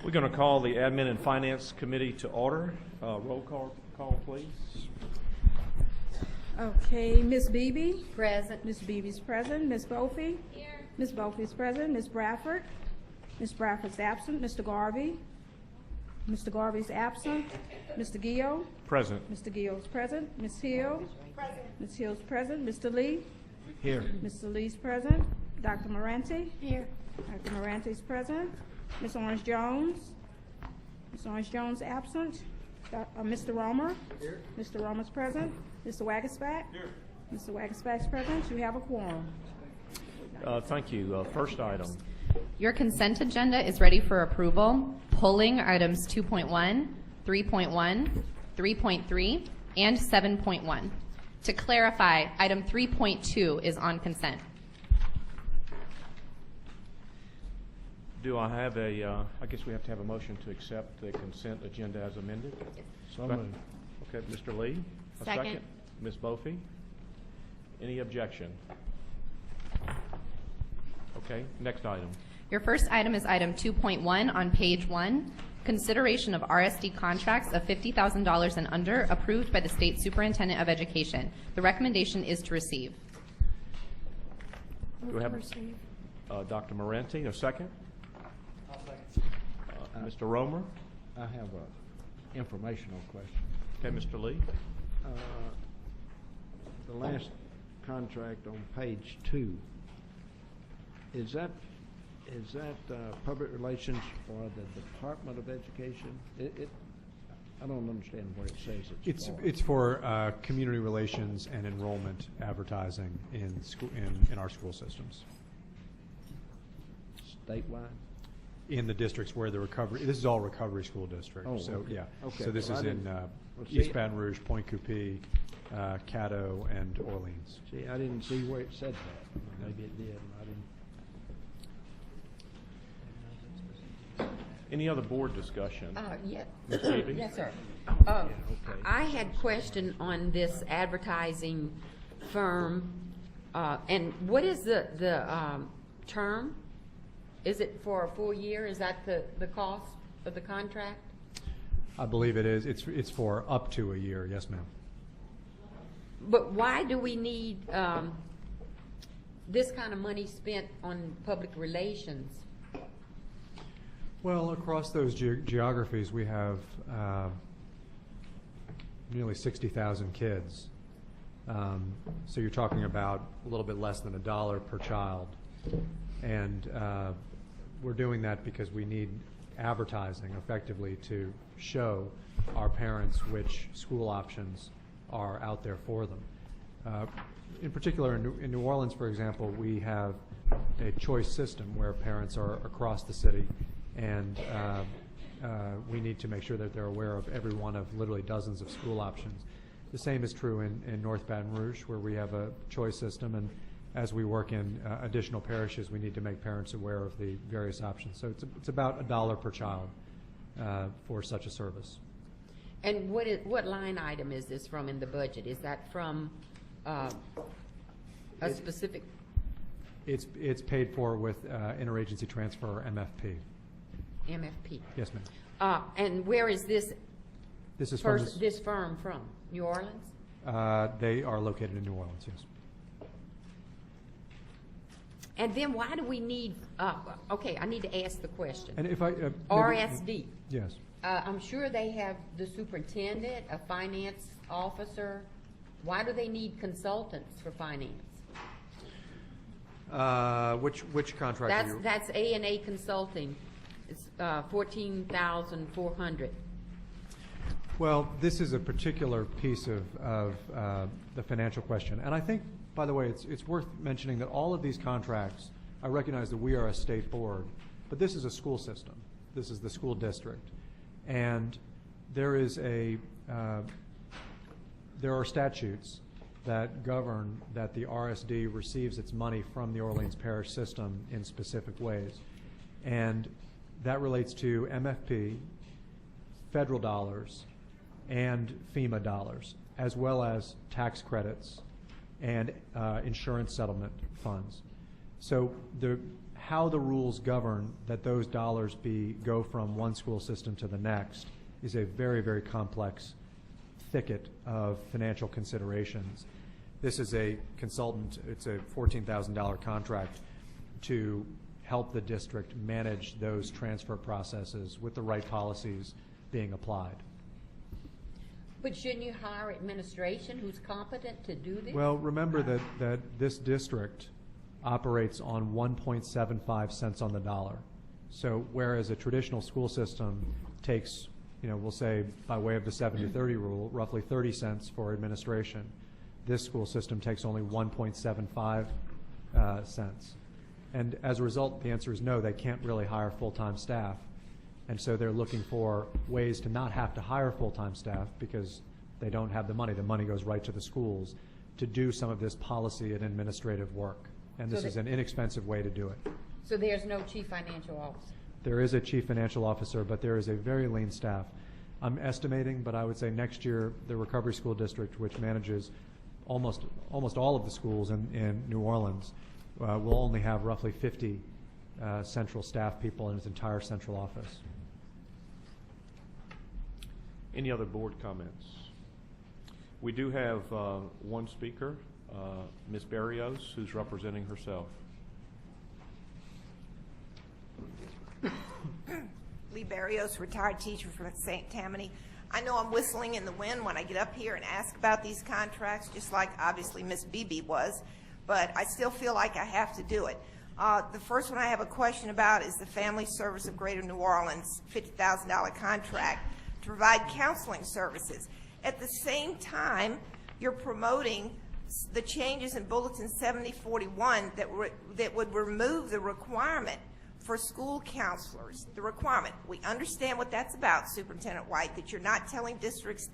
We're going to call the Admin and Finance Committee to order. Roll call, please. Okay, Ms. Beebe? Present. Ms. Beebe's present. Ms. Bofi? Here. Ms. Bofi's present. Ms. Bradford? Ms. Bradford's absent. Mr. Garvey? Mr. Garvey's absent. Mr. Gio? Present. Mr. Gio's present. Ms. Hill? Present. Ms. Hill's present. Mr. Lee? Here. Mr. Lee's present. Dr. Moranti? Here. Dr. Moranti's present. Ms. Orange Jones? Ms. Orange Jones absent. Mr. Romer? Here. Mr. Romer's present. Mr. Wagasback? Here. Mr. Wagasback's present. You have a quorum. Thank you. First item. Your consent agenda is ready for approval, pulling items 2.1, 3.1, 3.3, and 7.1. To clarify, item 3.2 is on consent. Do I have I guess we have to have a motion to accept the consent agenda as amended? So moved. Okay, Mr. Lee? A Second. Ms. Bofi? Any objection? Okay, next item. Your first item is item 2.1 on page 1, consideration of RSD contracts of $50,000 and under approved by the State Superintendent of Education. The recommendation is to receive. Do we have Dr. Moranti, a second? I'll second. Mr. Romer? I have an informational question. Okay, Mr. Lee? The last contract on page 2, is that public relations for the Department of Education? I don't understand what it says It's for community relations and enrollment advertising in school in our school systems. Statewide? In the districts where the recovery, this is all recovery school districts. Oh, so okay. yeah. Okay. So this Well, is I in didn't- East Baton Rouge, Point Coupee, Caddo, and Orleans. See, I didn't see where it said that. Maybe it did, and I didn't. Any other board discussion? Ms. Beebe? Yes, sir. Okay. I had question on this advertising firm, and what is the term? Is it for a full year? Is that the cost of the contract? I believe it is. It's for up to a year. Yes, ma'am. But why do we need this kind of money spent on public relations? Well, across those geographies, we have nearly 60,000 kids. So you're talking about a little bit less than $1 per child. And we're doing that because we need advertising effectively to show our parents which school options are out there for them. In particular, in New Orleans, for example, we have a choice system where parents are across the city, and we need to make sure that they're aware of every one of literally dozens of school options. The same is true in North Baton Rouge, where we have a choice system, and as we work in additional parishes, we need to make parents aware of the various options. So it's about $1 per child for such a service. And what line item is this from in the budget? Is that from a specific? It's paid for with interagency transfer, or MFP. MFP. Yes, ma'am. And where is this This is from this firm from? New Orleans? they are located in New Orleans, yes. And then why do we need, okay, I need to ask the question. And if I RSD. Yes. I'm sure they have the superintendent, a finance officer. Why do they need consultants for finance? Which contract are you? That's A&A Consulting. It's $14,400. Well, this is a particular piece of the financial question. And I think, by the way, it's worth mentioning that all of these contracts, I recognize that we are a state board, but this is a school system. This is the school district. And there are statutes that govern that the RSD receives its money from the Orleans Parish system in specific ways. And that relates to MFP, federal dollars, and FEMA dollars, as well as tax credits and insurance settlement funds. So how the rules govern that those dollars go from one school system to the next is a very, very complex thicket of financial considerations. This is a consultant, it's a $14,000 contract to help the district manage those transfer processes with the right policies being applied. But shouldn't you hire administration who's competent to do this? Well, remember that this district operates on 1.75 cents on the dollar. So whereas a traditional school system takes, we'll say by way of the 70-30 rule, roughly 30 cents for administration, this school system takes only 1.75 cents. And as a result, the answer is no, they can't really hire full-time staff. And so they're looking for ways to not have to hire full-time staff because they don't have the money. The money goes right to the schools to do some of this policy and administrative work. And this is an inexpensive way to do it. So there's no chief financial officer? There is a chief financial officer, but there is a very lean staff. I'm estimating, but I would say next year the Recovery School District, which manages almost all of the schools in New Orleans, will only have roughly 50 central staff people in its entire central office. Any other board comments? We do have one speaker, Ms. Barrios, who's representing herself. Lee Barrios, retired teacher from St. Tammany. I know I'm whistling in the wind when I get up here and ask about these contracts, just like obviously Ms. Beebe was, but I still feel like I have to do it. The first one I have a question about is the Family Service of Greater New Orleans $50,000 contract to provide counseling services. At the same time, you're promoting the changes in Bulletin 7041 that would remove the requirement for school counselors. The requirement. We understand what that's about, Superintendent White, that you're not telling districts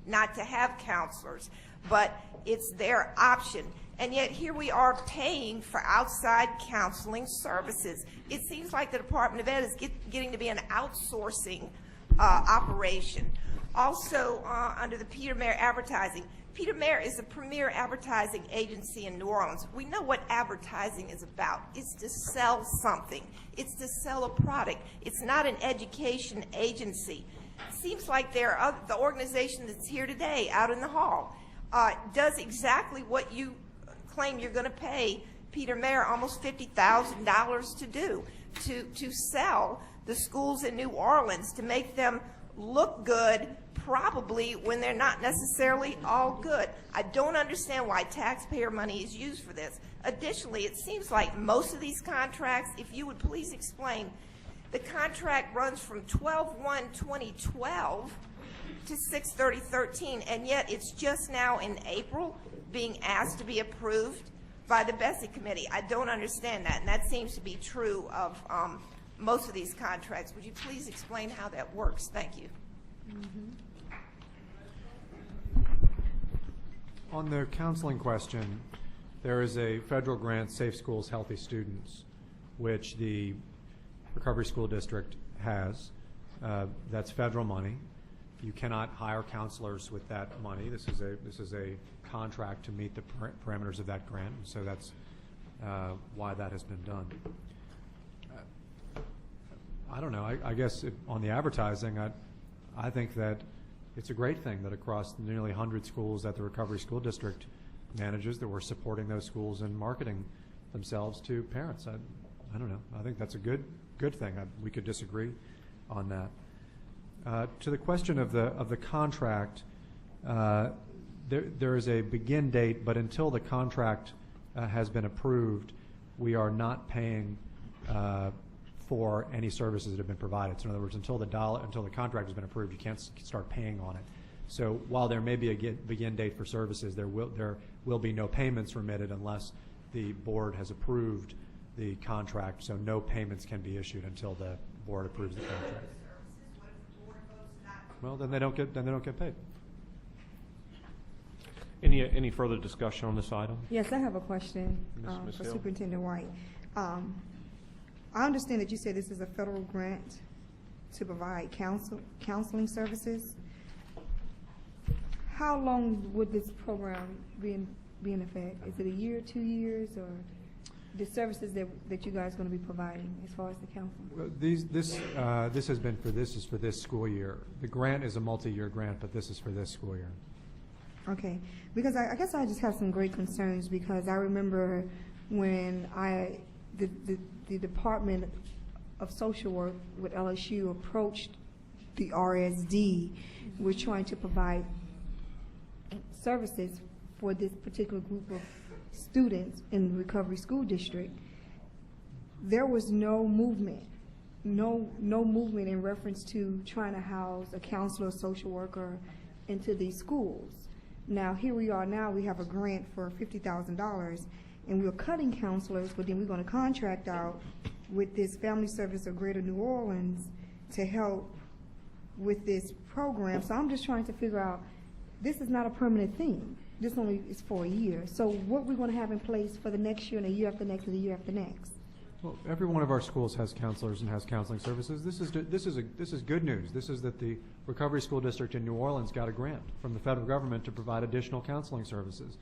not to have counselors, but it's their option. And yet here we are paying for outside counseling services. It seems like the Department of Ed is getting to be an outsourcing operation. Also, under the Peter Mayer Advertising, Peter Mayer is the premier advertising agency in New Orleans. We know what advertising is about. It's to sell something. It's to sell a product. It's not an education agency. It seems like the organization that's here today out in the hall does exactly what you claim you're going to pay Peter Mayer almost $50,000 to do, to sell the schools in New Orleans, to make them look good, probably when they're not necessarily all good. I don't understand why taxpayer money is used for this. Additionally, it seems like most of these contracts, if you would please explain, the contract runs from 12/1/2012 to 6/30/13, and yet it's just now in April being asked to be approved by the BESE committee. I don't understand that, and that seems to be true of most of these contracts. Would you please explain how that works? Thank you. On the counseling question, there is a federal grant, Safe Schools, Healthy Students, which the Recovery School District has. That's federal money. You cannot hire counselors with that money. This is a contract to meet the parameters of that grant, and so that's why that has been done. I don't know. I guess on the advertising, I think that it's a great thing that across the nearly 100 schools that the Recovery School District manages, that we're supporting those schools and marketing themselves to parents. I don't know. I think that's a good thing. We could disagree on that. To the question of the contract, there is a begin date, but until the contract has been approved, we are not paying for any services that have been provided. So in other words, until the contract has been approved, you can't start paying on it. So while there may be a begin date for services, there will be no payments remitted unless the board has approved the contract. So no payments can be issued until the board approves the contract. Well, then they don't get paid. Any further discussion on this item? Yes, I have a question Ms. for Hill? Superintendent White. I understand that you said this is a federal grant to provide counseling services. How long would this program be in effect? Is it a year, 2 years, or? the services that you guys are going to be providing as far as the council? Well, this has been for this school year. The grant is a multi-year grant, but this is for this school year. Okay, because I guess I just have some great concerns, because I remember when the Department of Social Work with LSU approached the RSD, we're trying to provide services for this particular group of students in the Recovery School District. There was no movement, no movement in reference to trying to house a counselor or social worker into these schools. Now, here we are now, we have a grant for $50,000, and we're cutting counselors, but then we're going to contract out with this Family Service of Greater New Orleans to help with this program. So I'm just trying to figure out, this is not a permanent thing. This only is for a year. So what we're going to have in place for the next year and the year after next and the year after next? Well, every one of our schools has counselors and has counseling services. This is good news. This is that the Recovery School District in New Orleans got a grant from the federal government to provide additional counseling services.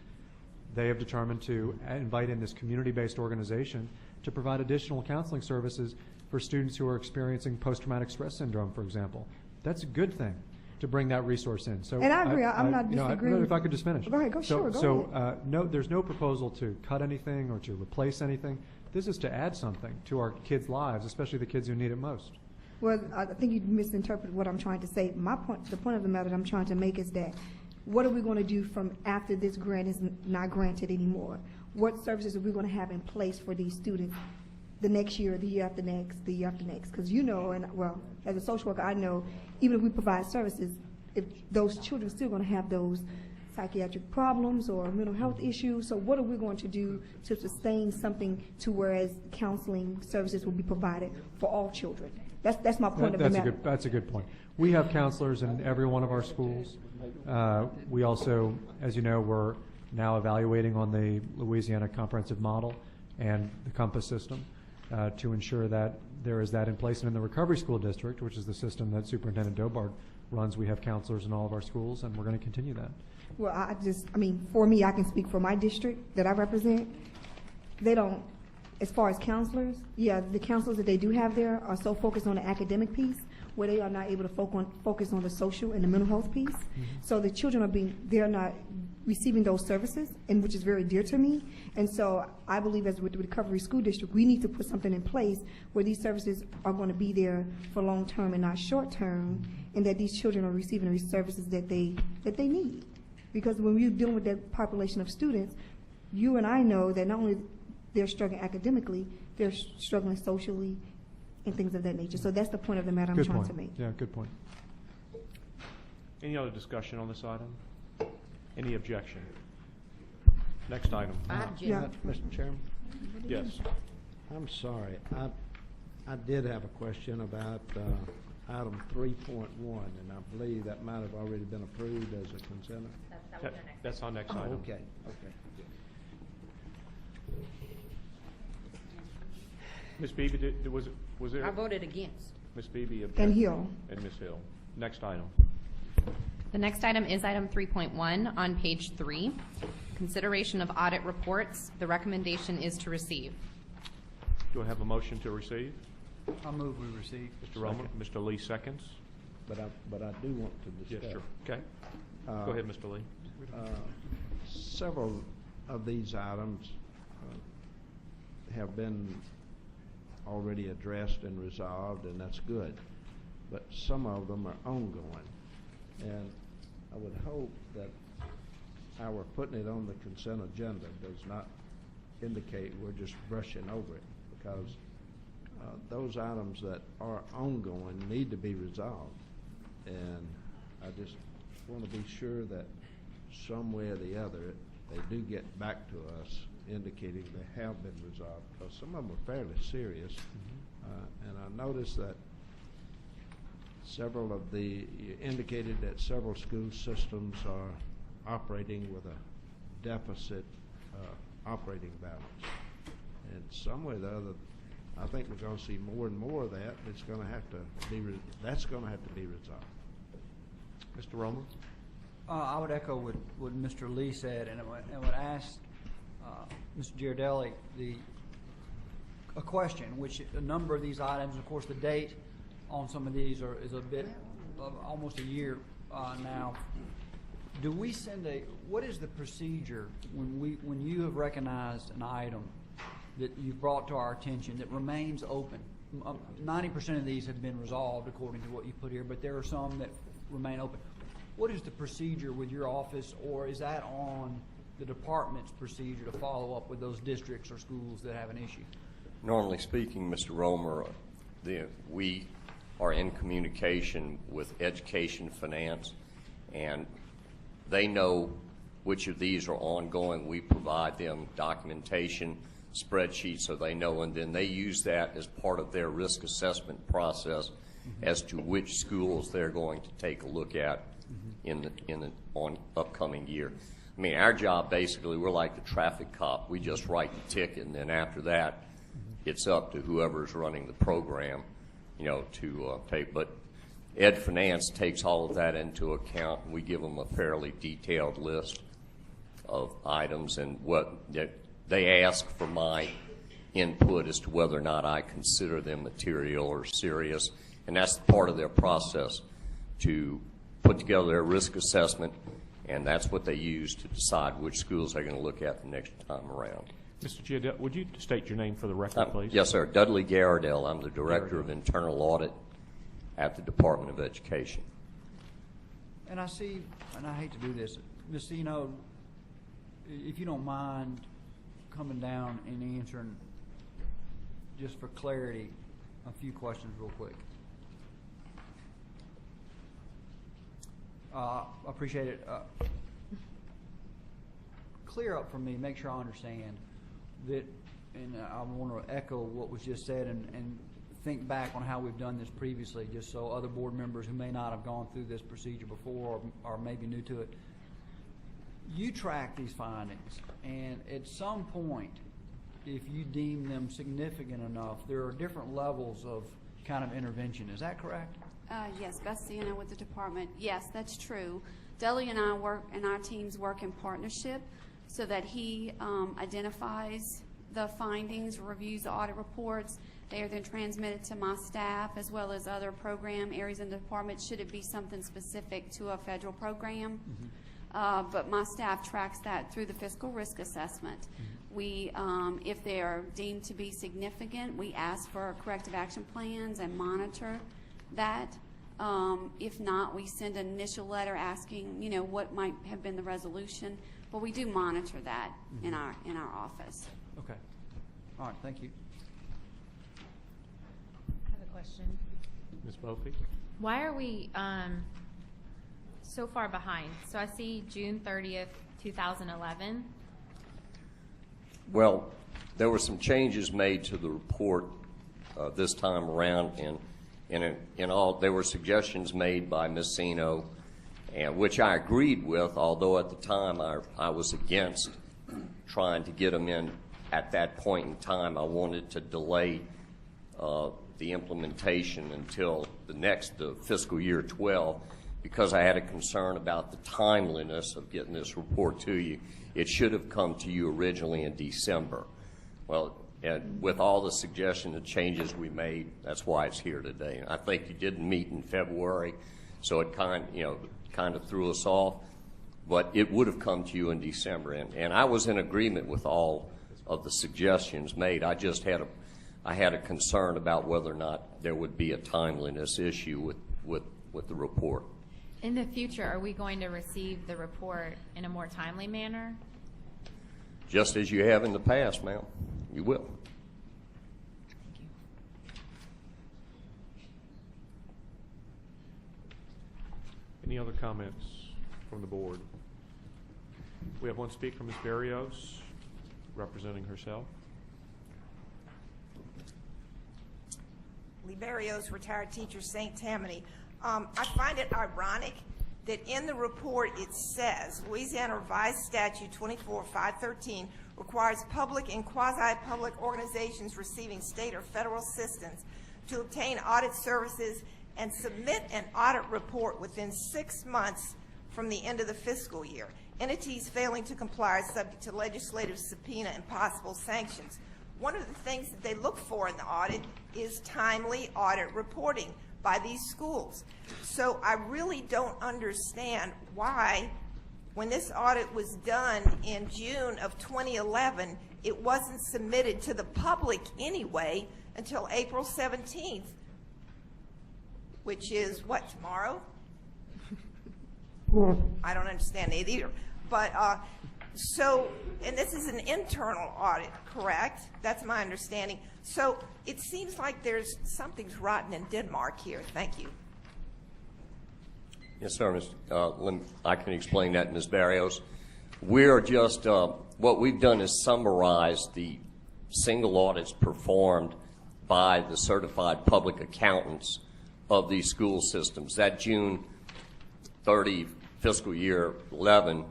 They have determined to invite in this community-based organization to provide additional counseling services for students who are experiencing post-traumatic stress syndrome, for example. That's a good thing to bring that resource in. So And I agree. I'm not disagreeing. If I could just finish. Go ahead. Go ahead. No, there's no proposal to cut anything or to replace anything. This is to add something to our kids' lives, especially the kids who need it most. Well, I think you misinterpreted what I'm trying to say. The point of the matter that I'm trying to make is that, what are we going to do from after this grant is not granted anymore? What services are we going to have in place for these students the next year, the year after next, the year after next? Because you know, and well, as a social worker, I know even if we provide services, if those children are still going to have those psychiatric problems or mental health issues. So what are we going to do to sustain something to whereas counseling services will be provided for all children? That's my point of the matter. That's a good point. We have counselors in every one of our schools. We also, as you know, we're now evaluating on the Louisiana comprehensive model and the COMPASS system to ensure that there is that in place. And in the Recovery School District, which is the system that Superintendent Dobart runs, we have counselors in all of our schools, and we're going to continue that. Well, for me, I can speak for my district that I represent. They don't, as far as counselors, the counselors that they do have there are so focused on the academic piece where they are not able to focus on the social and the mental health piece. Mm-hmm. So the children they're not receiving those services, and which is very dear to me. And so I believe as with the Recovery School District, we need to put something in place where these services are going to be there for long term and not short term, and that these children are receiving these services that they need. Because when we're dealing with that population of students, you and I know that not only they're struggling academically, they're struggling socially and things of that nature. So that's the point of the matter I'm trying to make. Yeah, good point. Any other discussion on this item? Any objection? Next item. Mr. Chairman? Yes. I'm sorry. I did have a question about item 3.1, and I believe that might have already been approved as a consent. That's our next item. Okay. Ms. Beebe, was there? I voted against. Ms. Beebe objected. And Hill. And Ms. Hill. Next item. The next item is item 3.1 on page 3. Consideration of audit reports. The recommendation is to receive. Do I have a motion to receive? I'll move we receive. Mr. Romer, Mr. Lee seconds. But I do want to discuss. Yes, sure. Okay. Go ahead, Mr. Lee. Several of these items have been already addressed and resolved, and that's good. But some of them are ongoing. And I would hope that our putting it on the consent agenda does not indicate we're just brushing over it, because those items that are ongoing need to be resolved. And I just want to be sure that some way or the other they do get back to us indicating they have been resolved, because some of them are fairly serious. And I noticed that you indicated that several school systems are operating with a deficit operating balance. And some way or the other, I think we're going to see more and more of that. It's going to have to be that's going to have to be resolved. Mr. Romer? I would echo what Mr. Lee said, and I would ask Mr. Giardelli, a question, which a number of these items, of course, the date on some of these is a bit, almost a year now. Do we what is the procedure when you have recognized an item that you've brought to our attention that remains open? 90% of these have been resolved according to what you put here, but there are some that remain open. What is the procedure with your office, or is that on the department's procedure to follow up with those districts or schools that have an issue? Normally speaking, Mr. Romer, we are in communication with Education Finance, and they know which of these are ongoing. We provide them documentation, spreadsheets, so they know, and then they use that as part of their risk assessment process as to which schools they're going to take a look at in the upcoming year. I mean, our job basically, we're like the traffic cop. We just write the ticket, and then after that, it's up to whoever's running the program, to take. But Ed Finance takes all of that into account, and we give them a fairly detailed list of items, and what they ask for my input as to whether or not I consider them material or serious, and that's part of their process to put together their risk assessment, and that's what they use to decide which schools they're going to look at the next time around. Mr. Gia, would you state your name for the record, please? Yes, sir. Dudley Garridell. I'm the Director of Internal Audit at the Department of Education. And I see, and I hate to do this, Ms. Cino, if you don't mind coming down and answering, just for clarity, a few questions real quick. I appreciate it. Clear up for me, make sure I understand that, and I want to echo what was just said and think back on how we've done this previously, just so other board members who may not have gone through this procedure before or maybe new to it. You track these findings, and at some point, if you deem them significant enough, there are different levels of kind of intervention. Is that correct? Yes, Bessie and I with the department. Yes, that's true. Dudley and I work, and our teams work in partnership so that he identifies the findings, reviews the audit reports. They are then transmitted to my staff as well as other program areas in the department should it be something specific to a federal program. But my staff tracks that through the fiscal risk assessment. We, if they are deemed to be significant, we ask for corrective action plans and monitor that. If not, we send an initial letter asking, what might have been the resolution. But we do monitor that in our office. Okay. All right. Thank you. I have a question. Ms. Bopey? Why are we so far behind? So I see June 30th, 2011. Well, there were some changes made to the report this time around, and in all, there were suggestions made by Ms. Cino, and which I agreed with, although at the time I was against trying to get them in at that point in time. I wanted to delay the implementation until the next fiscal year 12 because I had a concern about the timeliness of getting this report to you. It should have come to you originally in December. Well, and with all the suggestions and changes we made, that's why it's here today. I think you didn't meet in February, so it kind of threw us off. But it would have come to you in December, and I was in agreement with all of the suggestions made. I just had a concern about whether or not there would be a timeliness issue with the report. In the future, are we going to receive the report in a more timely manner? Just as you have in the past, ma'am. You will. Thank you. Any other comments from the board? We have one speaker, Ms. Berrios, representing herself. Lee Berrios, retired teacher, St. Tammany. I find it ironic that in the report it says Louisiana Revised Statute 24-513 requires public and quasi-public organizations receiving state or federal assistance to obtain audit services and submit an audit report within 6 months from the end of the fiscal year. Entities failing to comply are subject to legislative subpoena and possible sanctions. one of the things that they look for in the audit is timely audit reporting by these schools. So I really don't understand why, when this audit was done in June of 2011, it wasn't submitted to the public anyway until April 17th, which is what, tomorrow? I don't understand it either. But so, and this is an internal audit, correct? That's my understanding. So it seems like something's rotten in Denmark here. Thank you. Yes, sir. I can explain that, Ms. Barrios. We're just, what we've done is summarize the single audits performed by the certified public accountants of these school systems. That June 30 fiscal year 11,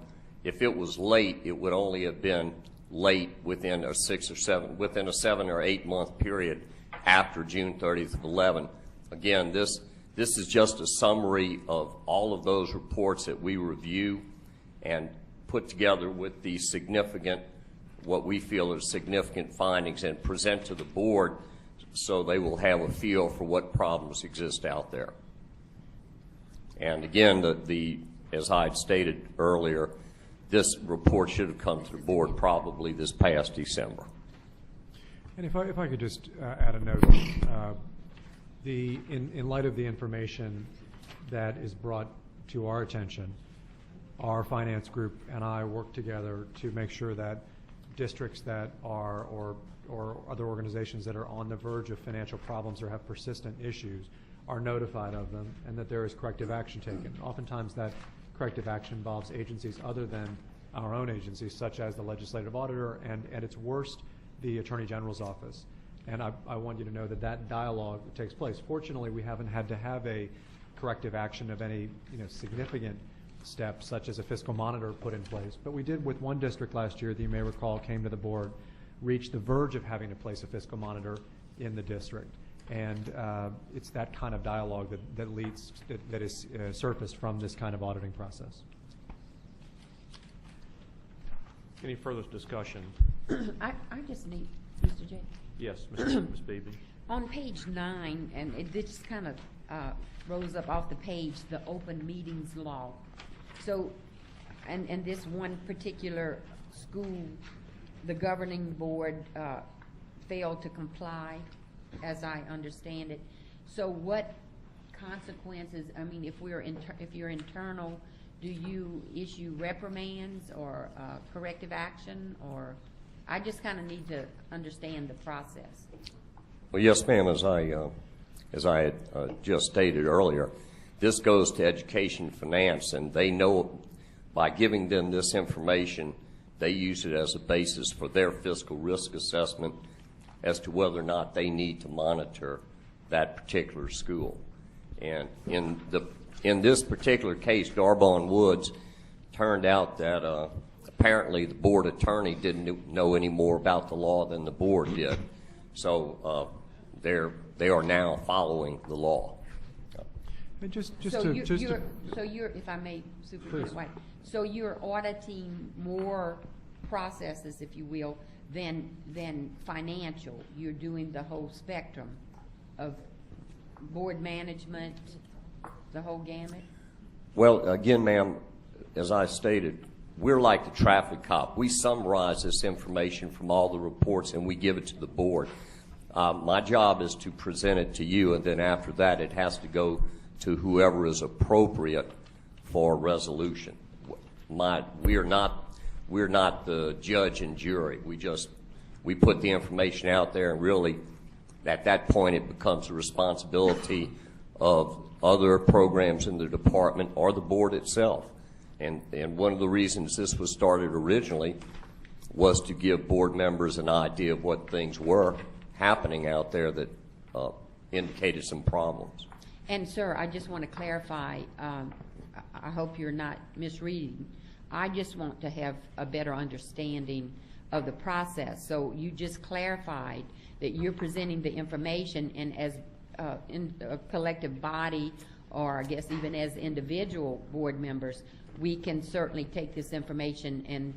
if it was late, it would only have been late within a 7 or 8 month period after June 30th of 11. Again, this is just a summary of all of those reports that we review and put together with the significant, what we feel are significant findings, and present to the board so they will have a feel for what problems exist out there. And again, as I had stated earlier, this report should have come to the board probably this past December. And if I could just add a note, in light of the information that is brought to our attention, our finance group and I work together to make sure that districts that are, or other organizations that are on the verge of financial problems or have persistent issues are notified of them, and that there is corrective action taken. Oftentimes that corrective action involves agencies other than our own agencies, such as the legislative auditor, and at its worst, the Attorney General's office. And I want you to know that that dialogue takes place. Fortunately, we haven't had to have a corrective action of any significant steps, such as a fiscal monitor put in place. But we did with one district last year that you may recall came to the board, reached the verge of having to place a fiscal monitor in the district. And it's that kind of dialogue that is surfaced from this kind of auditing process. Any further discussion? I just need, Mr. J. Yes, Ms. Beebe. On page 9, and it just kind of rose up off the page, the open meetings law. So, and this one particular school, the governing board failed to comply, as I understand it. So what consequences, I mean, if you're internal, do you issue reprimands or corrective action, or I just kind of need to understand the process. Well, yes, ma'am. As I had just stated earlier, this goes to education finance, and they know by giving them this information, they use it as a basis for their fiscal risk assessment as to whether or not they need to monitor that particular school. And in this particular case, Darbon Woods, turned out that apparently the board attorney didn't know any more about the law than the board did. So they are now following the law. And So you're, if I may, Superintendent White, so you're auditing more processes, if you will, than financial. You're doing the whole spectrum of board management, the whole gamut? Well, again, ma'am, as I stated, we're like the traffic cop. We summarize this information from all the reports and we give it to the board. My job is to present it to you, and then after that it has to go to whoever is appropriate for resolution. We're not the judge and jury. We put the information out there, and really at that point it becomes the responsibility of other programs in the department or the board itself. And one of the reasons this was started originally was to give board members an idea of what things were happening out there that indicated some problems. And sir, I just want to clarify, I hope you're not misreading. I just want to have a better understanding of the process. So you just clarified that you're presenting the information, and as in a collective body, or I guess even as individual board members, we can certainly take this information and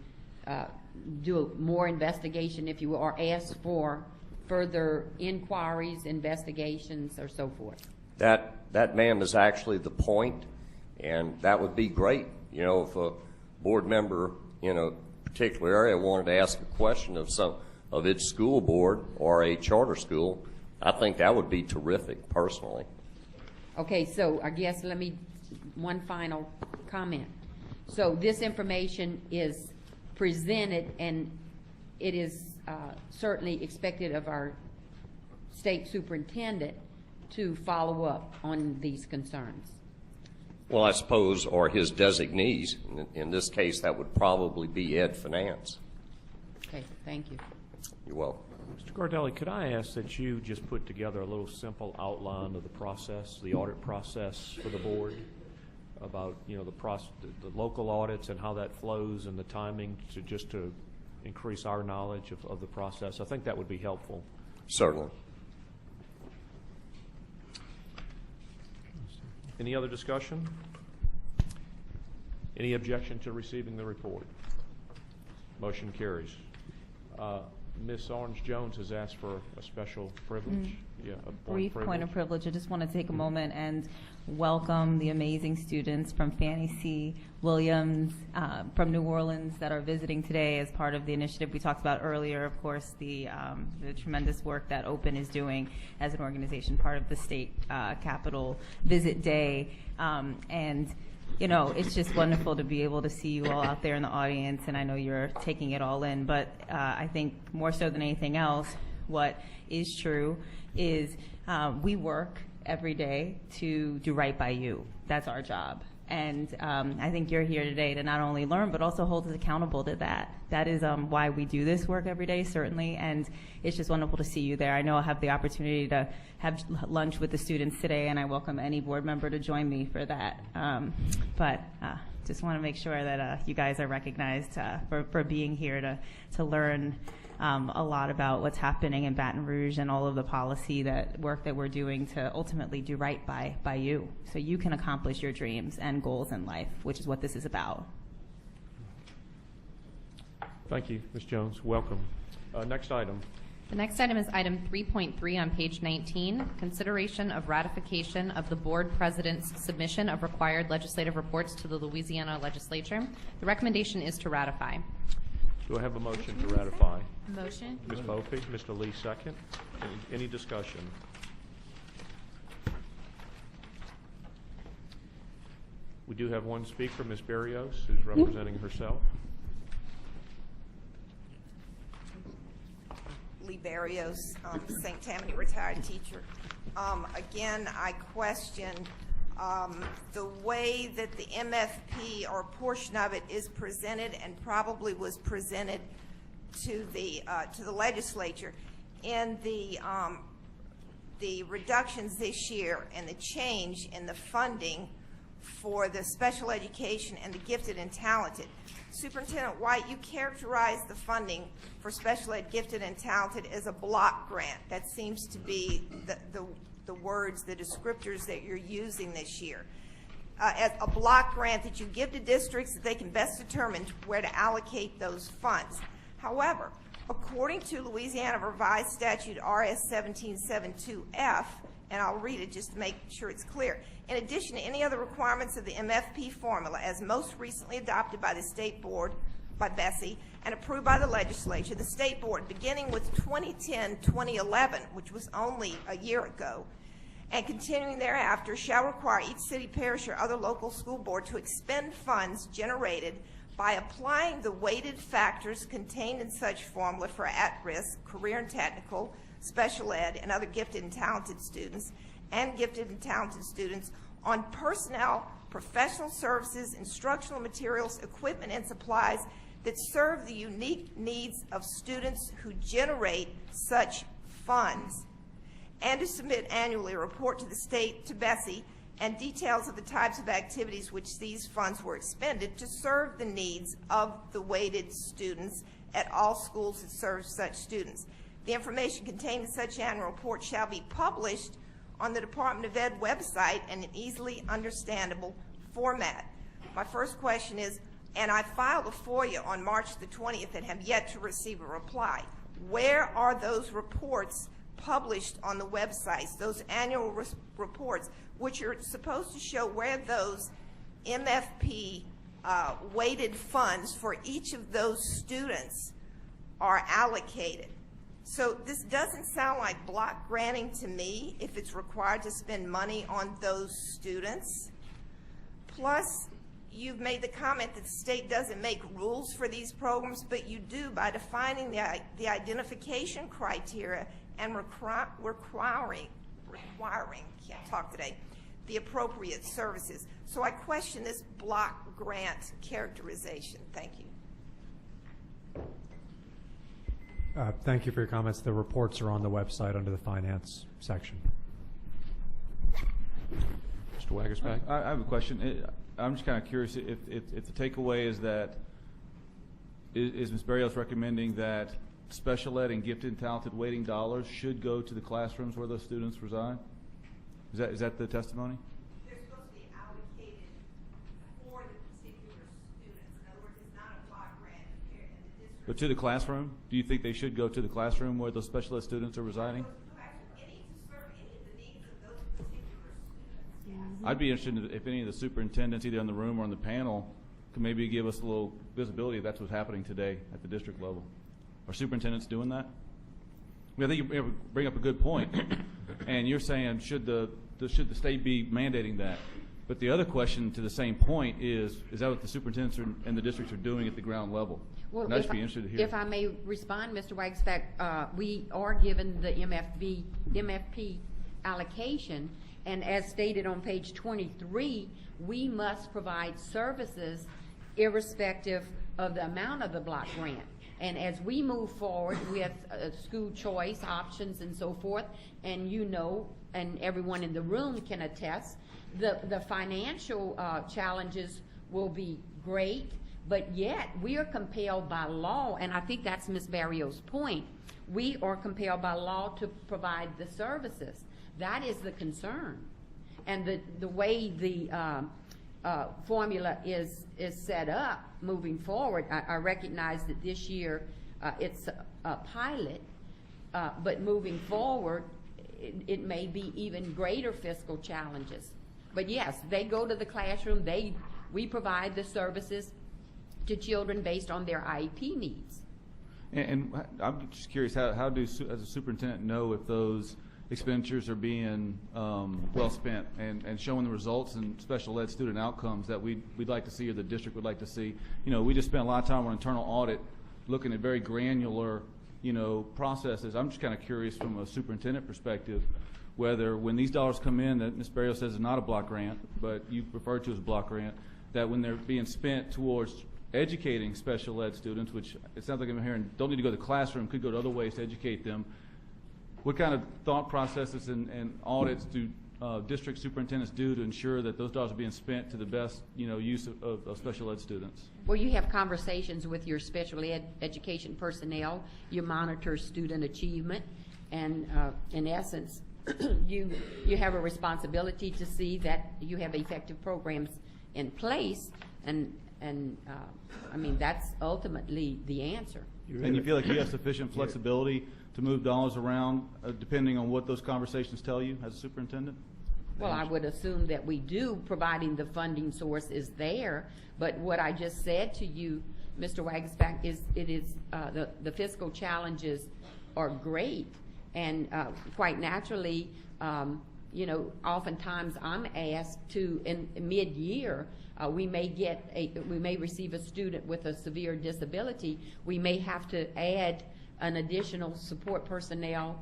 do more investigation, if you will, or ask for further inquiries, investigations, or so forth? That, ma'am, is actually the point, and that would be great. You know, if a board member in a particular area wanted to ask a question of its school board or a charter school, I think that would be terrific, personally. Okay, so I guess one final comment. So this information is presented, and it is certainly expected of our state superintendent to follow up on these concerns. Well, I suppose, or his designees. In this case, that would probably be Ed Finance. Okay, thank you. You're welcome. Mr. Gardelli, could I ask that you just put together a little simple outline of the process, the audit process for the board, about, you know, the local audits and how that flows and the timing, to increase our knowledge of the process? I think that would be helpful. Certainly. Any other discussion? Any objection to receiving the report? Motion carries. Ms. Orange-Jones has asked for a special privilege. Yeah, a brief point of privilege. I just want to take a moment and welcome the amazing students from Fannie C. Williams, from New Orleans, that are visiting today as part of the initiative we talked about earlier. Of course, the tremendous work that Open is doing as an organization, part of the state Capitol Visit Day, and you know, it's just wonderful to be able to see you all out there in the audience, and I know you're taking it all in. But I think more so than anything else, what is true is we work every day to do right by you. That's our job. And I think you're here today to not only learn, but also hold us accountable to that. That is why we do this work every day, certainly, and it's just wonderful to see you there. I know I'll have the opportunity to have lunch with the students today, and I welcome any board member to join me for that. But just want to make sure that you guys are recognized for being here to learn a lot about what's happening in Baton Rouge and all of the policy work that we're doing to ultimately do right by you, so you can accomplish your dreams and goals in life, which is what this is about. Thank you, Ms. Jones. Welcome. Next item. The next item is item 3.3 on page 19, consideration of ratification of the board president's submission of required legislative reports to the Louisiana legislature. The recommendation is to ratify. Do I have a motion to ratify? Motion. Ms. Beaufy, Mr. Lee, second. Any discussion? We do have one speaker, Ms. Berrios, who's representing herself. Lee Berrios, St. Tammany retired teacher. Again, I question the way that the MFP or a portion of it is presented, and probably was presented to the legislature. In the reductions this year and the change in the funding for the special education and the gifted and talented, Superintendent White, you characterized the funding for special ed, gifted and talented as a block grant. That seems to be the words, the descriptors that you're using this year. As a block grant that you give to districts that they can best determine where to allocate those funds. However, according to Louisiana Revised Statute RS 1772F, and I'll read it just to make sure it's clear, in addition to any other requirements of the MFP formula as most recently adopted by the State Board, by BESE, and approved by the legislature, the State Board, beginning with 2010-2011, which was only a year ago, and continuing thereafter, shall require each city, parish, or other local school board to expend funds generated by applying the weighted factors contained in such formula for at-risk, career and technical, special ed, and other gifted and talented students, and gifted and talented students on personnel, professional services, instructional materials, equipment, and supplies that serve the unique needs of students who generate such funds, and to submit annually a report to the state, to BESE, and details of the types of activities which these funds were expended to serve the needs of the weighted students at all schools that serve such students. The information contained in such annual report shall be published on the Department of Ed website in an easily understandable format. My first question is, And I filed a FOIA on March the 20th and have yet to receive a reply. Where are those reports published on the websites, those annual reports, which are supposed to show where those MFP weighted funds for each of those students are allocated? So this doesn't sound like block granting to me if it's required to spend money on those students. Plus, you've made the comment that the state doesn't make rules for these programs, but you do by defining the identification criteria and requiring, can't talk today, the appropriate services. So I question this block grant characterization. Thank you. Thank you for your comments. The reports are on the website under the finance section. Mr. Wagerspack? I have a question. I'm just kind of curious if the takeaway is that is Ms. Barrios recommending that special ed and gifted and talented weighting dollars should go to the classrooms where those students reside? Is that the testimony? They're supposed to be allocated for the particular students. In other words, it's not a block grant in the district. But to the classroom? Do you think they should go to the classroom where those special ed students are residing? Any to serve any of the needs of those particular students, yes. I'd be interested if any of the superintendents, either in the room or on the panel, could maybe give us a little visibility if that's what's happening today at the district level. Are superintendents doing that? I mean, I think you bring up a good point, and you're saying should the state be mandating that? But the other question to the same point is that what the superintendents and the districts are doing at the ground level? Well, and I'd just be interested to hear. If I may respond, Mr. Wagerspack, we are given the MFP allocation, and as stated on page 23, we must provide services irrespective of the amount of the block grant. And as we move forward with school choice options and so forth, and you know, and everyone in the room can attest, the financial challenges will be great, but yet we are compelled by law, and I think that's Ms. Barrios' point, we are compelled by law to provide the services. That is the concern. And the way the formula is set up moving forward, I recognize that this year it's a pilot, but moving forward it may be even greater fiscal challenges. But yes, they go to the classroom, we provide the services to children based on their IEP needs. And I'm just curious, how do, as a superintendent, know if those expenditures are being well spent and showing the results and special ed student outcomes that we'd like to see or the district would like to see? You know, we just spent a lot of time on internal audit looking at very granular, processes. I'm just kind of curious from a superintendent perspective whether when these dollars come in that Ms. Barrios says is not a block grant, but you refer to as a block grant, that when they're being spent towards educating special ed students, which it sounds like I'm hearing don't need to go to the classroom, could go to other ways to educate them. What kind of thought processes and audits do district superintendents do to ensure that those dollars are being spent to the best, use of special ed students? Well, you have conversations with your special ed education personnel. You monitor student achievement, and in essence, you have a responsibility to see that you have effective programs in place, and I mean that's ultimately the answer. And you feel like you have sufficient flexibility to move dollars around depending on what those conversations tell you as a superintendent? Well, I would assume that we do, providing the funding source is there. But what I just said to you, Mr. Wagerspack, is the fiscal challenges are great, and quite naturally, oftentimes I'm asked to in mid-year. We may receive a student with a severe disability. We may have to add an additional support personnel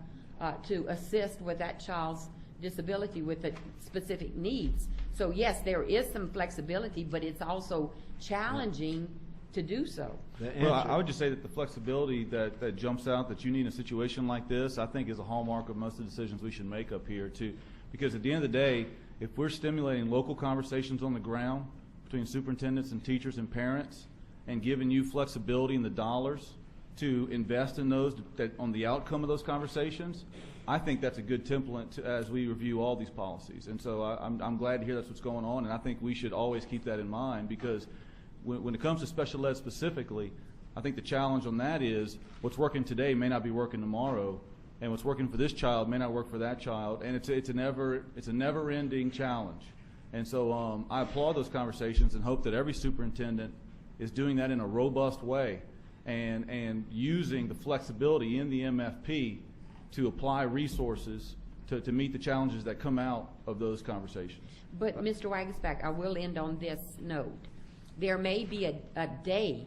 to assist with that child's disability with the specific needs. So yes, there is some flexibility, but it's also challenging to do so. Well, I would just say that the flexibility that jumps out that you need in a situation like this, I think is a hallmark of most of the decisions we should make up here too. Because at the end of the day, if we're stimulating local conversations on the ground between superintendents and teachers and parents and giving you flexibility in the dollars to invest in those on the outcome of those conversations, I think that's a good template as we review all these policies. And so I'm glad to hear that's what's going on, and I think we should always keep that in mind because when it comes to special ed specifically, I think the challenge on that is what's working today may not be working tomorrow, and what's working for this child may not work for that child, and it's a never-ending challenge. And so I applaud those conversations and hope that every superintendent is doing that in a robust way and using the flexibility in the MFP to apply resources to meet the challenges that come out of those conversations. But Mr. Wagesback, I will end on this note. There may be a day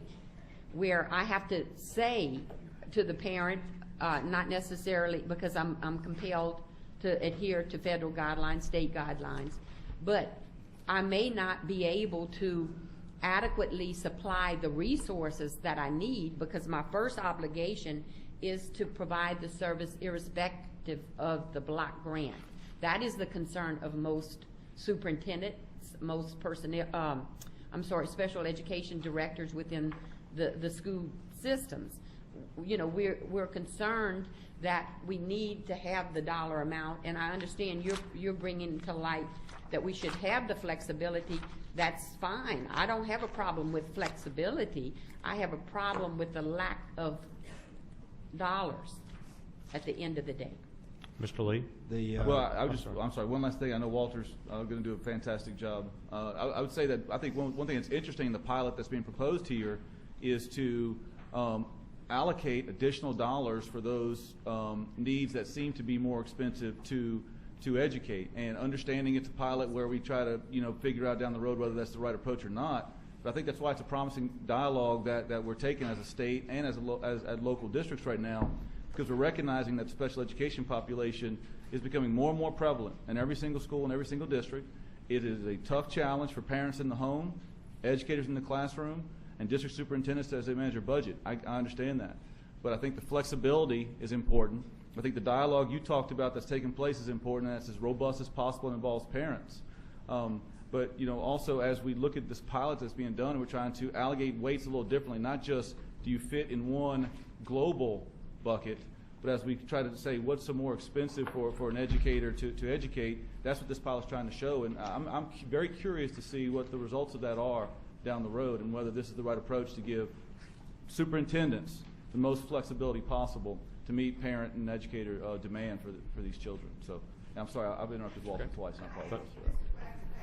where I have to say to the parent, not necessarily because I'm compelled to adhere to federal guidelines, state guidelines, but I may not be able to adequately supply the resources that I need because my first obligation is to provide the service irrespective of the block grant. That is the concern of most superintendents, most personnel, special education directors within the school systems. You know, we're concerned that we need to have the dollar amount, and I understand you're bringing to light that we should have the flexibility. That's fine. I don't have a problem with flexibility. I have a problem with the lack of dollars at the end of the day. Mr. Lee? I'm sorry, one last thing. I know Walter's going to do a fantastic job. I would say that I think one thing that's interesting in the pilot that's being proposed here is to allocate additional dollars for those needs that seem to be more expensive to educate, and understanding it's a pilot where we try to figure out down the road whether that's the right approach or not. But I think that's why it's a promising dialogue that we're taking as a state and as local districts right now, because we're recognizing that the special education population is becoming more and more prevalent in every single school and every single district. It is a tough challenge for parents in the home, educators in the classroom, and district superintendents as they manage their budget. I understand that. But I think the flexibility is important. I think the dialogue you talked about that's taking place is important, and that's as robust as possible and involves parents. But also as we look at this pilot that's being done, we're trying to allocate weights a little differently, not just do you fit in one global bucket, but as we try to say what's the more expensive for an educator to educate, that's what this pilot's trying to show. And I'm very curious to see what the results of that are down the road and whether this is the right approach to give superintendents the most flexibility possible to meet parent and educator demand for these children. So I'm sorry, I've interrupted Walter twice, and I apologize for that.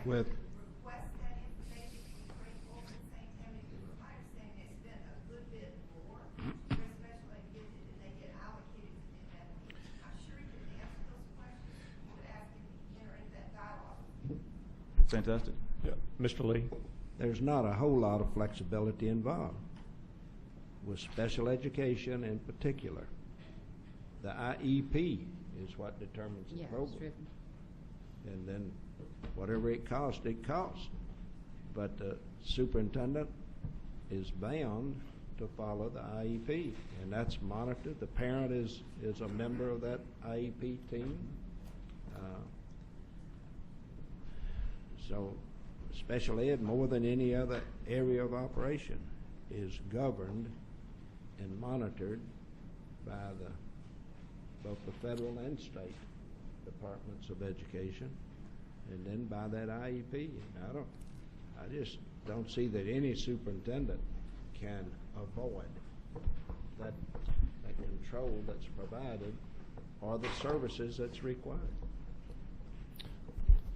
With Request that information from Great Falls and St. Tammany, because my understanding has been a good bit more for special education than they get allocated in that. I'm sure you can answer those questions. You would ask him to enter into that dialogue. Fantastic. Yeah. Mr. Lee? there's not a whole lot of flexibility involved with special education in particular. The IEP is what determines the program. And then whatever it costs, it costs. But the superintendent is bound to follow the IEP, and that's monitored. The parent is a member of that IEP team. So special ed, more than any other area of operation, is governed and monitored by both the federal and state departments of education, and then by that IEP. I just don't see that any superintendent can avoid that control that's provided or the services that's required.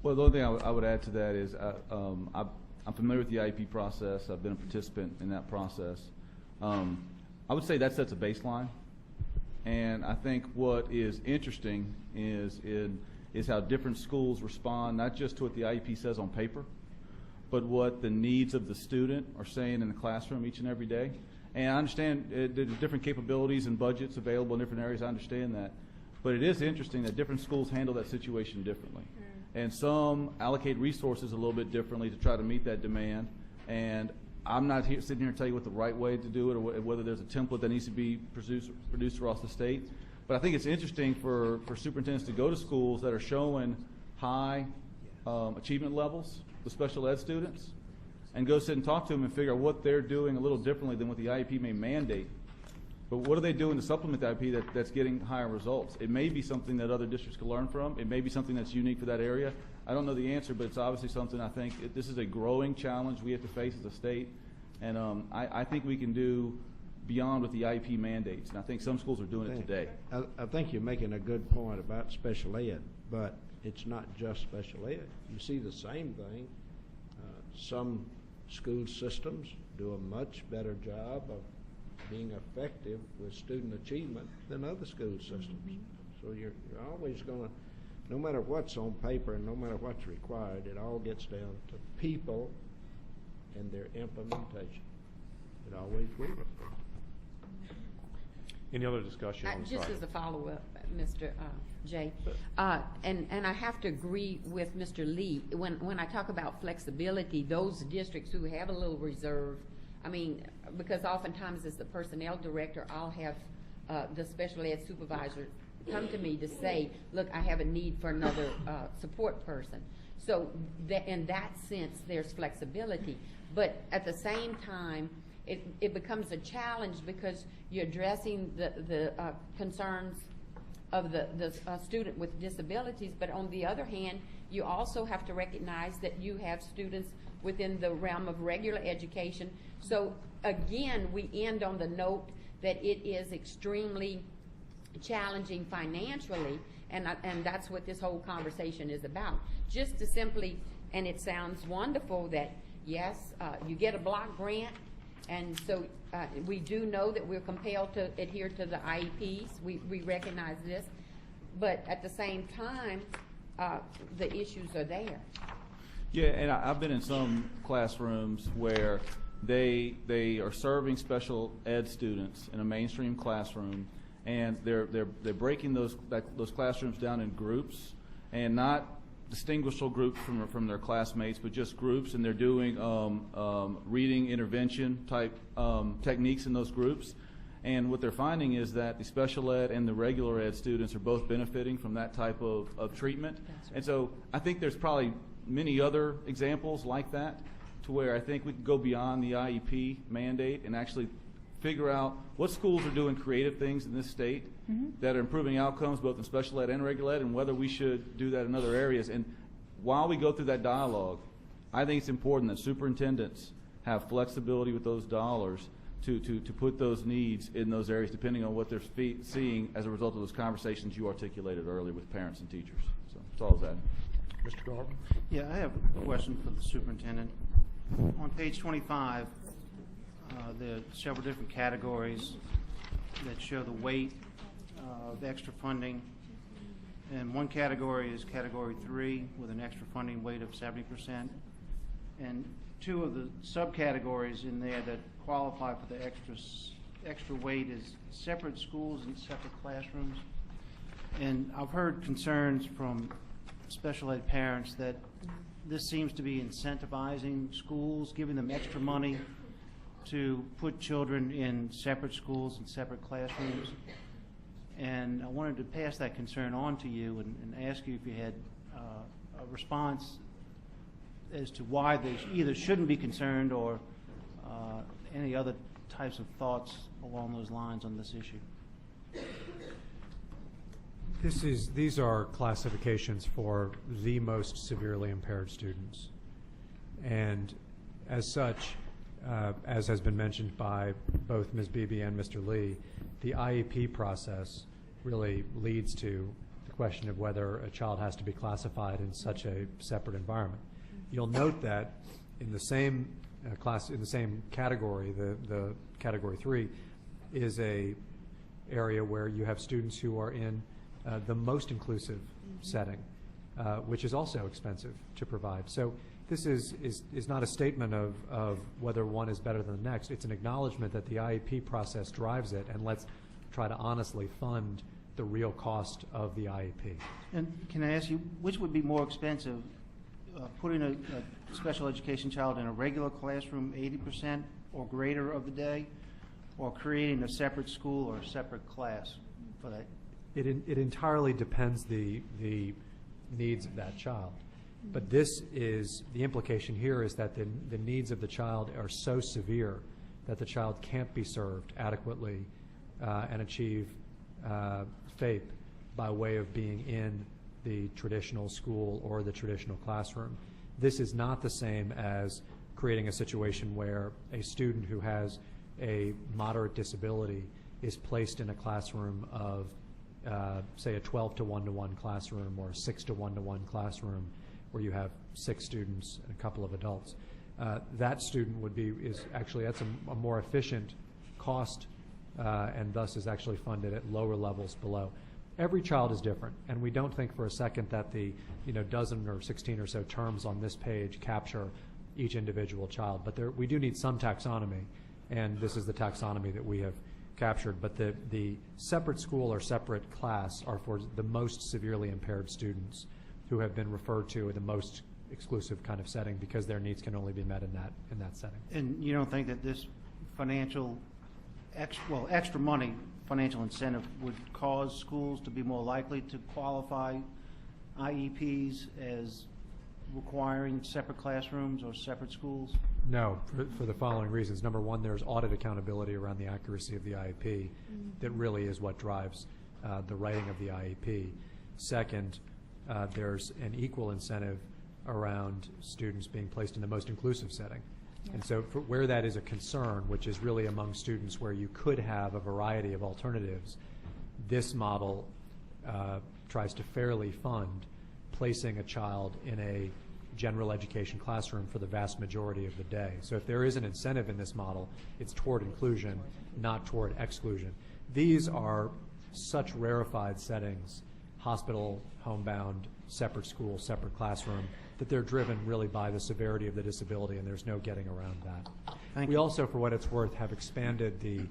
Well, the only thing I would add to that is I'm familiar with the IEP process. I've been a participant in that process. I would say that sets a baseline. And I think what is interesting is how different schools respond, not just to what the IEP says on paper, but what the needs of the student are saying in the classroom each and every day. And I understand there's different capabilities and budgets available in different areas. I understand that. But it is interesting that different schools handle that situation differently. And some allocate resources a little bit differently to try to meet that demand. And I'm not sitting here to tell you what the right way to do it or whether there's a template that needs to be produced across the state. But I think it's interesting for superintendents to go to schools that are showing high achievement levels with special ed students and go sit and talk to them and figure out what they're doing a little differently than what the IEP may mandate. But what are they doing to supplement the IEP that's getting higher results? It may be something that other districts can learn from. It may be something that's unique for that area. I don't know the answer, but it's obviously something I think this is a growing challenge we have to face as a state. And I think we can do beyond what the IEP mandates, and I think some schools are doing it today. I think you're making a good point about special ed, but it's not just special ed. You see the same thing. Some school systems do a much better job of being effective with student achievement than other school systems. So you're always going to, no matter what's on paper and no matter what's required, it all gets down to people and their implementation. It always will. Any other discussion on this Just item? as a follow-up, Mr. Jay, and I have to agree with Mr. Lee. When I talk about flexibility, those districts who have a little reserve, I mean, because oftentimes as the personnel director, I'll have the special ed supervisor come to me to say, look, I have a need for another support person. So in that sense, there's flexibility. But at the same time, it becomes a challenge because you're addressing the concerns of the student with disabilities, but on the other hand, you also have to recognize that you have students within the realm of regular education. So again, we end on the note that it is extremely challenging financially, and that's what this whole conversation is about. Just to simply, and it sounds wonderful that, yes, you get a block grant, and so we do know that we're compelled to adhere to the IEPs. We recognize this, but at the same time, the issues are there. Yeah, and I've been in some classrooms where they are serving special ed students in a mainstream classroom, and they're breaking those classrooms down in groups, and not distinguishable groups from their classmates, but just groups, and they're doing reading intervention type techniques in those groups. And what they're finding is that the special ed and the regular ed students are both benefiting from that type of treatment. Right. And so I think there's probably many other examples like that, to where I think we can go beyond the IEP mandate and actually figure out what schools are doing creative things in this state that are improving outcomes both in special ed and regular ed, and whether we should do that in other areas. And while we go through that dialogue, I think it's important that superintendents have flexibility with those dollars to put those needs in those areas depending on what they're seeing as a result of those conversations you articulated earlier with parents and teachers. So that's all that. Mr. Garvin? Yeah, I have a question for the superintendent. On page 25, there are several different categories that show the weight of extra funding. And one category is category 3 with an extra funding weight of 70%. And two of the subcategories in there that qualify for the extra weight is separate schools and separate classrooms. And I've heard concerns from special ed parents that this seems to be incentivizing schools, giving them extra money to put children in separate schools and separate classrooms. And I wanted to pass that concern on to you and ask you if you had a response as to why they either shouldn't be concerned or any other types of thoughts along those lines on this issue. These are classifications for the most severely impaired students. And as such, as has been mentioned by both Ms. Beebe and Mr. Lee, the IEP process really leads to the question of whether a child has to be classified in such a separate environment. You'll note that in the same in the same category, the category 3 is a area where you have students who are in the most inclusive setting, which is also expensive to provide. So this is not a statement of whether one is better than the next. It's an acknowledgement that the IEP process drives it, and let's try to honestly fund the real cost of the IEP. And can I ask you, which would be more expensive, putting a special education child in a regular classroom 80% or greater of the day, or creating a separate school or a separate class for that? It entirely depends the needs of that child. But this is, the implication here is that the needs of the child are so severe that the child can't be served adequately and achieve FAPE by way of being in the traditional school or the traditional classroom. This is not the same as creating a situation where a student who has a moderate disability is placed in a classroom of, say, a 12 to 1-to-1 classroom or a 6 to 1-to-1 classroom where you have 6 students and a couple of adults. That student that's a more efficient cost and thus is actually funded at lower levels below. Every child is different, and we don't think for a second that the dozen or 16 or so terms on this page capture each individual child. But we do need some taxonomy, and this is the taxonomy that we have captured. But the separate school or separate class are for the most severely impaired students who have been referred to in the most exclusive kind of setting because their needs can only be met in that setting. And you don't think that this extra money, financial incentive would cause schools to be more likely to qualify IEPs as requiring separate classrooms or separate schools? No, for the following reasons. Number one, there's audit accountability around the accuracy of the IEP that really is what drives the writing of the IEP. Second, there's an equal incentive around students being placed in the most inclusive setting. And so where that is a concern, which is really among students where you could have a variety of alternatives, this model tries to fairly fund placing a child in a general education classroom for the vast majority of the day. So if there is an incentive in this model, it's toward inclusion, not toward exclusion. These are such rarefied settings, hospital, homebound, separate school, separate classroom, that they're driven really by the severity of the disability, and there's no getting around that. We also, for what it's worth, have expanded the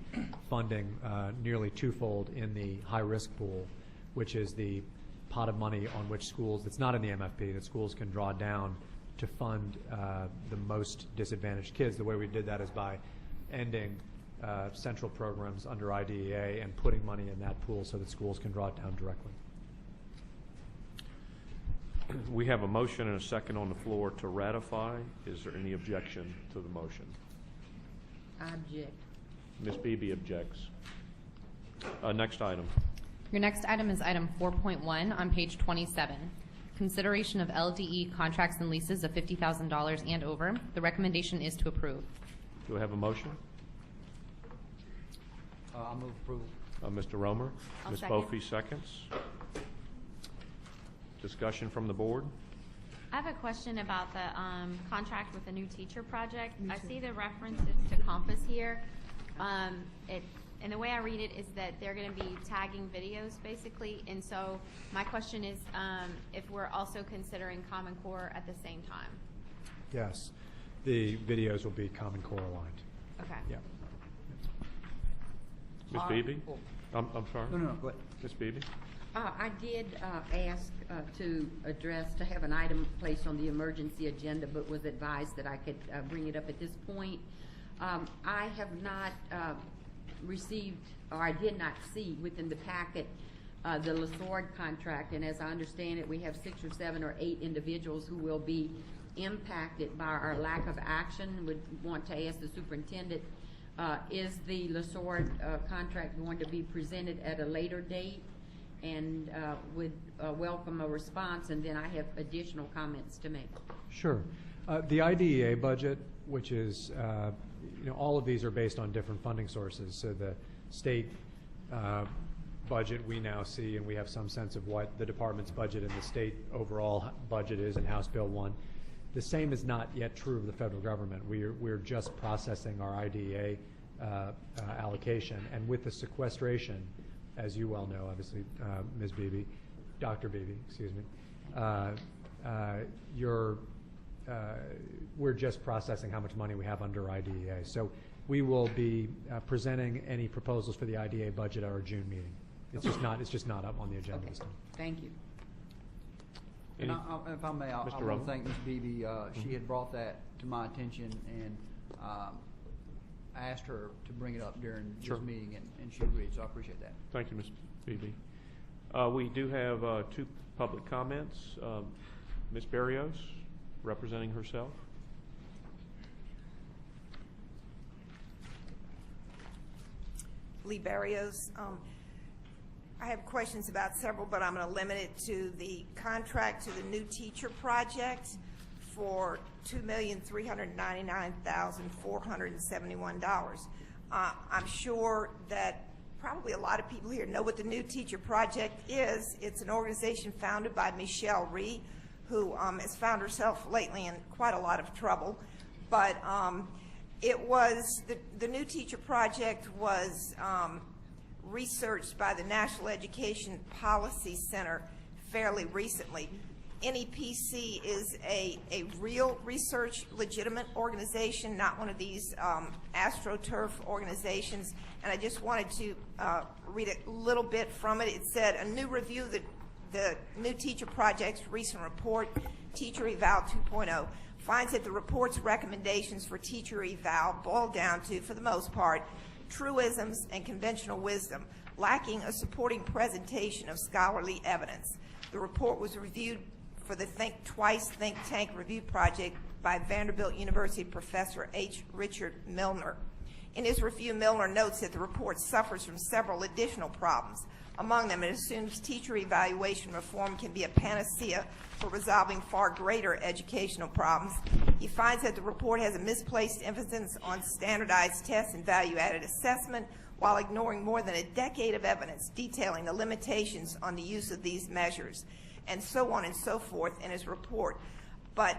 funding nearly twofold in the high-risk pool, which is the pot of money on which schools, it's not in the MFP, that schools can draw down to fund the most disadvantaged kids. The way we did that is by ending central programs under IDEA and putting money in that pool so that schools can draw it down directly. We have a motion and a second on the floor to ratify. Is there any objection to the motion? I object. Ms. Beebe objects. Next item. Your next item is item 4.1 on page 27. Consideration of LDE contracts and leases of $50,000 and over. The recommendation is to approve. Do I have a motion? I'll move approval. Mr. Romer. I'll Ms. second. Bophy seconds. Discussion from the board. I have a question about the contract with the new teacher project. I see the references to Compass here. And the way I read it is that they're going to be tagging videos, basically. And so my question is if we're also considering Common Core at the same time. Yes. The videos will be Common Core aligned. Okay. Yeah. Ms. Beebe? I'm sorry. No, go ahead. Ms. Beebe? I did ask to have an item placed on the emergency agenda, but was advised that I could bring it up at this point. I have not received, or I did not see within the packet, the LaSword contract, and as I understand it, we have 6 or 7 or 8 individuals who will be impacted by our lack of action. Would want to ask the superintendent, is the LaSword contract going to be presented at a later date? And would welcome a response, and then I have additional comments to make. Sure. The IDEA budget, which is, all of these are based on different funding sources. So the state budget we now see, and we have some sense of what the department's budget and the state overall budget is in House Bill 1. The same is not yet true of the federal government. We're just processing our IDEA allocation, and with the sequestration, as you well know, obviously, Ms. Beebe, Dr. Beebe, excuse me, we're just processing how much money we have under IDEA. So we will be presenting any proposals for the IDEA budget at our June meeting. It's just not up on the agenda this time. Thank you. And if I may, I want to thank Ms. Beebe. She had brought that to my attention, and I asked her to bring it up during this meeting, and she agreed, so I appreciate that. Thank you, Ms. Beebe. We do have 2 public comments. Ms. Berrios, representing herself. Lee Berrios. I have questions about several, but I'm going to limit it to the contract to the new teacher project for $2,399,471. I'm sure that probably a lot of people here know what the New Teacher Project is. It's an organization founded by Michelle Rhee, who has found herself lately in quite a lot of trouble. But it was, the New Teacher Project was researched by the National Education Policy Center fairly recently. NEPC is a real research legitimate organization, not one of these AstroTurf organizations. And I just wanted to read a little bit from it. It said, a new review of the New Teacher Project's recent report, Teacher Eval 2.0, finds that the report's recommendations for teacher eval boil down to, for the most part, truisms and conventional wisdom, lacking a supporting presentation of scholarly evidence. The report was reviewed for the Think Twice Think Tank Review Project by Vanderbilt University professor H. Richard Milner. In his review, Milner notes that the report suffers from several additional problems. Among them, it assumes teacher evaluation reform can be a panacea for resolving far greater educational problems. He finds that the report has a misplaced emphasis on standardized tests and value-added assessment, while ignoring more than a decade of evidence detailing the limitations on the use of these measures, and so on and so forth in his report. But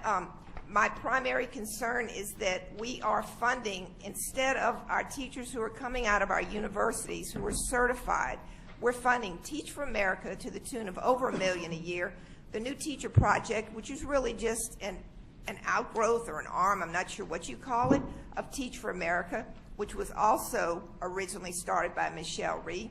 my primary concern is that we are funding, instead of our teachers who are coming out of our universities who are certified, we're funding Teach for America to the tune of over $1 million a year, the New Teacher Project, which is really just an outgrowth or an arm, I'm not sure what you call it, of Teach for America, which was also originally started by Michelle Rhee.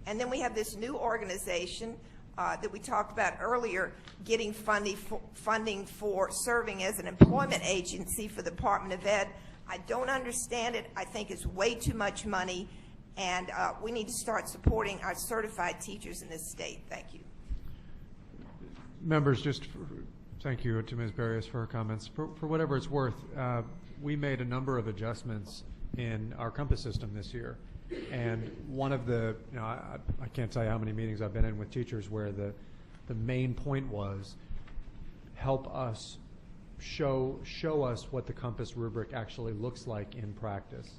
And then we have this new organization that we talked about earlier, getting funding for serving as an employment agency for the Department of Ed. I don't understand it. I think it's way too much money, and we need to start supporting our certified teachers in this state. Thank you. Members, thank you to Ms. Barrios for her comments. For whatever it's worth, we made a number of adjustments in our Compass system this year. And one of the, I can't tell you how many meetings I've been in with teachers where the main point was help us show us what the Compass rubric actually looks like in practice.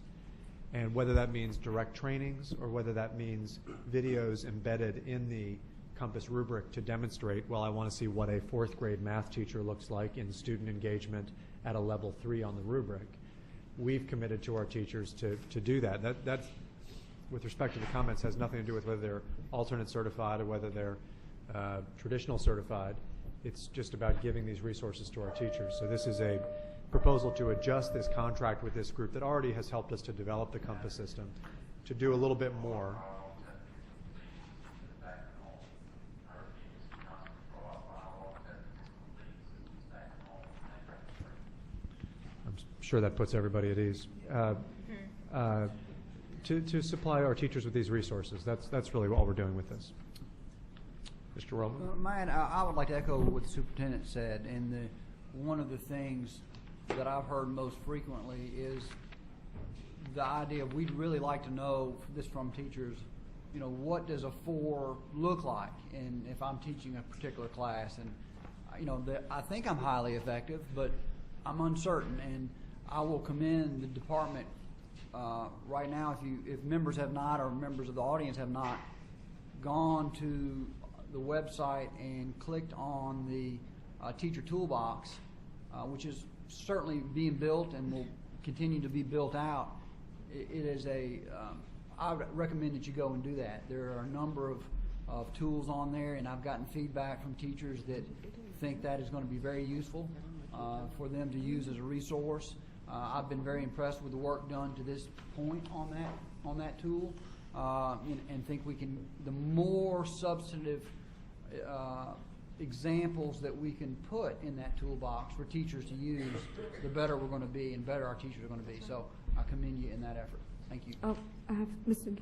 And whether that means direct trainings or whether that means videos embedded in the Compass rubric to demonstrate, well, I want to see what a 4th grade math teacher looks like in student engagement at a level 3 on the rubric. We've committed to our teachers to do that. That's, with respect to the comments, has nothing to do with whether they're alternate certified or whether they're traditional certified. It's just about giving these resources to our teachers. So this is a proposal to adjust this contract with this group that already has helped us to develop the Compass system to do a little bit more. I'm sure that puts everybody at ease. To supply our teachers with these resources. That's really all we're doing with this. Mr. Roman? Man, I would like to echo what the superintendent said. And one of the things that I've heard most frequently is the idea of we'd really like to know this from teachers, what does a 4 look like? And if I'm teaching a particular class, and I think I'm highly effective, but I'm uncertain, and I will commend the department right now. If members have not, or members of the audience have not, gone to the website and clicked on the teacher toolbox, which is certainly being built and will continue to be built out. It is I would recommend that you go and do that. There are a number of tools on there, and I've gotten feedback from teachers that think that is going to be very useful for them to use as a resource. I've been very impressed with the work done to this point on that tool, and think we can, the more substantive examples that we can put in that toolbox for teachers to use, the better we're going to be and better our teachers are going to be. So I commend you in that effort. Thank you. I have Mr.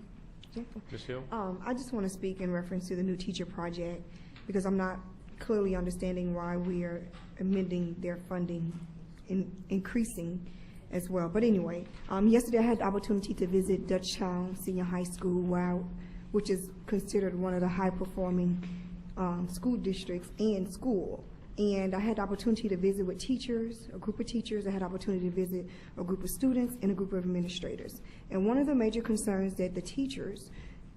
Ms. Hill? I just want to speak in reference to the New Teacher Project because I'm not clearly understanding why we are amending their funding, increasing as well. But anyway, yesterday I had the opportunity to visit Dutchtown Senior High School, which is considered one of the high-performing school districts and school. And I had the opportunity to visit with teachers, a group of teachers. I had the opportunity to visit a group of students and a group of administrators. And one of the major concerns that the teachers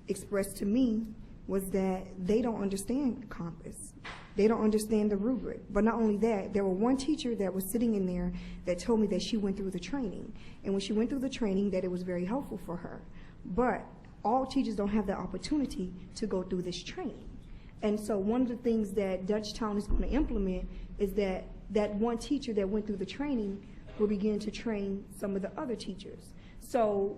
expressed to me was that they don't understand Compass. They don't understand the rubric. But not only that, there were one teacher that was sitting in there that told me that she went through the training. And when she went through the training, that it was very helpful for her. But all teachers don't have the opportunity to go through this training. And so one of the things that Dutchtown is going to implement is that that one teacher that went through the training will begin to train some of the other teachers. So,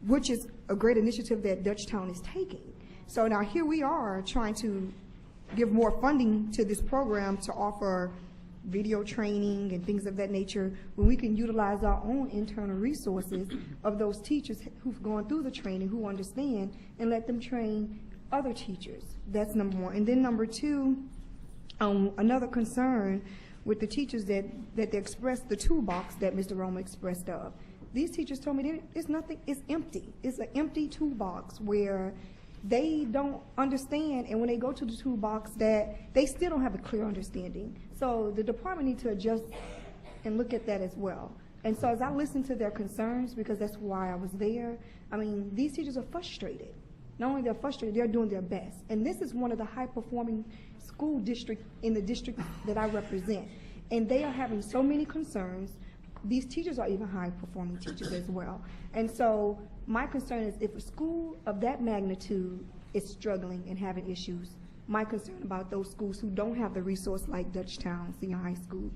which is a great initiative that Dutchtown is taking. So now here we are trying to give more funding to this program to offer video training and things of that nature, when we can utilize our own internal resources of those teachers who've gone through the training, who understand, and let them train other teachers. That's number one. And then number two, another concern with the teachers that they expressed, the toolbox that Mr. Roma expressed of. These teachers told me it's nothing, it's empty. It's an empty toolbox where they don't understand, and when they go to the toolbox, that they still don't have a clear understanding. So the department needs to adjust and look at that as well. And so as I listened to their concerns, because that's why I was there, I mean, these teachers are frustrated. Not only they're frustrated, they're doing their best. And this is one of the high-performing school districts in the district that I represent. And they are having so many concerns. These teachers are even high-performing teachers as well. And so my concern is if a school of that magnitude is struggling and having issues, my concern about those schools who don't have the resource like Dutchtown Senior High School,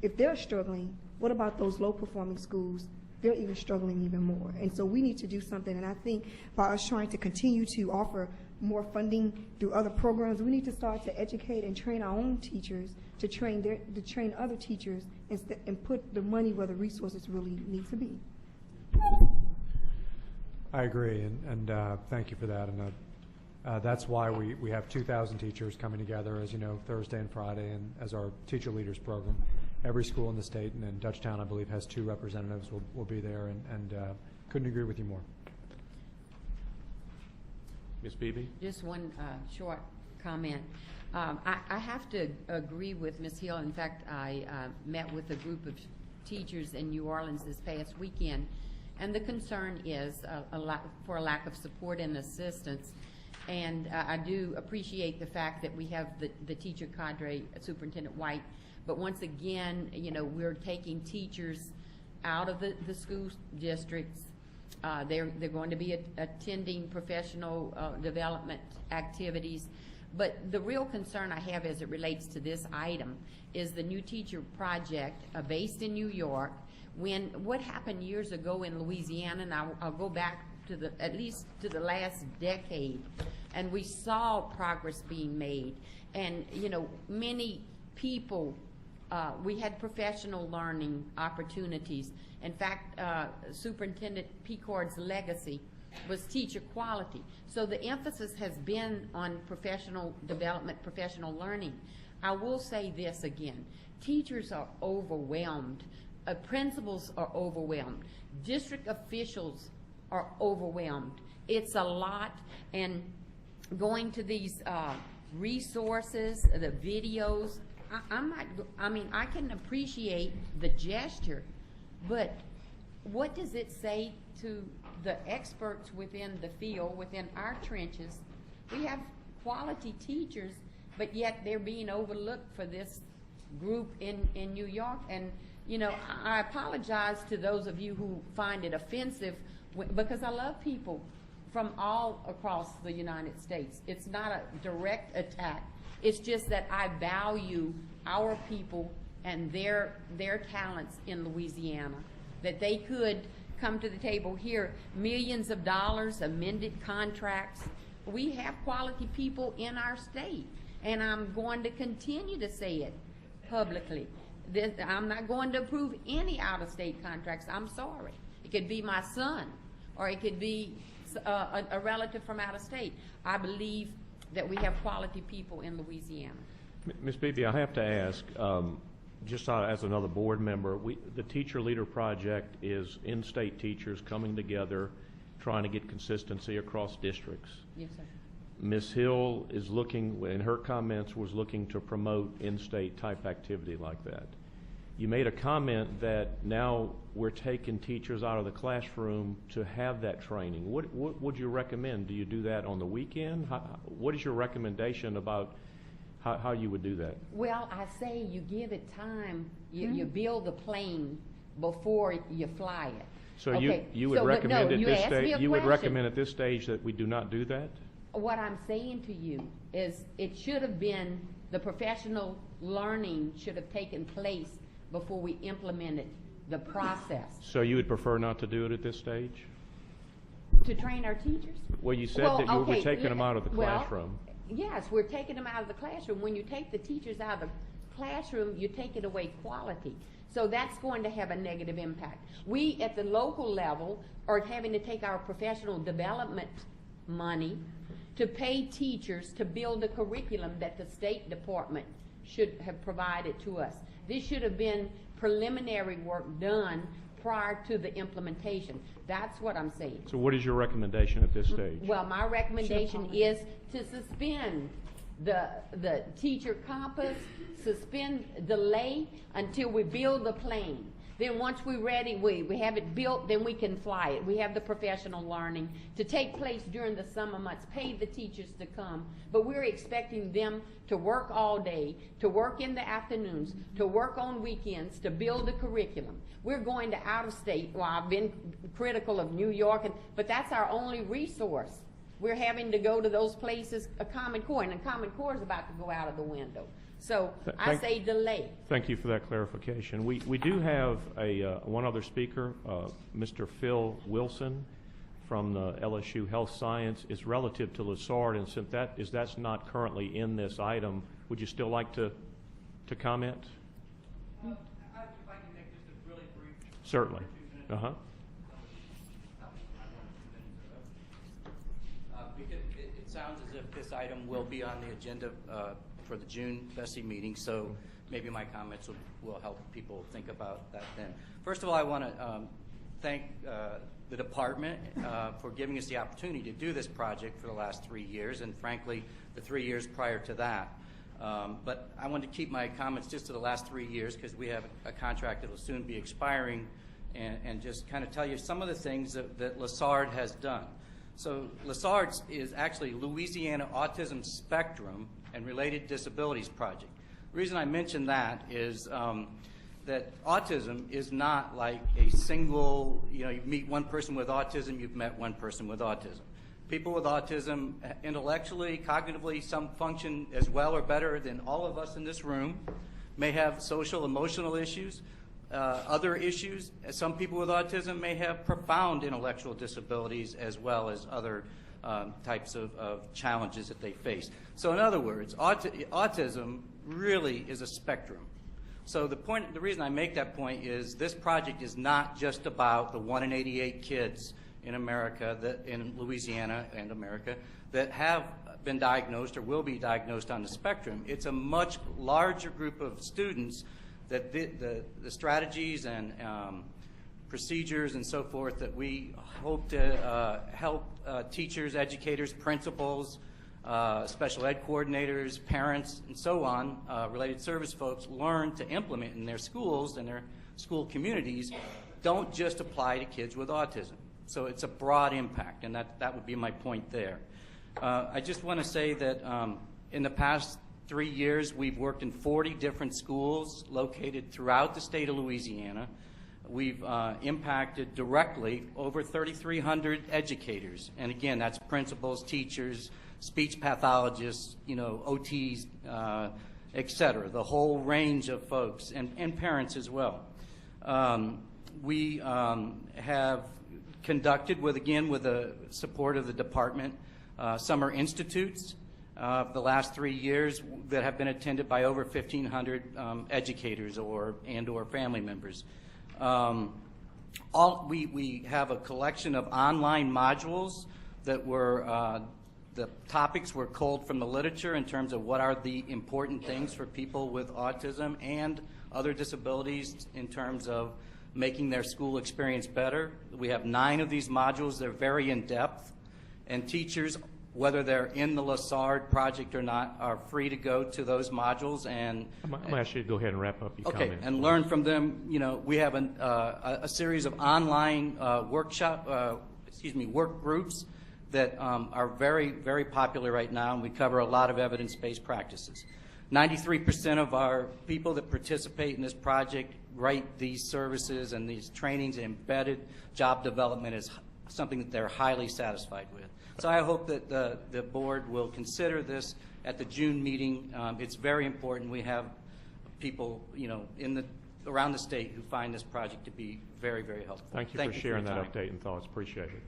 if they're struggling, what about those low-performing schools? They're even struggling even more. And so we need to do something. And I think by us trying to continue to offer more funding through other programs, we need to start to educate and train our own teachers to train other teachers and put the money where the resources really need to be. I agree, and thank you for that. And that's why we have 2,000 teachers coming together, as you know, Thursday and Friday, and as our Teacher Leaders Program. Every school in the state, and Dutchtown, I believe, has 2 representatives will be there, and couldn't agree with you more. Ms. Beebe? Just one short comment. I have to agree with Ms. Hill. In fact, I met with a group of teachers in New Orleans this past weekend, and the concern is for a lack of support and assistance. And I do appreciate the fact that we have the teacher cadre, Superintendent White. But once again, you know, we're taking teachers out of the school districts. They're going to be attending professional development activities. But the real concern I have as it relates to this item is the new teacher project based in New York. What happened years ago in Louisiana, and I'll go back to at least to the last decade, and we saw progress being made. And, you know, many people, we had professional learning opportunities. In fact, Superintendent Picard's legacy was teacher quality. So the emphasis has been on professional development, professional learning. I will say this again. Teachers are overwhelmed. Principals are overwhelmed. District officials are overwhelmed. It's a lot, and going to these resources, the videos, I can appreciate the gesture, but what does it say to the experts within the field, within our trenches? We have quality teachers, but yet they're being overlooked for this group in New York. And, you know, I apologize to those of you who find it offensive, because I love people from all across the United States. It's not a direct attack. It's just that I value our people and their talents in Louisiana, that they could come to the table here, millions of dollars, amended contracts. We have quality people in our state, and I'm going to continue to say it publicly. I'm not going to approve any out-of-state contracts. I'm sorry. It could be my son, or it could be a relative from out of state. I believe that we have quality people in Louisiana. Ms. Beebe, I have to ask, just as another board member, the Teacher Leader Project is in-state teachers coming together, trying to get consistency across districts. Yes, sir. Ms. Hill is looking, in her comments, was looking to promote in-state type activity like that. You made a comment that now we're taking teachers out of the classroom to have that training. What would you recommend? Do you do that on the weekend? What is your recommendation about how you would do that? Well, I say you give it time. You build the plane before you fly it. So okay. you would so, recommend no, at you this asked me stage a you would question. recommend at this stage that we do not do that? What I'm saying to you is it should have been, the professional learning should have taken place before we implemented the process. So you would prefer not to do it at this stage? To train our teachers? Well, you said Well, that you were okay, taking them out of the well, classroom. Yes, we're taking them out of the classroom. When you take the teachers out of the classroom, you're taking away quality. So that's going to have a negative impact. We, at the local level, are having to take our professional development money to pay teachers to build a curriculum that the State Department should have provided to us. This should have been preliminary work done prior to the implementation. That's what I'm saying. So what is your recommendation at this stage? Well, my recommendation is to suspend the teacher compass, delay until we build the plane. Then once we're ready, we have it built, then we can fly it. We have the professional learning to take place during the summer months, pay the teachers to come, but we're expecting them to work all day, to work in the afternoons, to work on weekends, to build a curriculum. We're going to out of state. Well, I've been critical of New York, but that's our only resource. We're having to go to those places, a Common Core, and the Common Core is about to go out of the window. So I say delay. Thank you for that clarification. We do have one other speaker, Mr. Phil Wilson from the LSU Health Science. It's relative to Lessard, and since that's not currently in this item, would you still like to comment? If I can make just a really brief. Certainly. Because it sounds as if this item will be on the agenda for the June BESE meeting, so maybe my comments will help people think about that then. First of all, I want to thank the department for giving us the opportunity to do this project for the last 3 years, and frankly, the 3 years prior to that. But I want to keep my comments just to the last 3 years because we have a contract that will soon be expiring, and just kind of tell you some of the things that Lessard has done. So Lessard is actually Louisiana Autism Spectrum and Related Disabilities Project. The reason I mention that is that autism is not like a single, you meet one person with autism, you've met one person with autism. People with autism, intellectually, cognitively, some function as well or better than all of us in this room, may have social, emotional issues, other issues. Some people with autism may have profound intellectual disabilities as well as other types of challenges that they face. So in other words, autism really is a spectrum. So the reason I make that point is this project is not just about the 1 in 88 kids in America, in Louisiana and America, that have been diagnosed or will be diagnosed on the spectrum. It's a much larger group of students that the strategies and procedures and so forth that we hope to help teachers, educators, principals, special ed coordinators, parents, and so on, related service folks learn to implement in their schools and their school communities don't just apply to kids with autism. So it's a broad impact, and that would be my point there. I just want to say that in the past 3 years, we've worked in 40 different schools located throughout the state of Louisiana. We've impacted directly over 3,300 educators. And again, that's principals, teachers, speech pathologists, OTs, et cetera, the whole range of folks, and parents as well. We have conducted, with the support of the department, summer institutes the last 3 years that have been attended by over 1,500 educators and/or family members. We have a collection of online modules that were the topics were culled from the literature in terms of what are the important things for people with autism and other disabilities in terms of making their school experience better. We have 9 of these modules. They're very in-depth, and teachers whether they're in the LaSard project or not, are free to go to those modules and I'm going to ask you to go ahead and wrap up your okay, comments. and please. learn from them. You know, we have a series of online work groups that are very, very popular right now, and we cover a lot of evidence-based practices. 93% of our people that participate in this project write these services and these trainings. Embedded job development is something that they're highly satisfied with. So I hope that the board will consider this at the June meeting. It's very important. We have people, you know, around the state who find this project to be very, very helpful. Thank you for sharing your that time. update and thoughts. Appreciate it.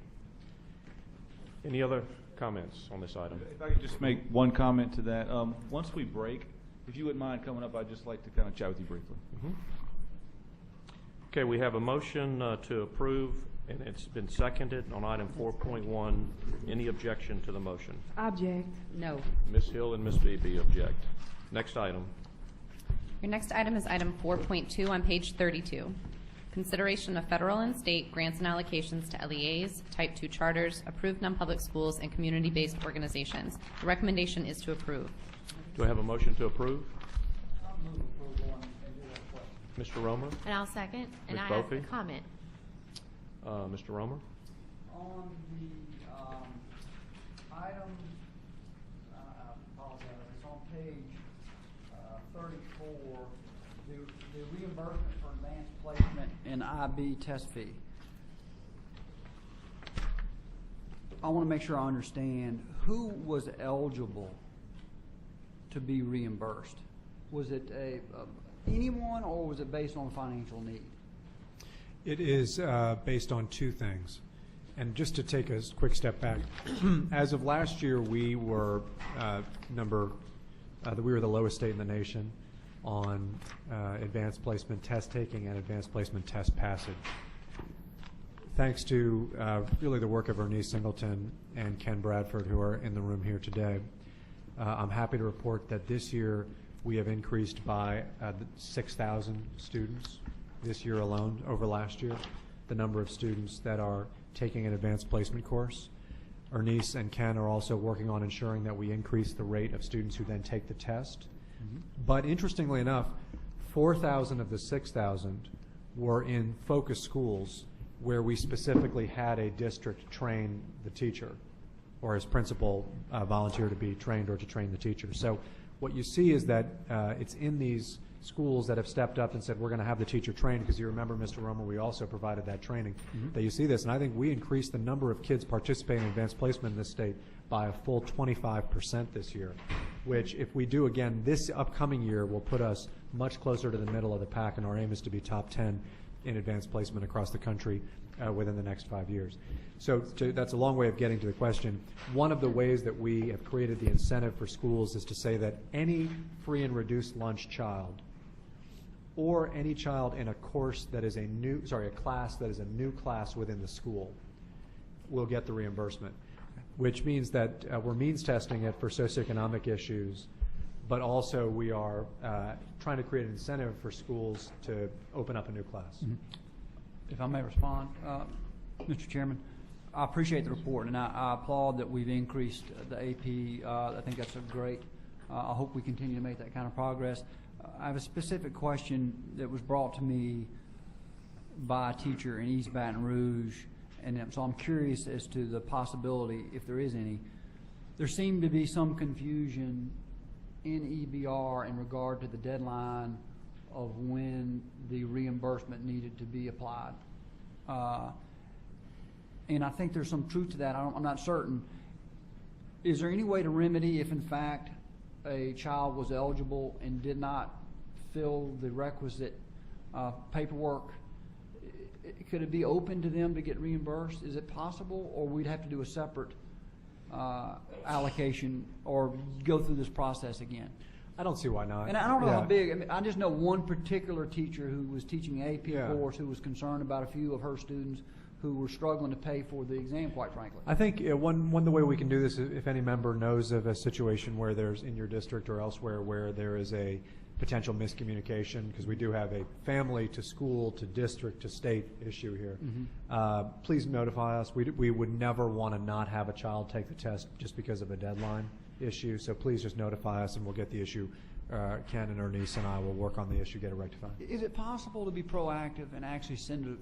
Any other comments on this item? If I could just make one comment to that. Once we break, if you wouldn't mind coming up, I'd just like to kind of chat with you briefly. Mm-hmm. Okay, we have a motion to approve, and it's been seconded on item 4.1. Any objection to the motion? Object. No. Ms. Hill and Ms. Beebe object. Next item. Your next item is item 4.2 on page 32. Consideration of federal and state grants and allocations to LEAs, Type 2 charters, approved non-public schools, and community-based organizations. The recommendation is to approve. Do I have a motion to approve? Mr. Romer? And I'll second, and Ms. I have a Bophy? comment. Mr. Romer? On the item, I apologize, it's on page 34, the reimbursement for advanced placement in IB test fee. I want to make sure I understand, who was eligible to be reimbursed? Was it anyone, or was it based on financial need? It is based on two things. And just to take a quick step back, as of last year, we were we were the lowest state in the nation on advanced placement test taking and advanced placement test passage. Thanks to really the work of Ernice Singleton and Ken Bradford, who are in the room here today, I'm happy to report that this year we have increased by 6,000 students this year alone over last year, the number of students that are taking an advanced placement course. Ernice and Ken are also working on ensuring that we increase the rate of students who then take the test. Mm-hmm. But interestingly enough, 4,000 of the 6,000 were in focus schools where we specifically had a district train the teacher, or his principal volunteer to be trained or to train the teacher. So what you see is that it's in these schools that have stepped up and said, we're going to have the teacher trained, because you remember, Mr. Romer, we also provided that training, that you see this. And I think we increased the number of kids participating in advanced placement in this state by a full 25% this year, which if we do again this upcoming year will put us much closer to the middle of the pack, and our aim is to be top 10 in advanced placement across the country within the next 5 years. So that's a long way of getting to the question. One of the ways that we have created the incentive for schools is to say that any free and reduced lunch child, or any child in a course that is a class that is a new class within the school, will get the reimbursement, which means that we're means testing it for socioeconomic issues, but also we are trying to create an incentive for schools to open up a new class. Mm-hmm. If I may respond, Mr. Chairman, I appreciate the report, and I applaud that we've increased the AP. I think that's a great. I hope we continue to make that kind of progress. I have a specific question that was brought to me by a teacher in East Baton Rouge, and so I'm curious as to the possibility, if there is any. There seemed to be some confusion in EBR in regard to the deadline of when the reimbursement needed to be applied. And I think there's some truth to that. I'm not certain. Is there any way to remedy if, in fact, a child was eligible and did not fill the requisite paperwork? Could it be open to them to get reimbursed? Is it possible, or we'd have to do a separate allocation or go through this process again? I don't see why not. And I don't know how big. I mean, I just know one particular teacher who was teaching an AP course who was concerned about a few of her students who were struggling to pay for the exam, quite frankly. I think one the way we can do this is if any member knows of a situation where there's in your district or elsewhere where there is a potential miscommunication, because we do have a family to school to district to state issue here. Please notify us. We would never want to not have a child take the test just because of a deadline issue, so please just notify us and we'll get the issue. Ken and Ernice and I will work on the issue, get it rectified. Is it possible to be proactive and actually send to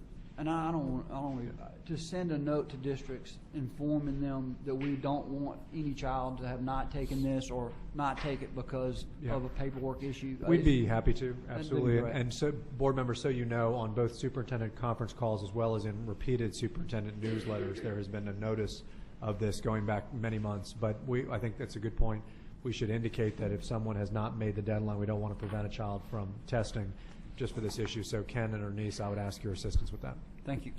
send a note to districts informing them that we don't want any child to have not taken this or not take it because of a paperwork issue? We'd be happy to, absolutely. great. And so, board members, so you know, on both superintendent conference calls as well as in repeated superintendent newsletters, there has been a notice of this going back many months. But I think that's a good point. We should indicate that if someone has not made the deadline, we don't want to prevent a child from testing just for this issue. So Ken and Ernice, I would ask your assistance with that. Thank you.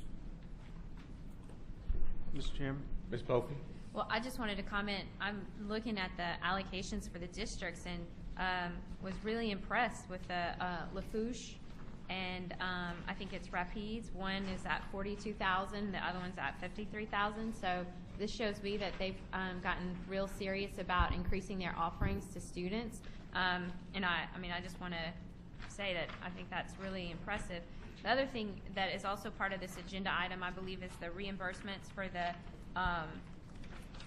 Mr. Chairman? Ms. Popey? Well, I just wanted to comment. I'm looking at the allocations for the districts and was really impressed with the Lafourche, and I think it's Rapides. One is at $42,000, the other one's at $53,000. So this shows me that they've gotten real serious about increasing their offerings to students. And I just want to say that I think that's really impressive. The other thing that is also part of this agenda item, I believe, is the reimbursements for the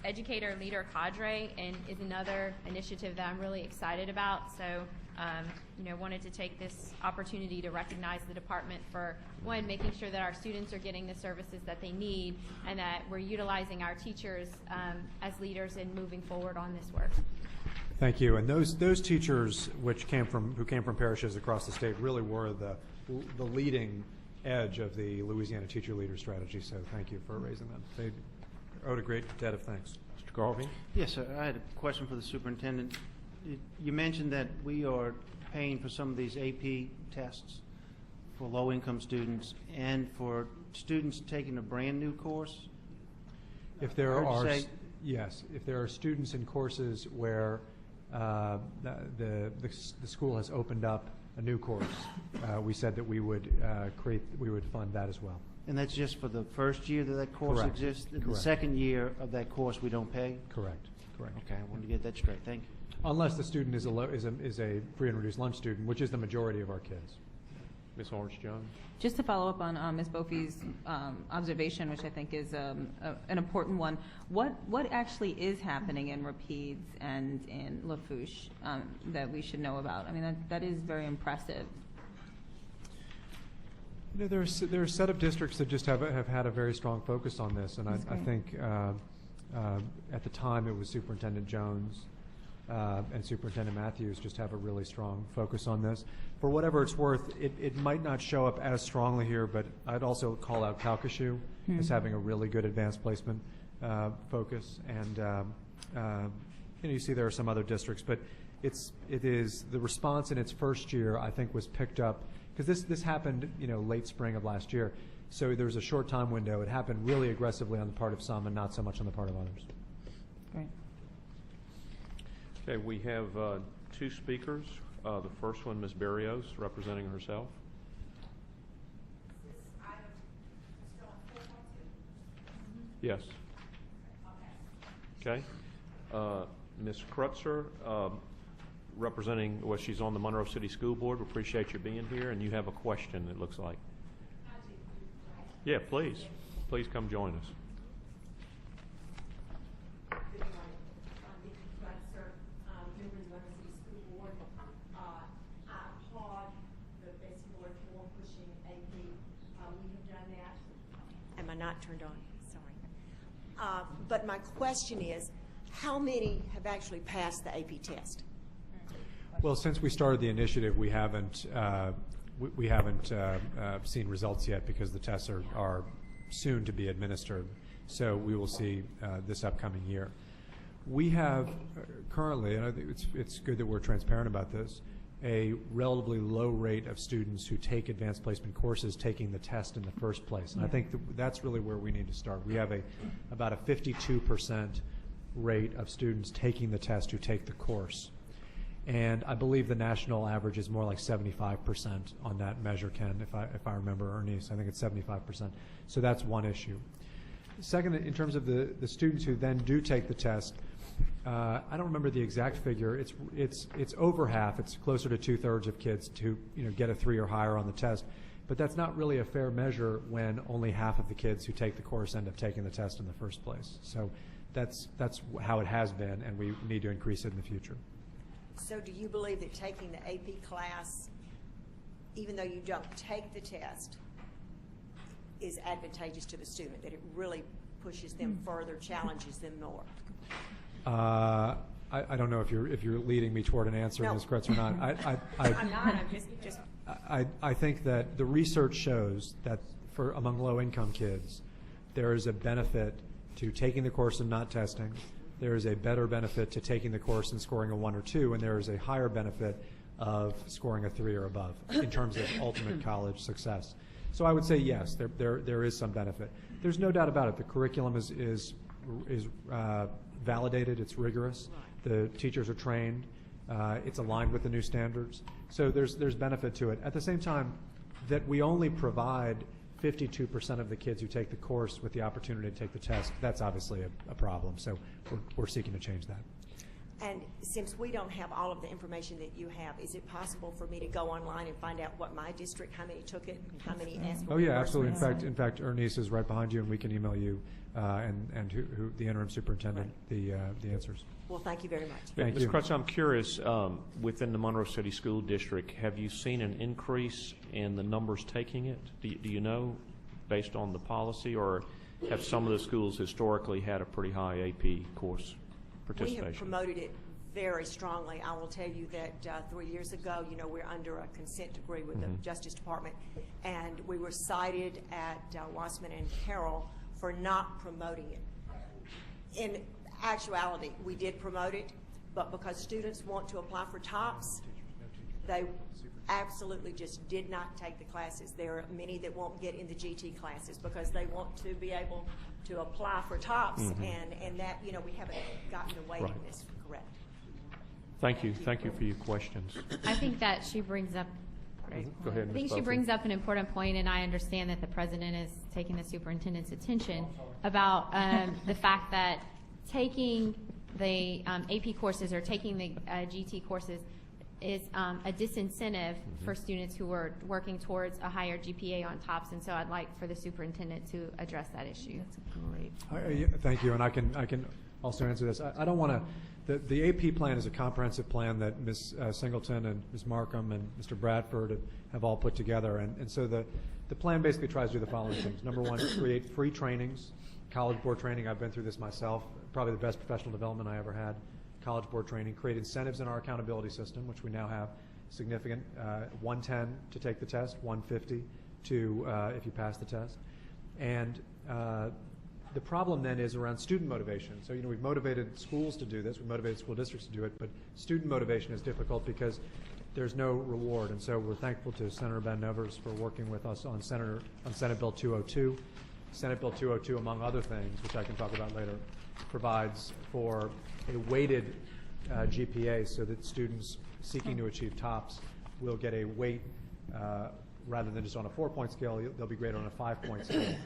educator leader cadre, and is another initiative that I'm really excited about. So, wanted to take this opportunity to recognize the department for, one, making sure that our students are getting the services that they need, and that we're utilizing our teachers as leaders in moving forward on this work. Thank you. And those teachers who came from parishes across the state really were the leading edge of the Louisiana Teacher Leader Strategy. So thank you for raising them. They owed a great debt of thanks. Mr. Garvey? Yes, sir. I had a question for the superintendent. You mentioned that we are paying for some of these AP tests for low-income students and for students taking a brand-new course. If there are students in courses where the school has opened up a new course, we said that we would fund that as well. And that's just for the first year that course Correct. exists? Correct. The second year of that course we don't pay? Correct. Okay, I wanted to get that straight. Thank you. Unless the student is a free and reduced lunch student, which is the majority of our kids. Ms. Orange-Jones? Just to follow up on Ms. Bophy's observation, which I think is an important one, what actually is happening in Rapides and in Lafourche that we should know about? I mean, that is very impressive. There are a set of districts that just have had a very strong focus on this, and I think at the time it was Superintendent Jones and Superintendent Matthews just have a really strong focus on this. For whatever it's worth, it might not show up as strongly here, but I'd also call out Calcasieu as having a really good advanced placement focus. And you see there are some other districts, but it is the response in its first year, I think, was picked up because this happened late spring of last year. So there was a short time window. It happened really aggressively on the part of some and not so much on the part of others. Great. Okay, we have two speakers. The first one, Ms. Berrios, representing herself. Yes. Okay. Ms. Krutzer, representing, she's on the Monroe City School Board. We appreciate you being here, and you have a question, it looks like. Yeah, please. Please come join us. Am I not turned on? Sorry. But my question is, how many have actually passed the AP test? Well, since we started the initiative, we haven't seen results yet because the tests are soon to be administered. So we will see this upcoming year. We have currently, and I think it's good that we're transparent about this, a relatively low rate of students who take advanced placement courses taking the test in the first place. And I think that's really where we need to start. We have about a 52% rate of students taking the test who take the course. And I believe the national average is more like 75% on that measure, Ken, if I remember, Ernice. I think it's 75%. So that's one issue. Second, in terms of the students who then do take the test, I don't remember the exact figure. It's over half. It's closer to 2/3 of kids to get a 3 or higher on the test. But that's not really a fair measure when only half of the kids who take the course end up taking the test in the first place. So that's how it has been, and we need to increase it in the future. So do you believe that taking the AP class, even though you don't take the test, is advantageous to the student, that it really pushes them further, challenges them more? I don't know if you're leading me toward an answer, No. Ms. Kretz, or not. I'm not, I'm just I think that the research shows that among low-income kids, there is a benefit to taking the course and not testing. There is a better benefit to taking the course and scoring a 1 or 2, and there is a higher benefit of scoring a 3 or above in terms of ultimate college success. So I would say yes, there is some benefit. There's no doubt about it. The curriculum is validated. It's rigorous. The teachers are trained. It's aligned with the new standards. So there's benefit to it. At the same time, that we only provide 52% of the kids who take the course with the opportunity to take the test, that's obviously a problem. So we're seeking to change that. And since we don't have all of the information that you have, is it possible for me to go online and find out what my district, how many took it, how many asked for Oh yeah, absolutely. reimbursement? In fact, Ernice is right behind you, and we can email you and who the interim superintendent the answers. Well, thank you very much. Thank Ms. you. Crutch, I'm curious, within the Monroe City School District, have you seen an increase in the numbers taking it? Do you know, based on the policy, or have some of the schools historically had a pretty high AP course We participation? have promoted it very strongly. I will tell you that 3 years ago, we're under a consent decree with the Justice Department, and we were cited at Wasserman and Carroll for not promoting it. In actuality, we did promote it, but because students want to apply for TOPS, they absolutely just did not take the classes. There are many that won't get in the GT classes because they want to be able to apply for TOPS, and that, we haven't gotten the waiting list correct. Thank you. Thank you for your questions. I think that she brings up. Go ahead, I Ms. think she Buffy. brings up an important point, and I understand that the president is taking the superintendent's attention about the fact that taking the AP courses or taking the GT courses is a disincentive for students who are working towards a higher GPA on TOPS, and so I'd like for the superintendent to address that issue. Great. Thank you, and I can also answer this. I don't want to. The AP plan is a comprehensive plan that Ms. Singleton and Ms. Markham and Mr. Bradford have all put together, and so the plan basically tries to do the following things. Number one, create free trainings, college board training. I've been through this myself. Probably the best professional development I ever had. College board training. Create incentives in our accountability system, which we now have significant. 110 to take the test, 150 to if you pass the test, and the problem then is around student motivation. So, we've motivated schools to do this, we've motivated school districts to do it, but student motivation is difficult because there's no reward. And so we're thankful to Senator Ben Nevers for working with us on Senate Bill 202. Senate Bill 202, among other things, which I can talk about later, provides for a weighted GPA so that students seeking to achieve TOPS will get a weight rather than just on a 4-point scale. They'll be graded on a 5-point scale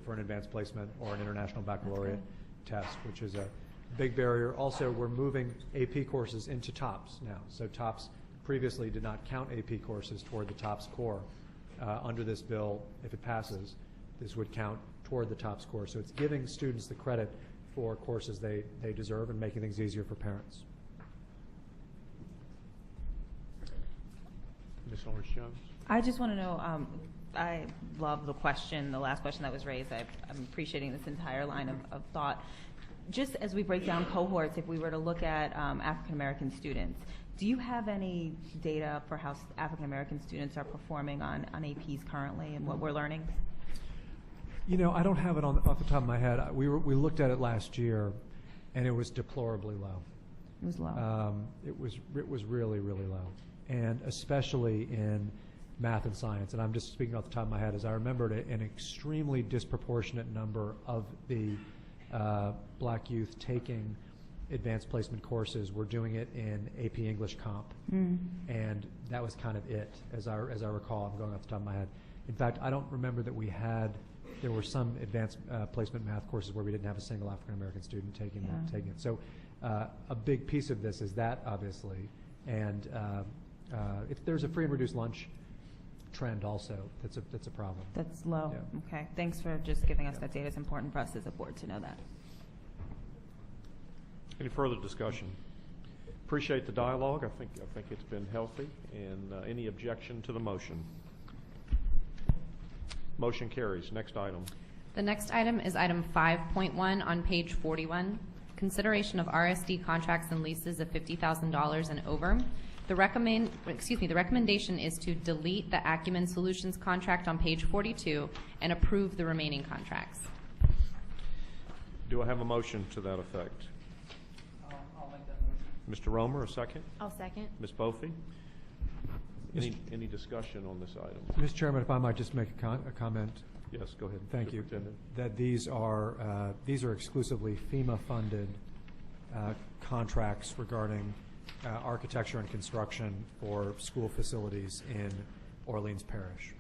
for an advanced placement or an international baccalaureate test, which is a big barrier. Also, we're moving AP courses into TOPS now. So TOPS previously did not count AP courses toward the TOPS core. Under this bill, if it passes, this would count toward the TOPS core. So it's giving students the credit for courses they deserve and making things easier for parents. Ms. Orange-Jones? I just want to know, I love the last question that was raised. I'm appreciating this entire line of thought. Just as we break down cohorts, if we were to look at African-American students, do you have any data for how African-American students are performing on APs currently and what we're learning? I don't have it off the top of my head. We looked at it last year, and it was deplorably low. It was low. It was really, really low, and especially in math and science. And I'm just speaking off the top of my head, as I remembered it, an extremely disproportionate number of the black youth taking advanced placement courses were doing it in AP English Comp, and that was kind of it, as I recall. I'm going off the top of my head. In fact, I don't remember that there were some advanced placement math courses where we didn't have a single African American student taking it. So A big piece of this is that, obviously, and if there's a free and reduced lunch trend also, that's a problem. That's low. Yeah. Okay. Thanks for just giving us that data. It's important for us as a board to know that. Any further discussion? Appreciate the dialogue. I think it's been healthy. And any objection to the motion? Motion carries. Next item. The next item is item 5.1 on page 41, consideration of RSD contracts and leases of $50,000 and over. The recommendation is to delete the Acumen Solutions contract on page 42 and approve the remaining contracts. Do I have a motion to that effect? I'll make that motion. Mr. Romer, a second? I'll second. Ms. Bophy? Any discussion on this item? Mr. Chairman, if I might just make a comment. Yes, go ahead. Thank you. Superintendent. That these are exclusively FEMA-funded contracts regarding architecture and construction for school facilities in Orleans Parish.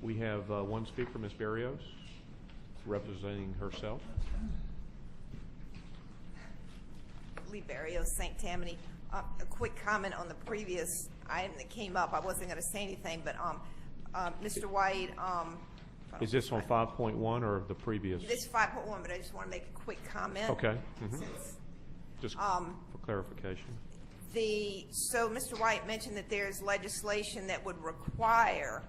We have one speaker, Ms. Berrios, representing herself. Lee Barrios, St. Tammany. A quick comment on the previous item that came up. I wasn't going to say anything, but Mr. White. Is this on 5.1 or the previous? This is 5.1, but I just want to make a quick comment. Okay. Since, just for clarification. So Mr. White mentioned that there's legislation that would require,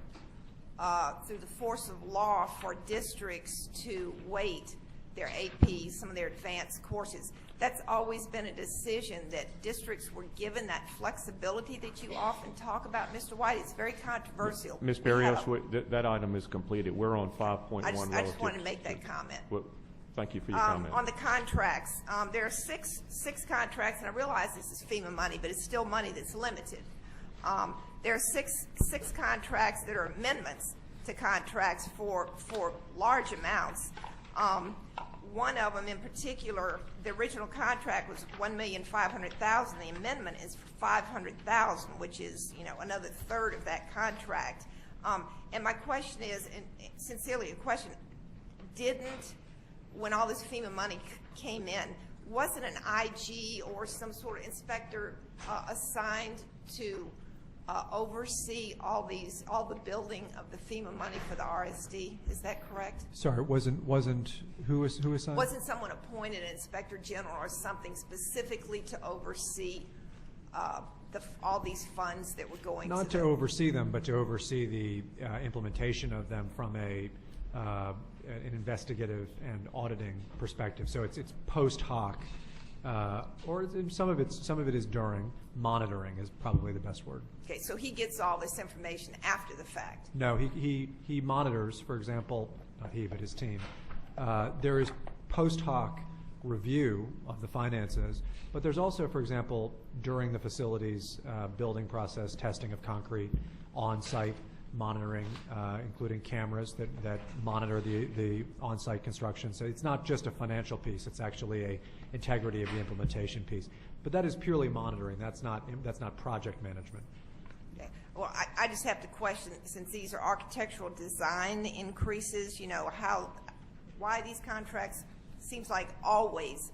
through the force of law, for districts to weight their APs, some of their advanced courses. That's always been a decision that districts were given that flexibility that you often talk about, Mr. White. It's very controversial. Ms. Berrios, that item is completed. We're on 5.1. I just wanted to make that comment. Well, thank you for your comment. On the contracts, there are six contracts, and I realize this is FEMA money, but it's still money that's limited. There are six contracts that are amendments to contracts for large amounts. One of them in particular, the original contract was $1,500,000. The amendment is for $500,000, which is another third of that contract. And my question is, and sincerely a question, when all this FEMA money came in, wasn't an IG or some sort of inspector assigned to oversee all the building of the FEMA money for the RSD? Is that correct? Sorry, wasn't who assigned? Wasn't someone appointed, an inspector general or something, specifically to oversee all these funds that were going Not to oversee them, but to oversee the implementation of them from an investigative and auditing perspective. So it's post hoc, or some of it is during. Monitoring is probably the best word. Okay, so he gets all this information after the fact. No, he monitors, for example, not he, but his team. There is post hoc review of the finances, but there's also, for example, during the facilities building process, testing of concrete, on-site monitoring, including cameras that monitor the on-site construction. So it's not just a financial piece; it's actually a integrity of the implementation piece. But that is purely monitoring. That's not project management. Okay. Well, I just have to question, since these are architectural design increases, why these contracts, seems like always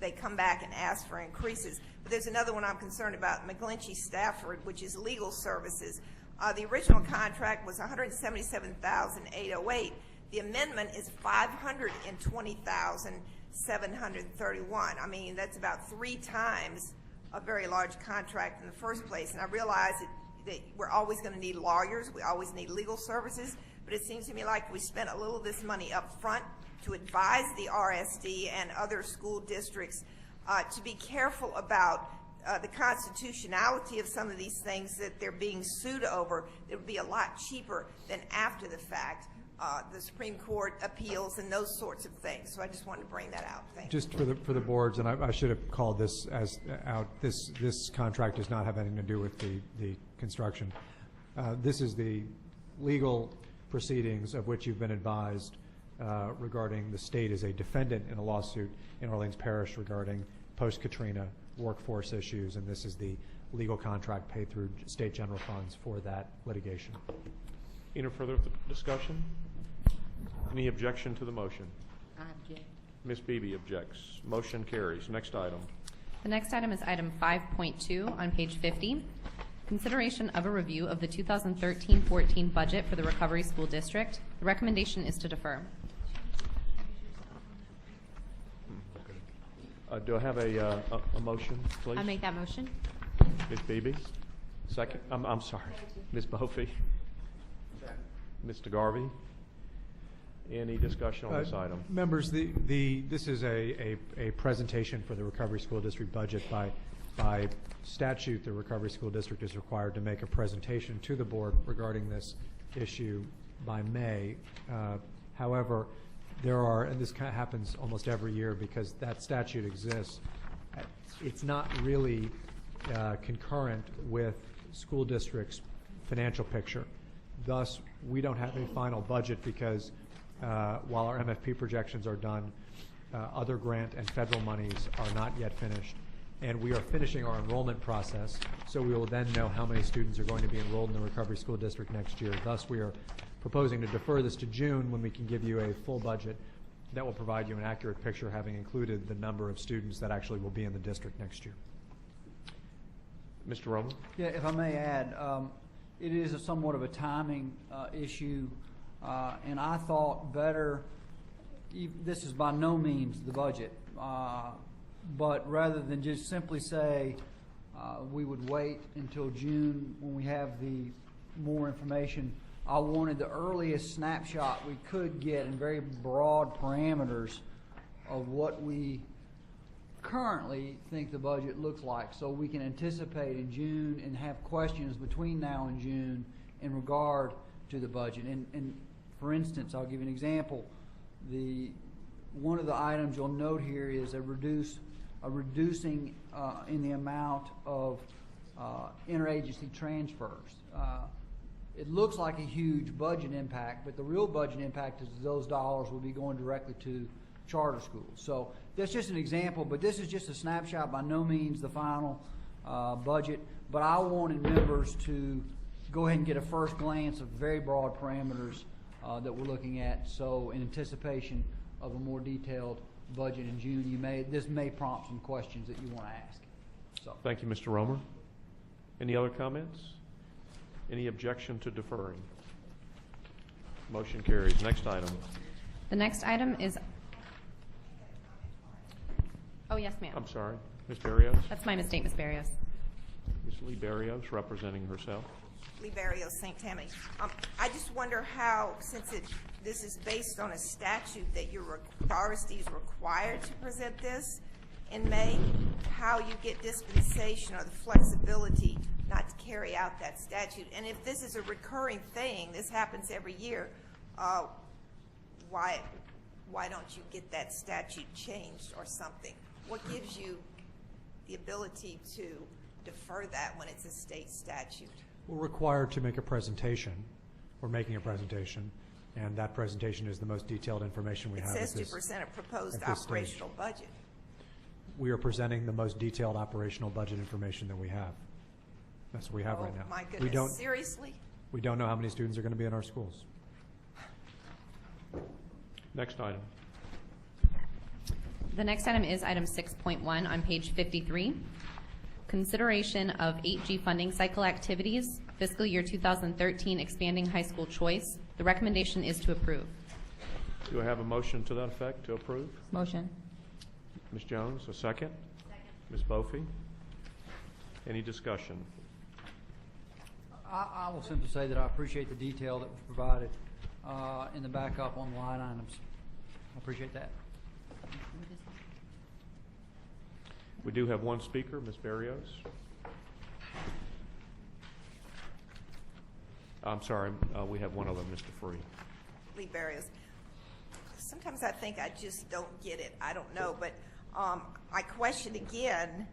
they come back and ask for increases. But there's another one I'm concerned about, McGlinchey Stafford, which is legal services. The original contract was $177,808. The amendment is $520,731. I mean, that's about 3 times a very large contract in the first place. And I realize that we're always going to need lawyers. We always need legal services. But it seems to me like we spent a little of this money up front to advise the RSD and other school districts to be careful about the constitutionality of some of these things that they're being sued over. It would be a lot cheaper than after the fact, the Supreme Court appeals and those sorts of things. So I just wanted to bring that out. Thank you. Just for the boards, and I should have called this out. This contract does not have anything to do with the construction. This is the legal proceedings of which you've been advised regarding the state as a defendant in a lawsuit in Orleans Parish regarding post-Katrina workforce issues, and this is the legal contract paid through state general funds for that litigation. Any further discussion? Any objection to the motion? I object. Ms. Beebe objects. Motion carries. Next item. The next item is item 5.2 on page 50. Consideration of a review of the 2013-14 budget for the Recovery School District. The recommendation is to defer. Do I have a motion, please? I make that motion. Ms. Beebe? Second? I'm sorry. Ms. Bophy? Mr. Garvey? Any discussion on this item? Members, this is a presentation for the Recovery School District budget. By statute, the Recovery School District is required to make a presentation to the board regarding this issue by May. However, there are, and this kind of happens almost every year because that statute exists, it's not really concurrent with school district's financial picture. Thus, we don't have a final budget because while our MFP projections are done, other grant and federal monies are not yet finished. And we are finishing our enrollment process, so we will then know how many students are going to be enrolled in the Recovery School District next year. Thus, we are proposing to defer this to June when we can give you a full budget that will provide you an accurate picture, having included the number of students that actually will be in the district next year. Mr. Roman? Yeah, if I may add, it is somewhat of a timing issue, and I thought better, this is by no means the budget, but rather than just simply say we would wait until June when we have the more information, I wanted the earliest snapshot we could get in very broad parameters of what we currently think the budget looks like, so we can anticipate in June and have questions between now and June in regard to the budget. And for instance, I'll give you an example. One of the items you'll note here is a reducing in the amount of interagency transfers. It looks like a huge budget impact, but the real budget impact is those dollars will be going directly to charter schools. So that's just an example, but this is just a snapshot, by no means the final budget. But I wanted members to go ahead and get a first glance of very broad parameters that we're looking at. So in anticipation of a more detailed budget in June, this may prompt some questions that you want to ask. So Thank you, Mr. Romer. Any other comments? Any objection to deferring? Motion carries. Next item. The next item is, oh, yes, ma'am. I'm sorry. Ms. Barrios? That's my mistake, Ms. Barrios. Ms. Lee Barrios, representing herself. Lee Barrios, St. Tammany. I just wonder how, since this is based on a statute that your RSD is required to present this in May, how you get dispensation or the flexibility not to carry out that statute. And if this is a recurring thing, this happens every year, why don't you get that statute changed or something? What gives you the ability to defer that when it's a state statute? We're required to make a presentation. We're making a presentation, and that presentation is the most detailed information we have. It says to present a proposed operational budget. We are presenting the most detailed operational budget information that we have. That's what we have right now. Oh, my goodness. Seriously? We don't know how many students are going to be in our schools. Next item. The next item is item 6.1 on page 53. Consideration of 8G funding cycle activities, fiscal year 2013 expanding high school choice. The recommendation is to approve. Do I have a motion to that effect to approve? Motion. Ms. Jones, a second? Ms. Bophy? Any discussion? I will simply say that I appreciate the detail that was provided in the backup on the line items. I appreciate that. We do have one speaker, Ms. Barrios. I'm sorry, we have one other, Mr. Free. Lee Barrios. Sometimes I think I just don't get it. I don't know, but I question again.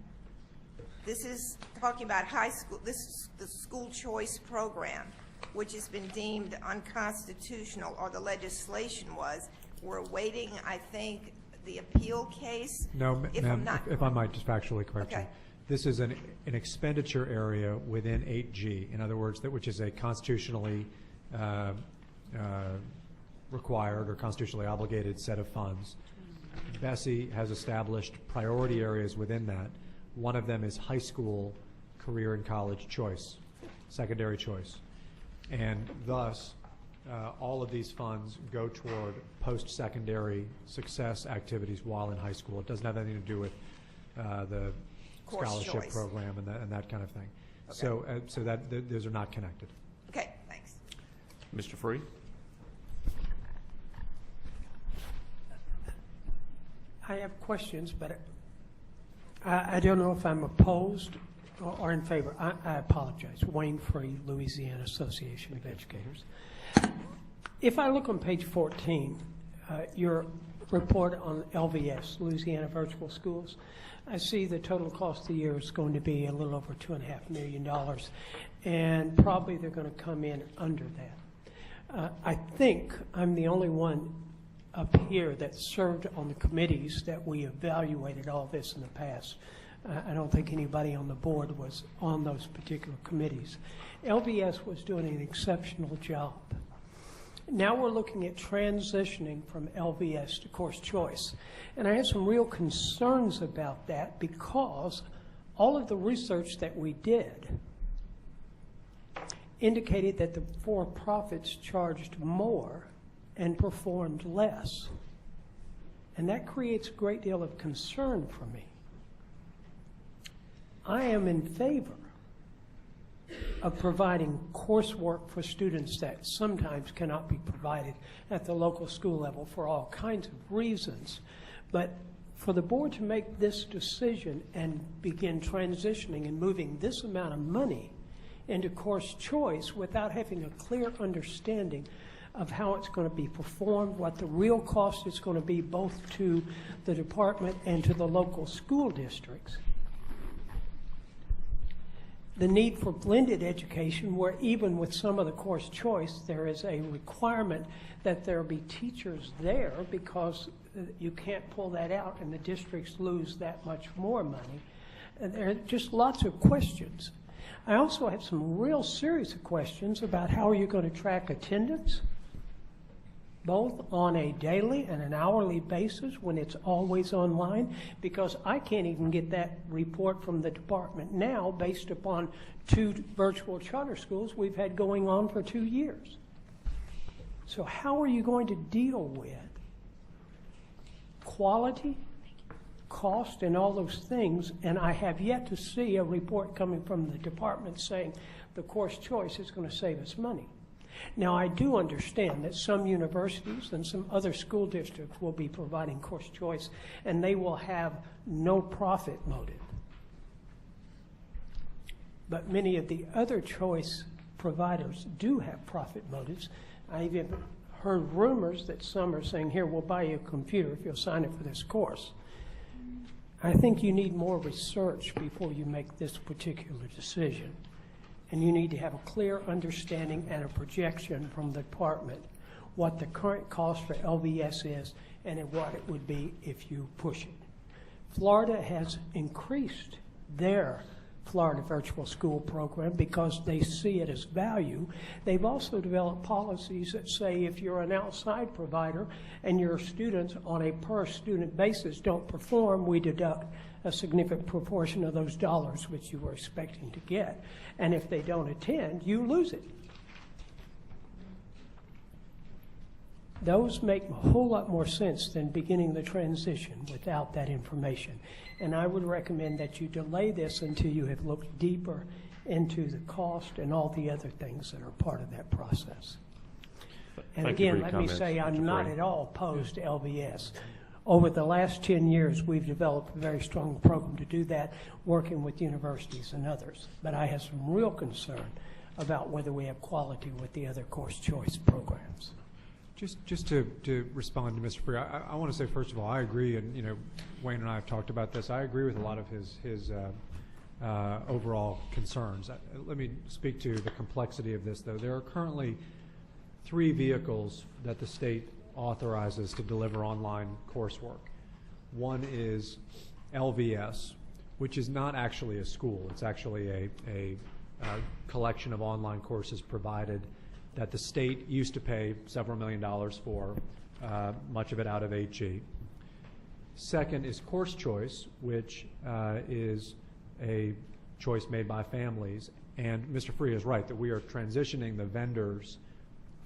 This is talking about high school. This is the school choice program, which has been deemed unconstitutional, or the legislation was. We're awaiting, I think, the appeal case. No, ma'am, if I might just factually correct you. Okay. This is an expenditure area within 8G, in other words, which is a constitutionally required or constitutionally obligated set of funds. BESE has established priority areas within that. One of them is high school career and college choice, secondary choice. And thus, all of these funds go toward post-secondary success activities while in high school. It doesn't have anything to do with the Course scholarship choice. program and that kind of thing. Okay. So those are not connected. Okay, thanks. Mr. Free? I have questions, but I don't know if I'm opposed or in favor. I apologize. Wayne Free, Louisiana Association of Educators. If I look on page 14, your report on LVS, Louisiana Virtual Schools, I see the total cost of the year is going to be a little over $2.5 million, and probably they're going to come in under that. I think I'm the only one up here that served on the committees that we evaluated all this in the past. I don't think anybody on the board was on those particular committees. LVS was doing an exceptional job. Now we're looking at transitioning from LVS to course choice. And I have some real concerns about that because all of the research that we did indicated that the for-profits charged more and performed less. And that creates a great deal of concern for me. I am in favor of providing coursework for students that sometimes cannot be provided at the local school level for all kinds of reasons. But for the board to make this decision and begin transitioning and moving this amount of money into course choice without having a clear understanding of how it's going to be performed, what the real cost is going to be both to the department and to the local school districts. The need for blended education, where even with some of the course choice, there is a requirement that there be teachers there because you can't pull that out and the districts lose that much more money. And there are just lots of questions. I also have some real serious questions about how are you going to track attendance, both on a daily and an hourly basis when it's always online, because I can't even get that report from the department now based upon 2 virtual charter schools we've had going on for 2 years. So how are you going to deal with quality, cost, and all those things? And I have yet to see a report coming from the department saying the course choice is going to save us money. Now, I do understand that some universities and some other school districts will be providing course choice, and they will have no profit motive. But many of the other choice providers do have profit motives. I've even heard rumors that some are saying, here, we'll buy you a computer if you'll sign up for this course. I think you need more research before you make this particular decision. And you need to have a clear understanding and a projection from the department what the current cost for LVS is and what it would be if you push it. Florida has increased their Florida Virtual School program because they see it as value. They've also developed policies that say if you're an outside provider and your students on a per-student basis don't perform, we deduct a significant proportion of those dollars which you were expecting to get. And if they don't attend, you lose it. Those make a whole lot more sense than beginning the transition without that information. And I would recommend that you delay this until you have looked deeper into the cost and all the other things that are part of that process. And Thank you for again, your let me comments, say I'm Mr. not Frey. at all opposed to LVS. Over the last 10 years, we've developed a very strong program to do that, working with universities and others. But I have some real concern about whether we have quality with the other course choice programs. Just to respond to Mr. Free, I want to say, first of all, I agree, and Wayne and I have talked about this. I agree with a lot of his overall concerns. Let me speak to the complexity of this, though. There are currently 3 vehicles that the state authorizes to deliver online coursework. One is LVS, which is not actually a school. It's actually a collection of online courses provided that the state used to pay several $1 million for, much of it out of HE. Second is course choice, which is a choice made by families. And Mr. Free is right that we are transitioning the vendors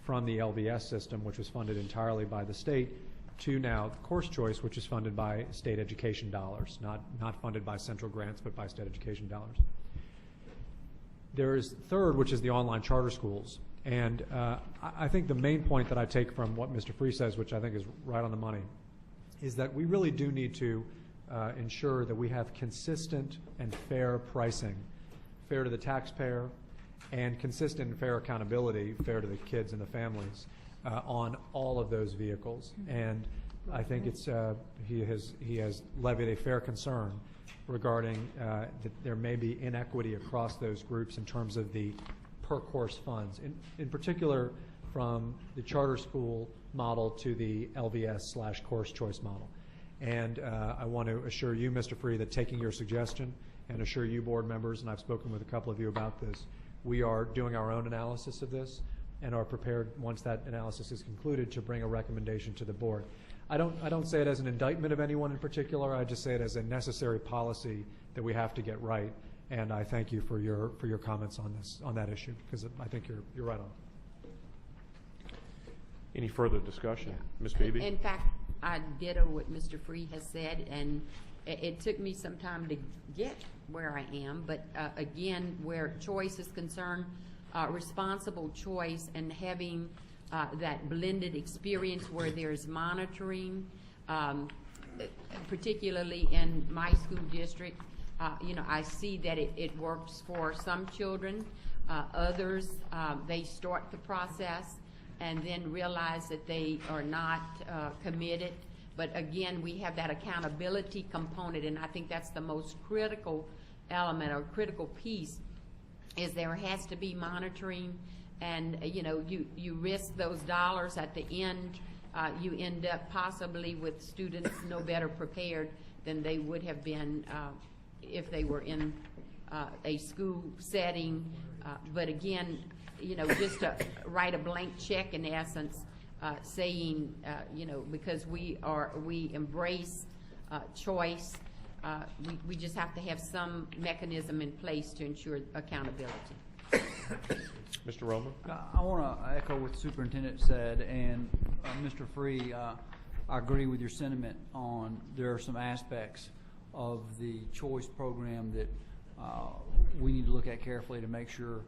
from the LVS system, which was funded entirely by the state, to now course choice, which is funded by state education dollars, not funded by central grants, but by state education dollars. There is third, which is the online charter schools. And I think the main point that I take from what Mr. Free says, which I think is right on the money, is that we really do need to ensure that we have consistent and fair pricing, fair to the taxpayer, and consistent and fair accountability, fair to the kids and the families, on all of those vehicles. And I think it's he has levied a fair concern regarding that there may be inequity across those groups in terms of the per course funds, in particular from the charter school model to the LVS/course choice model. And I want to assure you, Mr. Free, that taking your suggestion, and assure you board members, and I've spoken with a couple of you about this, we are doing our own analysis of this and are prepared, once that analysis is concluded, to bring a recommendation to the board. I don't say it as an indictment of anyone in particular. I just say it as a necessary policy that we have to get right. And I thank you for your comments on that issue, because I think you're right on. Any further discussion? Ms. Beebe? In fact, I ditto what Mr. Free has said, and it took me some time to get where I am, but again, where choice is concerned, responsible choice and having that blended experience where there's monitoring, particularly in my school district. I see that it works for some children. Others, they start the process and then realize that they are not committed. But again, we have that accountability component, and I think that's the most critical element or critical piece, is there has to be monitoring. And you risk those dollars at the end. You end up possibly with students no better prepared than they would have been if they were in a school setting. But again, just to write a blank check in essence, saying, because we embrace choice, we just have to have some mechanism in place to ensure accountability. Mr. Romer? I want to echo what the superintendent said, and Mr. Free, I agree with your sentiment on there are some aspects of the choice program that we need to look at carefully to make sure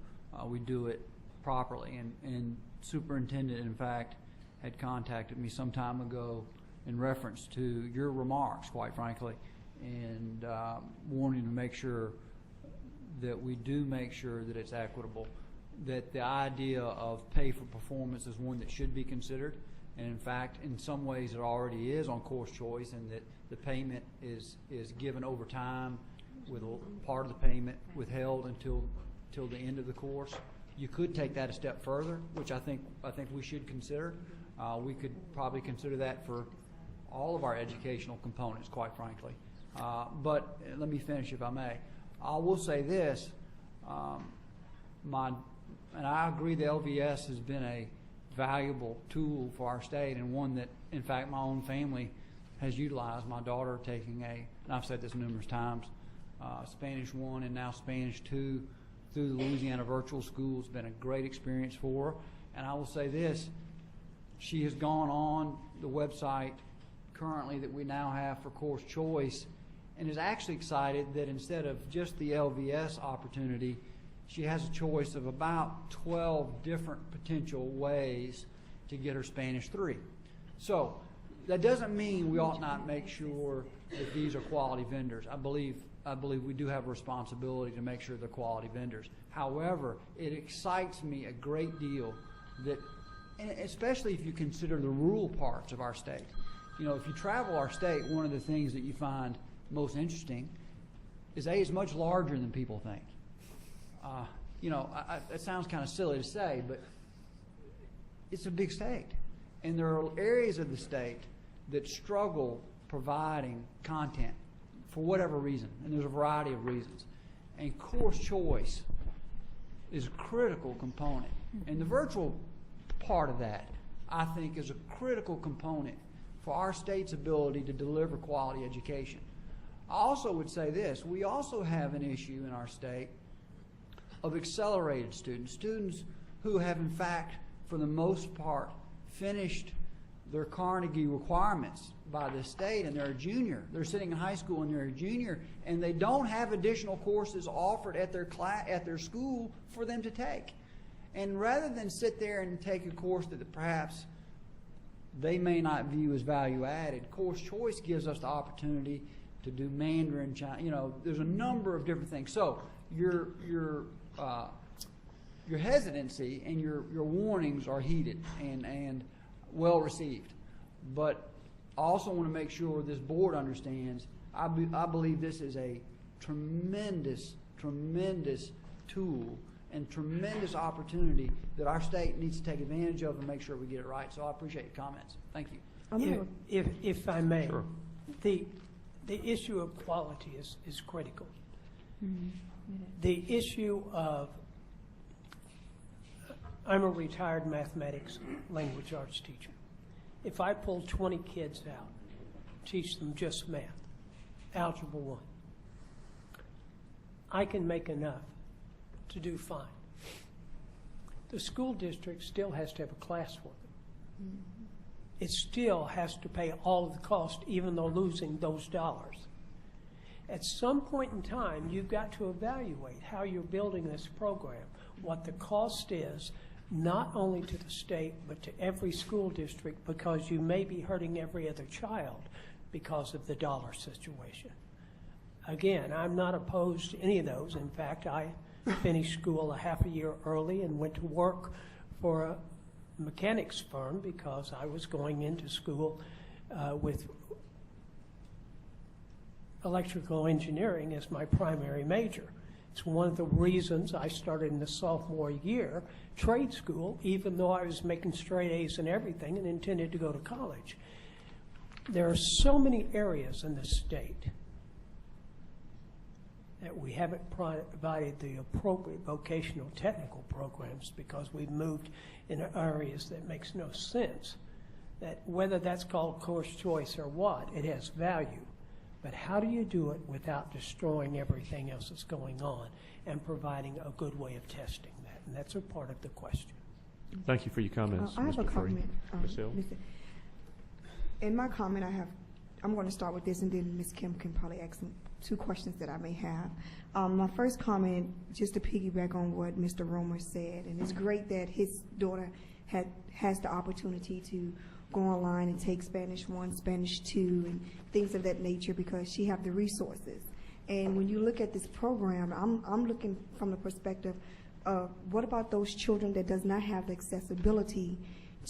we do it properly. And superintendent, in fact, had contacted me some time ago in reference to your remarks, quite frankly, and wanting to make sure that we do make sure that it's equitable, that the idea of pay for performance is one that should be considered. And in fact, in some ways it already is on course choice, and that the payment is given over time with part of the payment withheld until the end of the course. You could take that a step further, which I think we should consider. We could probably consider that for all of our educational components, quite frankly. But let me finish, if I may. I will say this, and I agree the LVS has been a valuable tool for our state, and one that, in fact, my own family has utilized. My daughter taking and I've said this numerous times, Spanish 1 and now Spanish 2 through the Louisiana virtual school has been a great experience for her. And I will say this, she has gone on the website currently that we now have for course choice, and is actually excited that instead of just the LVS opportunity, she has a choice of about 12 different potential ways to get her Spanish 3. So that doesn't mean we ought not make sure that these are quality vendors. I believe we do have a responsibility to make sure they're quality vendors. However, it excites me a great deal that, and especially if you consider the rural parts of our state. If you travel our state, one of the things that you find most interesting is it's much larger than people think. It sounds kind of silly to say, but it's a big state. And there are areas of the state that struggle providing content for whatever reason, and there's a variety of reasons. And course choice is a critical component. And the virtual part of that, I think, is a critical component for our state's ability to deliver quality education. I also would say this, we also have an issue in our state of accelerated students, students who have in fact, for the most part, finished their Carnegie requirements by the state and they're a junior. They're sitting in high school and they're a junior and they don't have additional courses offered at their school for them to take. And rather than sit there and take a course that perhaps they may not view as value added, course choice gives us the opportunity to do Mandarin, there's a number of different things. So your hesitancy and your warnings are heeded and well received. But I also want to make sure this board understands, I believe this is a tremendous, tremendous tool and tremendous opportunity that our state needs to take advantage of and make sure we get it right. So I appreciate your comments. Thank you. If I may, sure. The issue of quality is critical. Mm-hmm. The issue of, I'm a retired mathematics language arts teacher. If I pull 20 kids out, teach them just math, algebra 1, I can make enough to do fine. The school district still has to have a class for them. Mm-hmm. It still has to pay all of the cost, even though losing those dollars. At some point in time, you've got to evaluate how you're building this program, what the cost is, not only to the state, but to every school district, because you may be hurting every other child because of the dollar situation. Again, I'm not opposed to any of those. In fact, I finished school a half a year early and went to work for a mechanics firm because I was going into school with electrical engineering as my primary major. It's one of the reasons I started in the sophomore year trade school, even though I was making straight A's and everything and intended to go to college. There are so many areas in the state that we haven't provided the appropriate vocational technical programs because we've moved in areas that makes no sense. That whether that's called course choice or what, it has value. But how do you do it without destroying everything else that's going on and providing a good way of testing that? And that's a part of the question. Thank you for your comments, I have a comment. Ms. Hill? In my comment, I'm going to start with this, and then Ms. Kim can probably ask some 2 questions that I may have. My first comment, just to piggyback on what Mr. Romer said, and it's great that his daughter has the opportunity to go online and take Spanish 1, Spanish 2, and things of that nature because she have the resources. And when you look at this program, I'm looking from the perspective of what about those children that does not have the accessibility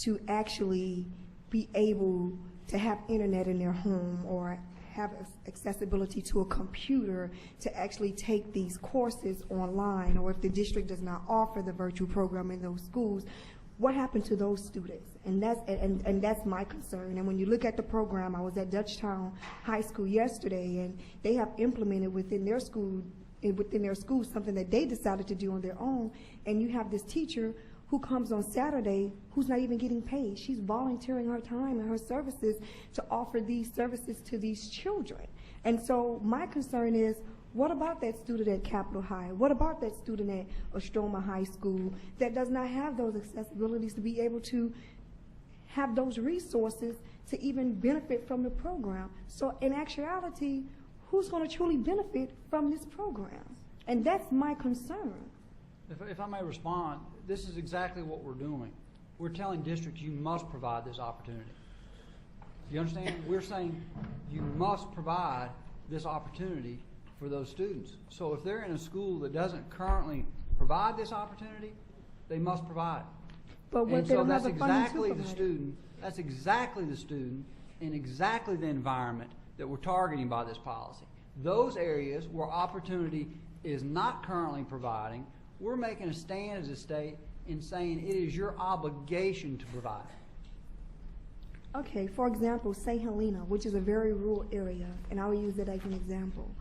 to actually be able to have internet in their home or have accessibility to a computer to actually take these courses online, or if the district does not offer the virtual program in those schools, what happened to those students? And that's my concern. And when you look at the program, I was at Dutchtown High School yesterday, and they have implemented within their school something that they decided to do on their own. And you have this teacher who comes on Saturday who's not even getting paid. She's volunteering her time and her services to offer these services to these children. And so my concern is, what about that student at Capitol High? What about that student at Ostroma High School that does not have those accessibilities to be able to have those resources to even benefit from the program? So in actuality, who's going to truly benefit from this program? And that's my concern. If I may respond, this is exactly what we're doing. We're telling districts you must provide this opportunity. You understand? We're saying you must provide this opportunity for those students. So if they're in a school that doesn't currently provide this opportunity, they must provide it. But what and they so don't that's have the funding to exactly the provide it. student. That's exactly the student in exactly the environment that we're targeting by this policy. Those areas where opportunity is not currently providing, we're making a stand as a state in saying it is your obligation to provide it. Okay, for example, St. Helena, which is a very rural area, and I'll use it as an example.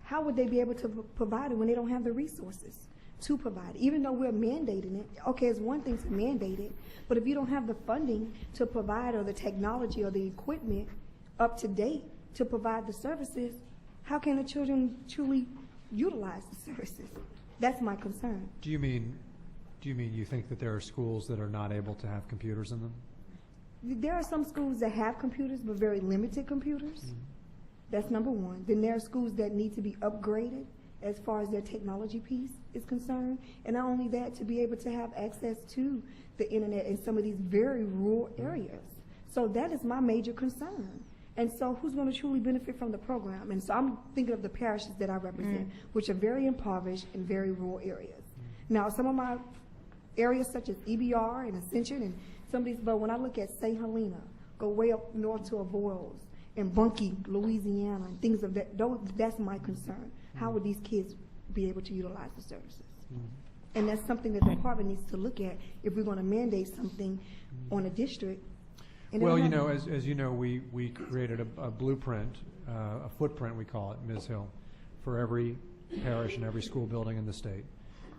How would they be able to provide it when they don't have the resources? to provide, even though we're mandating it. Okay, it's one thing to mandate it, but if you don't have the funding to provide or the technology or the equipment up to date to provide the services, how can the children truly utilize the services? That's my concern. Do you mean you think that there are schools that are not able to have computers in them? There are some schools that have computers, but very limited computers. Mm-hmm. That's number one. Then there are schools that need to be upgraded as far as their technology piece is concerned. And not only that, to be able to have access to the internet in some of these very rural areas. So that is my major concern. And so who's going to truly benefit from the program? And so I'm thinking of the parishes that I represent, which are very impoverished and very rural areas. Now, some of my areas such as EBR and Ascension and some of these, but when I look at St. Helena, go way up north to Avoyelles, and Bunkie, Louisiana, and things of that, that's my concern. How would these kids be able to utilize the services? And that's something that the department needs to look at if we're going to mandate something on a district. Well, you know, as you know, we created a blueprint, a footprint we call it, Ms. Hill, for every parish and every school building in the state.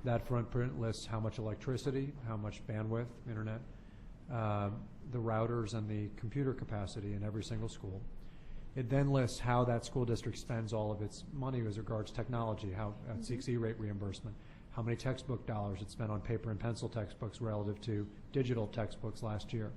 That footprint lists how much electricity, how much bandwidth, internet, the routers and the computer capacity in every single school. It then lists how that school district spends all of its money as regards technology, how it seeks E-rate reimbursement, how many textbook dollars it spent on paper and pencil textbooks relative to digital textbooks last year.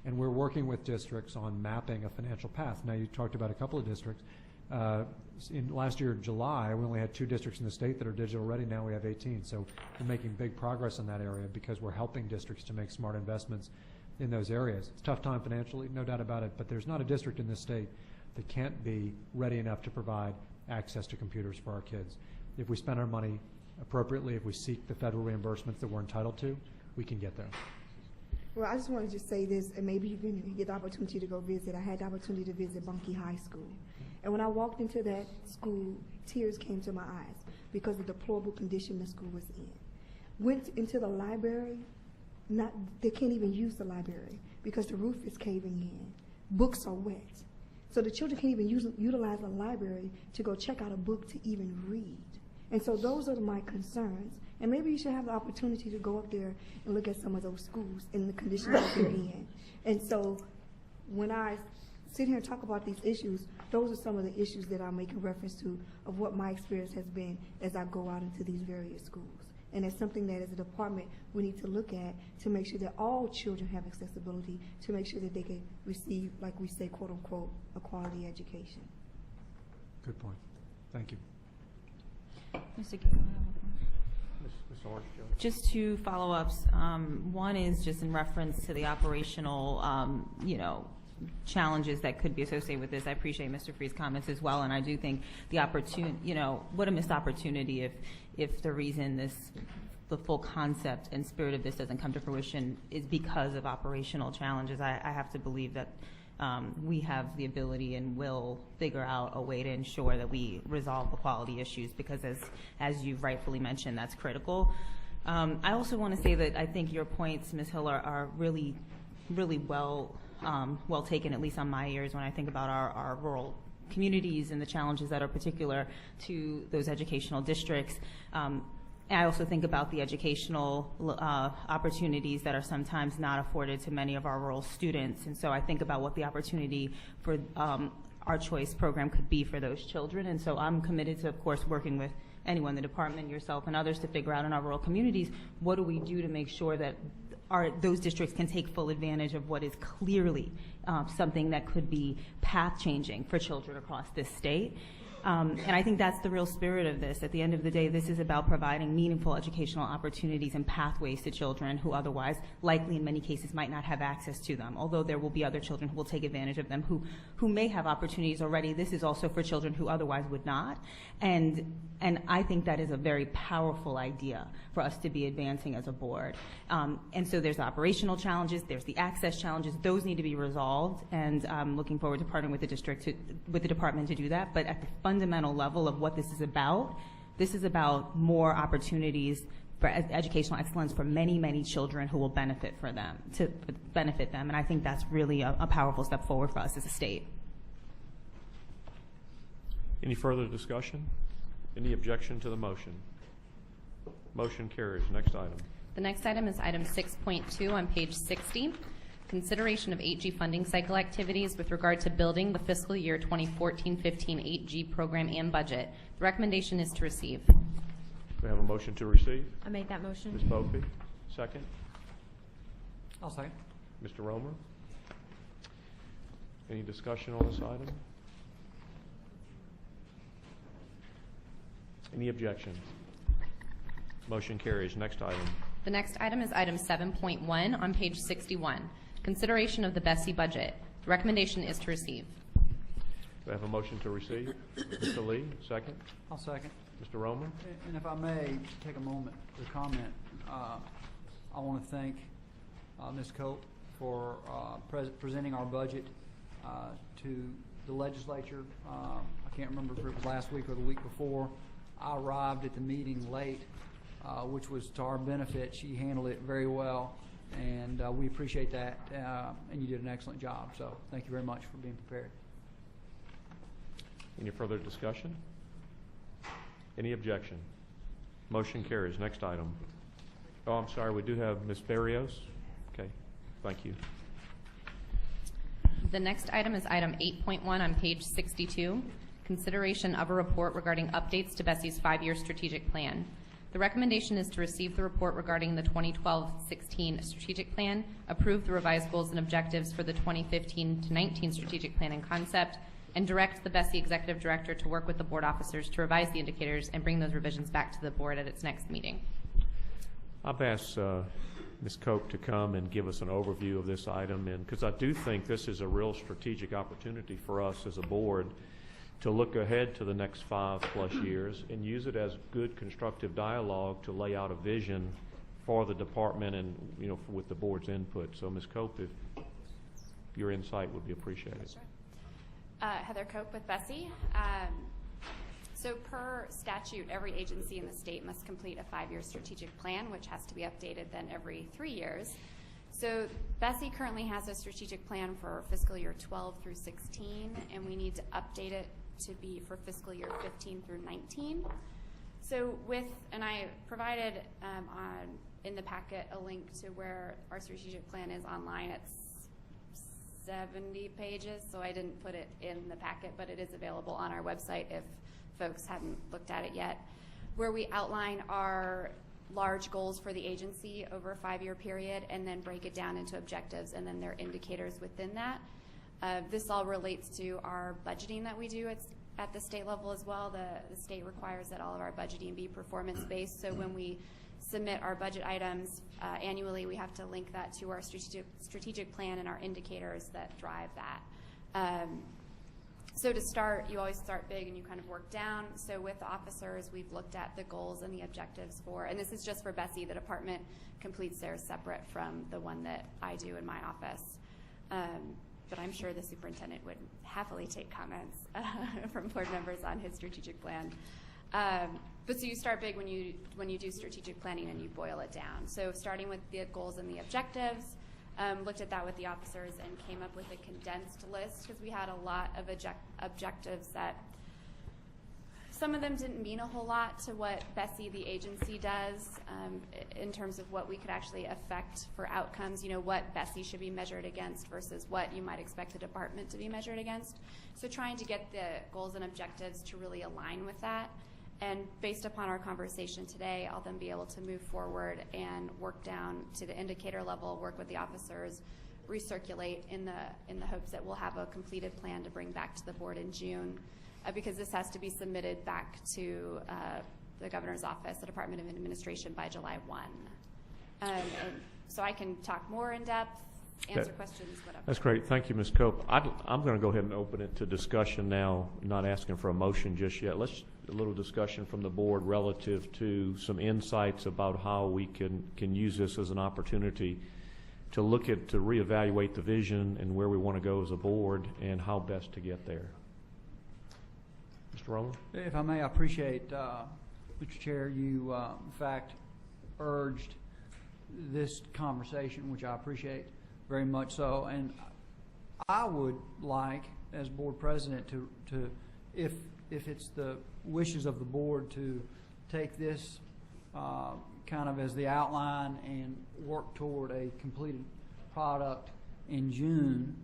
And we're working with districts on mapping a financial path. Now, you talked about a couple of districts. In last year, July, we only had 2 districts in the state that are digital ready. Now we have 18. So we're making big progress in that area because we're helping districts to make smart investments in those areas. It's a tough time financially, no doubt about it, but there's not a district in this state that can't be ready enough to provide access to computers for our kids. If we spend our money appropriately, if we seek the federal reimbursements that we're entitled to, we can get there. Well, I just wanted to say this, and maybe you can get the opportunity to go visit. I had the opportunity to visit Bunkie High School. And when I walked into that school, tears came to my eyes because of the deplorable condition the school was in. Went into the library, they can't even use the library because the roof is caving in. Books are wet. So the children can't even utilize the library to go check out a book to even read. And so those are my concerns. And maybe you should have the opportunity to go up there and look at some of those schools and the condition that they're in. And so when I sit here and talk about these issues, those are some of the issues that I'm making reference to of what my experience has been as I go out into these various schools. And it's something that as a department we need to look at to make sure that all children have accessibility, to make sure that they can receive, like we say, quote unquote, a quality education. Good point. Thank you. Mr. Gill. Just 2 follow-ups. One is just in reference to the operational, challenges that could be associated with this. I appreciate Mr. Freeh's comments as well, and I do think the opportunity, what a missed opportunity if the reason the full concept and spirit of this doesn't come to fruition is because of operational challenges. I have to believe that we have the ability and will figure out a way to ensure that we resolve the quality issues because as you've rightfully mentioned, that's critical. I also want to say that I think your points, Ms. Hill, are really, really well taken, at least on my ears, when I think about our rural communities and the challenges that are particular to those educational districts. I also think about the educational opportunities that are sometimes not afforded to many of our rural students. And so I think about what the opportunity for our choice program could be for those children. And so I'm committed to, of course, working with anyone in the department, yourself, and others to figure out in our rural communities, what do we do to make sure that those districts can take full advantage of what is clearly something that could be path-changing for children across this state. And I think that's the real spirit of this. At the end of the day, this is about providing meaningful educational opportunities and pathways to children who otherwise, likely in many cases, might not have access to them. Although there will be other children who will take advantage of them who may have opportunities already. This is also for children who otherwise would not. And I think that is a very powerful idea for us to be advancing as a board. And so there's operational challenges, there's the access challenges. Those need to be resolved, and I'm looking forward to partnering with the department to do that. But at the fundamental level of what this is about more opportunities for educational excellence for many, many children who will benefit them. And I think that's really a powerful step forward for us as a state. Any further discussion? Any objection to the motion? Motion carries. Next item. The next item is item 6.2 on page 60, consideration of 8G funding cycle activities with regard to building the fiscal year 2014-15 8G program and budget. The recommendation is to receive. We have a motion to receive. I make that motion. Ms. Bopey, second. I'll second. Mr. Romer. Any discussion on this item? Any objections? Motion carries. Next item. The next item is item 7.1 on page 61, consideration of the BESE budget. The recommendation is to receive. We have a motion to receive. Mr. Lee, second. I'll second. Mr. Romer. And if I may take a moment to comment, I want to thank Ms. Cope for presenting our budget to the legislature. I can't remember if it was last week or the week before. I arrived at the meeting late, which was to our benefit. She handled it very well, and we appreciate that, and you did an excellent job. So thank you very much for being prepared. Any further discussion? Any objection? Motion carries. Next item. Oh, I'm sorry, we do have Ms. Barrios. Okay, thank you. The next item is item 8.1 on page 62, consideration of a report regarding updates to BESE's 5-year strategic plan. The recommendation is to receive the report regarding the 2012-16 strategic plan, approve the revised goals and objectives for the 2015-19 strategic plan and concept, and direct the BESE executive director to work with the board officers to revise the indicators and bring those revisions back to the board at its next meeting. I've asked Ms. Cope to come and give us an overview of this item, and because I do think this is a real strategic opportunity for us as a board to look ahead to the next 5+ years and use it as good constructive dialogue to lay out a vision for the department and, you know, with the board's input. So, Ms. Cope, if your insight would be appreciated. Sure. Heather Cope with BESE. So per statute, every agency in the state must complete a 5-year strategic plan, which has to be updated then every 3 years. So BESE currently has a strategic plan for fiscal year 12 through 16, and we need to update it to be for fiscal year 15 through 19. So and I provided in the packet a link to where our strategic plan is online. It's 70 pages, so I didn't put it in the packet, but it is available on our website if folks hadn't looked at it yet, where we outline our large goals for the agency over a 5-year period and then break it down into objectives and then their indicators within that. This all relates to our budgeting that we do at the state level as well. The state requires that all of our budgeting be performance-based, so when we submit our budget items annually, we have to link that to our strategic plan and our indicators that drive that. So to start, you always start big and you kind of work down. So with the officers, we've looked at the goals and the objectives and this is just for BESE, the department completes theirs separate from the one that I do in my office. But I'm sure the superintendent would happily take comments from board members on his strategic plan. But so you start big when you do strategic planning and you boil it down. So starting with the goals and the objectives, looked at that with the officers and came up with a condensed list because we had a lot of objectives that some of them didn't mean a whole lot to what BESE, the agency, does in terms of what we could actually affect for outcomes, you know, what BESE should be measured against versus what you might expect the department to be measured against. So trying to get the goals and objectives to really align with that. And based upon our conversation today, I'll then be able to move forward and work down to the indicator level, work with the officers, recirculate in the hopes that we'll have a completed plan to bring back to the board in June, because this has to be submitted back to the governor's office, the Department of Administration, by July 1. And so I can talk more in depth, answer questions, whatever. That's great. Thank you, Ms. Cope. I'm going to go ahead and open it to discussion now, not asking for a motion just yet. Let's a little discussion from the board relative to some insights about how we can use this as an opportunity to reevaluate the vision and where we want to go as a board and how best to get there. Mr. Romer? If I may, I appreciate, Mr. Chair, you in fact urged this conversation, which I appreciate very much so. And I would like, as board president, to if it's the wishes of the board, to take this kind of as the outline and work toward a completed product in June,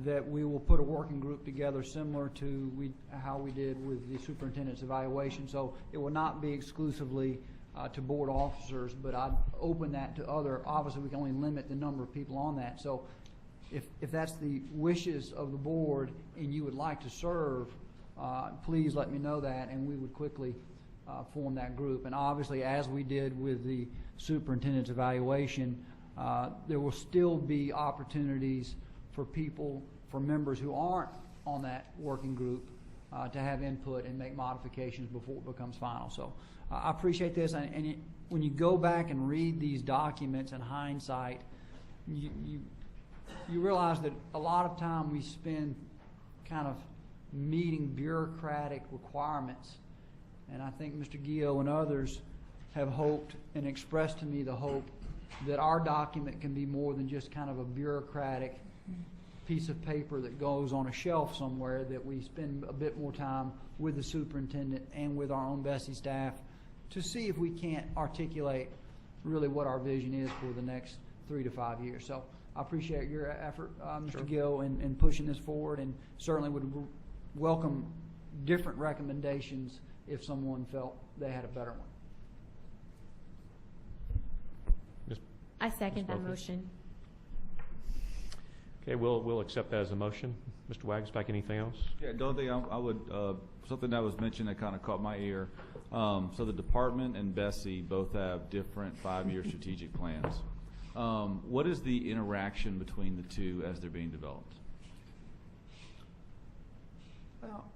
that we will put a working group together similar to how we did with the superintendent's evaluation. So it will not be exclusively to board officers, but I'd open that to other. Obviously, we can only limit the number of people on that. So if that's the wishes of the board and you would like to serve, please let me know that, and we would quickly form that group. And obviously, as we did with the superintendent's evaluation, there will still be opportunities for members who aren't on that working group to have input and make modifications before it becomes final. So I appreciate this. And when you go back and read these documents in hindsight, you realize that a lot of time we spend kind of meeting bureaucratic requirements. And I think Mr. Gio and others have hoped and expressed to me the hope that our document can be more than just kind of a bureaucratic piece of paper that goes on a shelf somewhere, that we spend a bit more time with the superintendent and with our own BESE staff to see if we can't articulate really what our vision is for the next 3 to 5 years. So I appreciate your effort, Mr. Gill, in pushing this forward, and certainly would welcome different recommendations if someone felt they had a better one. I second that motion. Okay, we'll accept that as a motion. Mr. Wagsback, anything else? Yeah, the only thing I would, something that was mentioned that kind of caught my ear. So the department and BESE both have different 5-year strategic plans. What is the interaction between the two as they're being developed? Well,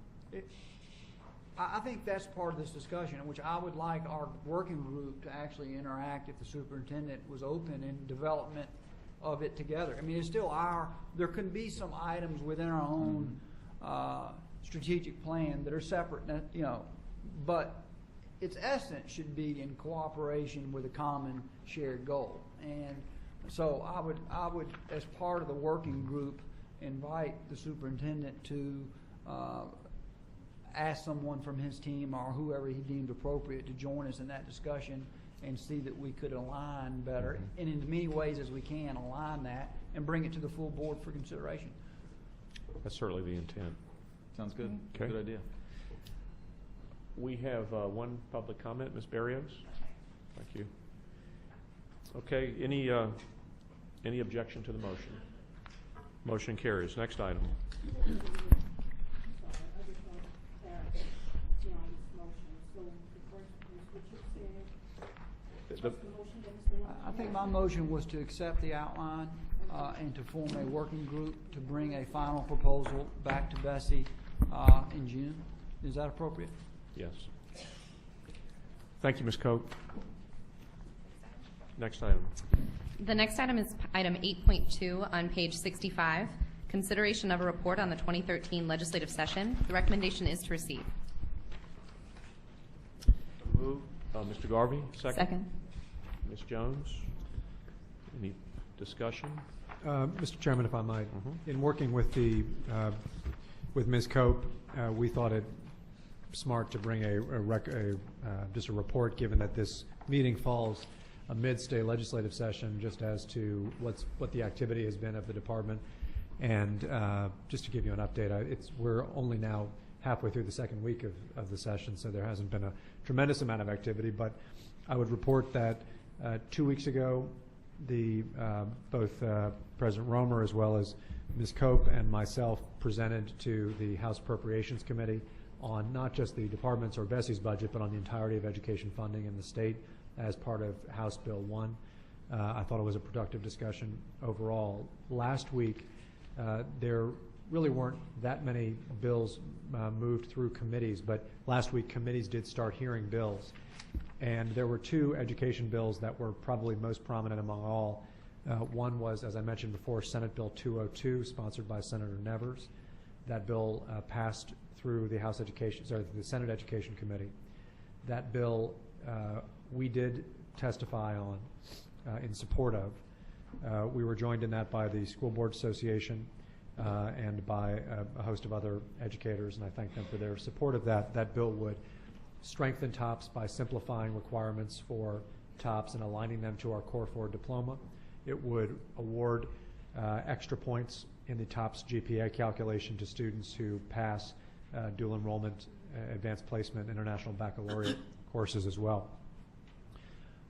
I think that's part of this discussion, in which I would like our working group to actually interact if the superintendent was open in development of it together. I mean, it's still there can be some items within our own strategic plan that are separate, but its essence should be in cooperation with a common shared goal. And so I would, as part of the working group, invite the superintendent to ask someone from his team or whoever he deemed appropriate to join us in that discussion and see that we could align better, and in as many ways as we can align that and bring it to the full board for consideration. That's certainly the intent. Sounds good. Okay. Good idea. We have one public comment, Ms. Barrios. Thank you. Okay, any objection to the motion? Motion carries. Next item. I think my motion was to accept the outline and to form a working group to bring a final proposal back to BESE in June. Is that appropriate? Yes. Thank you, Ms. Cope. Next item. The next item is item 8.2 on page 65, consideration of a report on the 2013 legislative session. The recommendation is to receive. Move. Mr. Garvey, second. Second. Ms. Jones, any discussion? Mr. Chairman, if I might, in working with with Ms. Cope, we thought it smart to bring just a report, given that this meeting falls amidst a legislative session, just as to what the activity has been of the department. And just to give you an update, we're only now halfway through the second week of the session, so there hasn't been a tremendous amount of activity. But I would report that 2 weeks ago, both President Romer as well as Ms. Cope and myself presented to the House Appropriations Committee on not just the department's or BESE's budget, but on the entirety of education funding in the state as part of House Bill 1. I thought it was a productive discussion overall. Last week, there really weren't that many bills moved through committees, but last week committees did start hearing bills. And there were 2 education bills that were probably most prominent among all. One was, as I mentioned before, Senate Bill 202, sponsored by Senator Nevers. That bill passed through the the Senate Education Committee. That bill we did testify on in support of. We were joined in that by the School Board Association and by a host of other educators, and I thank them for their support of that. That bill would strengthen TOPS by simplifying requirements for TOPS and aligning them to our Core 4 diploma. It would award extra points in the TOPS GPA calculation to students who pass dual enrollment, advanced placement, international baccalaureate courses as well.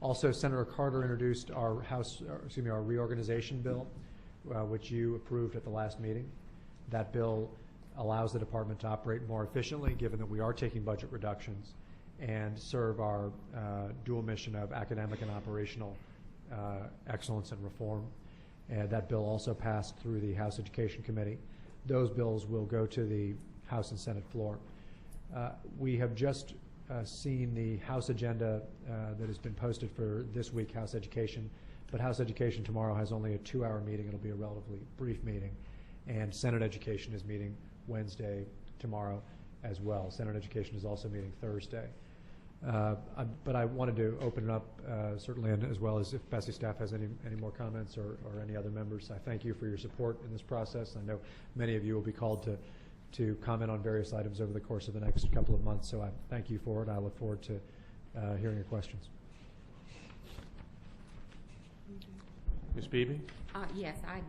Also, Senator Carter introduced our our reorganization bill, which you approved at the last meeting. That bill allows the department to operate more efficiently, given that we are taking budget reductions, and serve our dual mission of academic and operational excellence and reform. And that bill also passed through the House Education Committee. Those bills will go to the House and Senate floor. We have just seen the House agenda that has been posted for this week, House Education, but House Education tomorrow has only a 2-hour meeting. It'll be a relatively brief meeting. And Senate Education is meeting Wednesday, tomorrow as well. Senate Education is also meeting Thursday. But I wanted to open it up, certainly, and as well as if BESE staff has any more comments or any other members. I thank you for your support in this process. I know many of you will be called to comment on various items over the course of the next couple of months, so I thank you for it. I look forward to hearing your questions. Ms. Beebe? Yes, I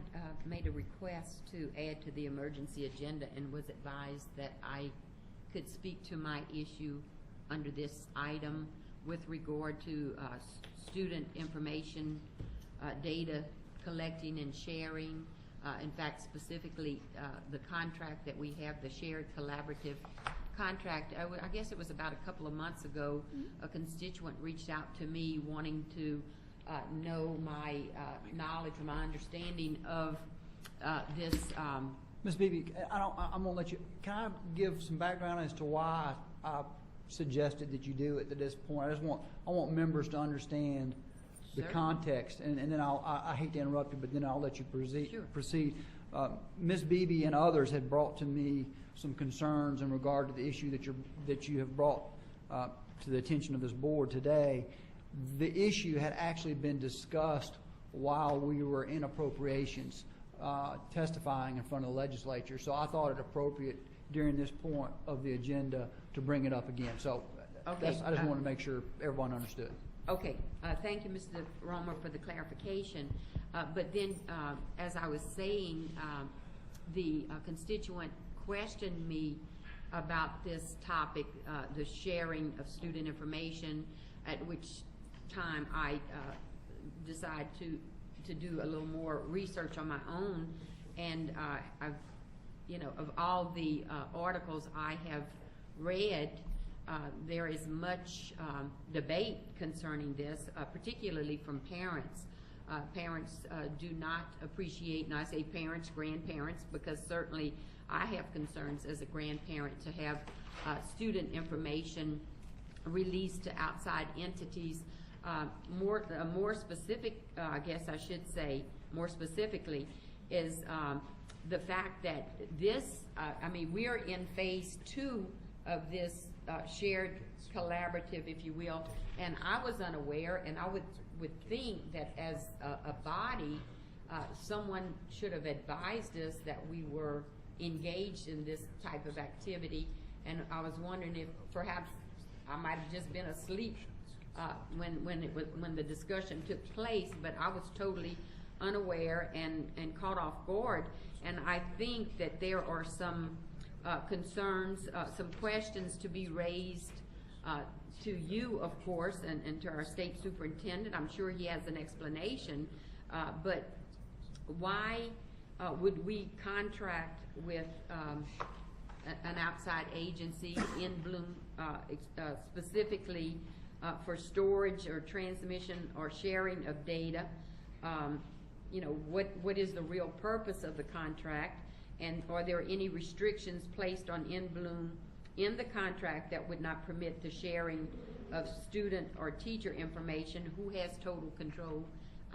made a request to add to the emergency agenda and was advised that I could speak to my issue under this item with regard to student information, data collecting and sharing. In fact, specifically, the contract that we have, the shared collaborative contract. I guess it was about a couple of months ago, a constituent reached out to me wanting to know my knowledge or my understanding of this. Ms. Beebe, I'm going to let you, can I give some background as to why I suggested that you do it at this point? I want members to understand the context, and then I hate to interrupt you, but then I'll let you proceed. Ms. Beebe and others had brought to me some concerns in regard to the issue that you have brought to the attention of this board today. The issue had actually been discussed while we were in appropriations testifying in front of the legislature, so I thought it appropriate during this point of the agenda to bring it up again. So I just wanted to make sure everyone understood. Okay, thank you, Mr. Romer, for the clarification. But then, as I was saying, the constituent questioned me about this topic, the sharing of student information, at which time I decided to do a little more research on my own. And I've, of all the articles I have read, there is much debate concerning this, particularly from parents. Parents do not appreciate, and I say parents, grandparents, because certainly I have concerns as a grandparent to have student information released to outside entities. More specific, I guess I should say, more specifically, is the fact that this, we are in phase 2 of this shared collaborative, if you will, and I was unaware, and I would think that as a body, someone should have advised us that we were engaged in this type of activity, and I was wondering if perhaps I might have just been asleep when the discussion took place, but I was totally unaware and caught off guard, and I think that there are some concerns, some questions to be raised to you, of course, and to our state superintendent. I'm sure he has an explanation, but why would we contract with an outside agency in Bloom specifically for storage or transmission or sharing of data? What is the real purpose of the contract? And are there any restrictions placed on InBloom in the contract that would not permit the sharing of student or teacher information? Who has total control?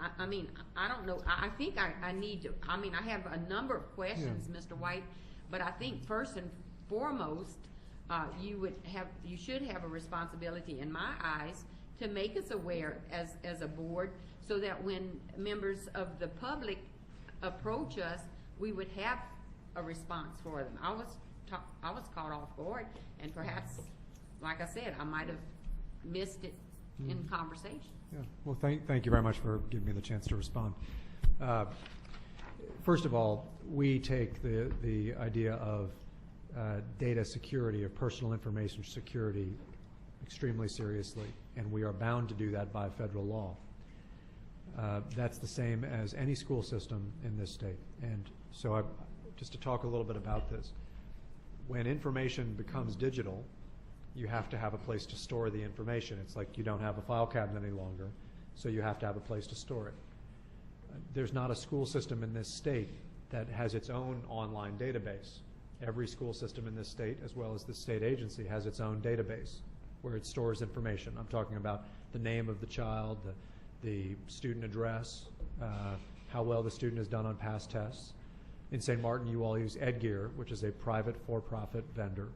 I don't know. I think I need to, I have a number of questions, Mr. White, but I think first and foremost, you should have a responsibility, in my eyes, to make us aware as a board, so that when members of the public approach us, we would have a response for them. I was caught off guard, and perhaps like I said, I might have missed it in conversation. Yeah. Well, thank you very much for giving me the chance to respond. First of all, we take the idea of data security, of personal information security, extremely seriously, and we are bound to do that by federal law. That's the same as any school system in this state. And so just to talk a little bit about this, when information becomes digital, you have to have a place to store the information. It's like you don't have a file cabinet any longer, so you have to have a place to store it. There's not a school system in this state that has its own online database. Every school system in this state, as well as the state agency, has its own database where it stores information. I'm talking about the name of the child, the student address, how well the student has done on past tests. In St. Martin, you all use EdGear, which is a private for-profit vendor,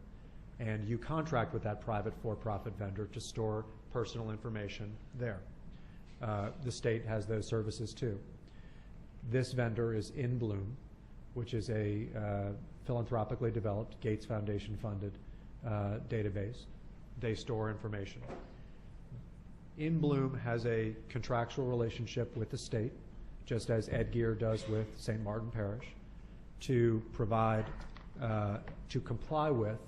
and you contract with that private for-profit vendor to store personal information there. The state has those services too. This vendor is In Bloom, which is a philanthropically developed, Gates Foundation funded database. They store information. In Bloom has a contractual relationship with the state, just as EdGear does with St. Martin Parish, to provide, to comply with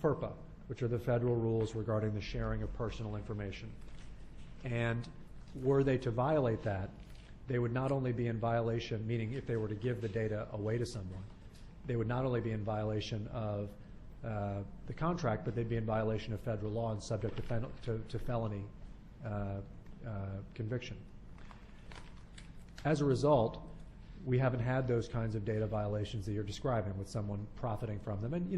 FERPA, which are the federal rules regarding the sharing of personal information. And were they to violate that, they would not only be in violation, meaning if they were to give the data away to someone, they would not only be in violation of the contract, but they'd be in violation of federal law and subject to felony conviction. As a result, we haven't had those kinds of data violations that you're describing with someone profiting from them. And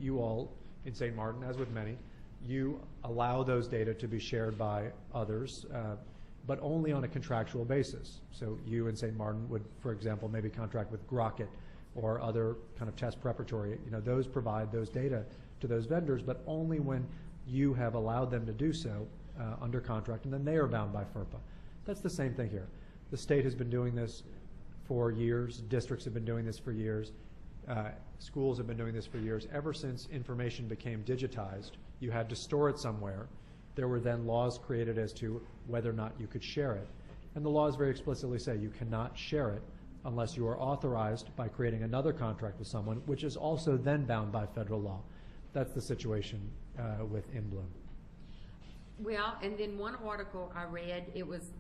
you all in St. Martin, as with many, you allow those data to be shared by others, but only on a contractual basis. So you in St. Martin would, for example, maybe contract with Grocket or other kind of test preparatory. Those provide those data to those vendors, but only when you have allowed them to do so under contract, and then they are bound by FERPA. That's the same thing here. The state has been doing this for years. Districts have been doing this for years. Schools have been doing this for years. Ever since information became digitized, you had to store it somewhere. There were then laws created as to whether or not you could share it. And the laws very explicitly say you cannot share it unless you are authorized by creating another contract with someone, which is also then bound by federal law. That's the situation with In Bloom. Well, and then one article I read, it was,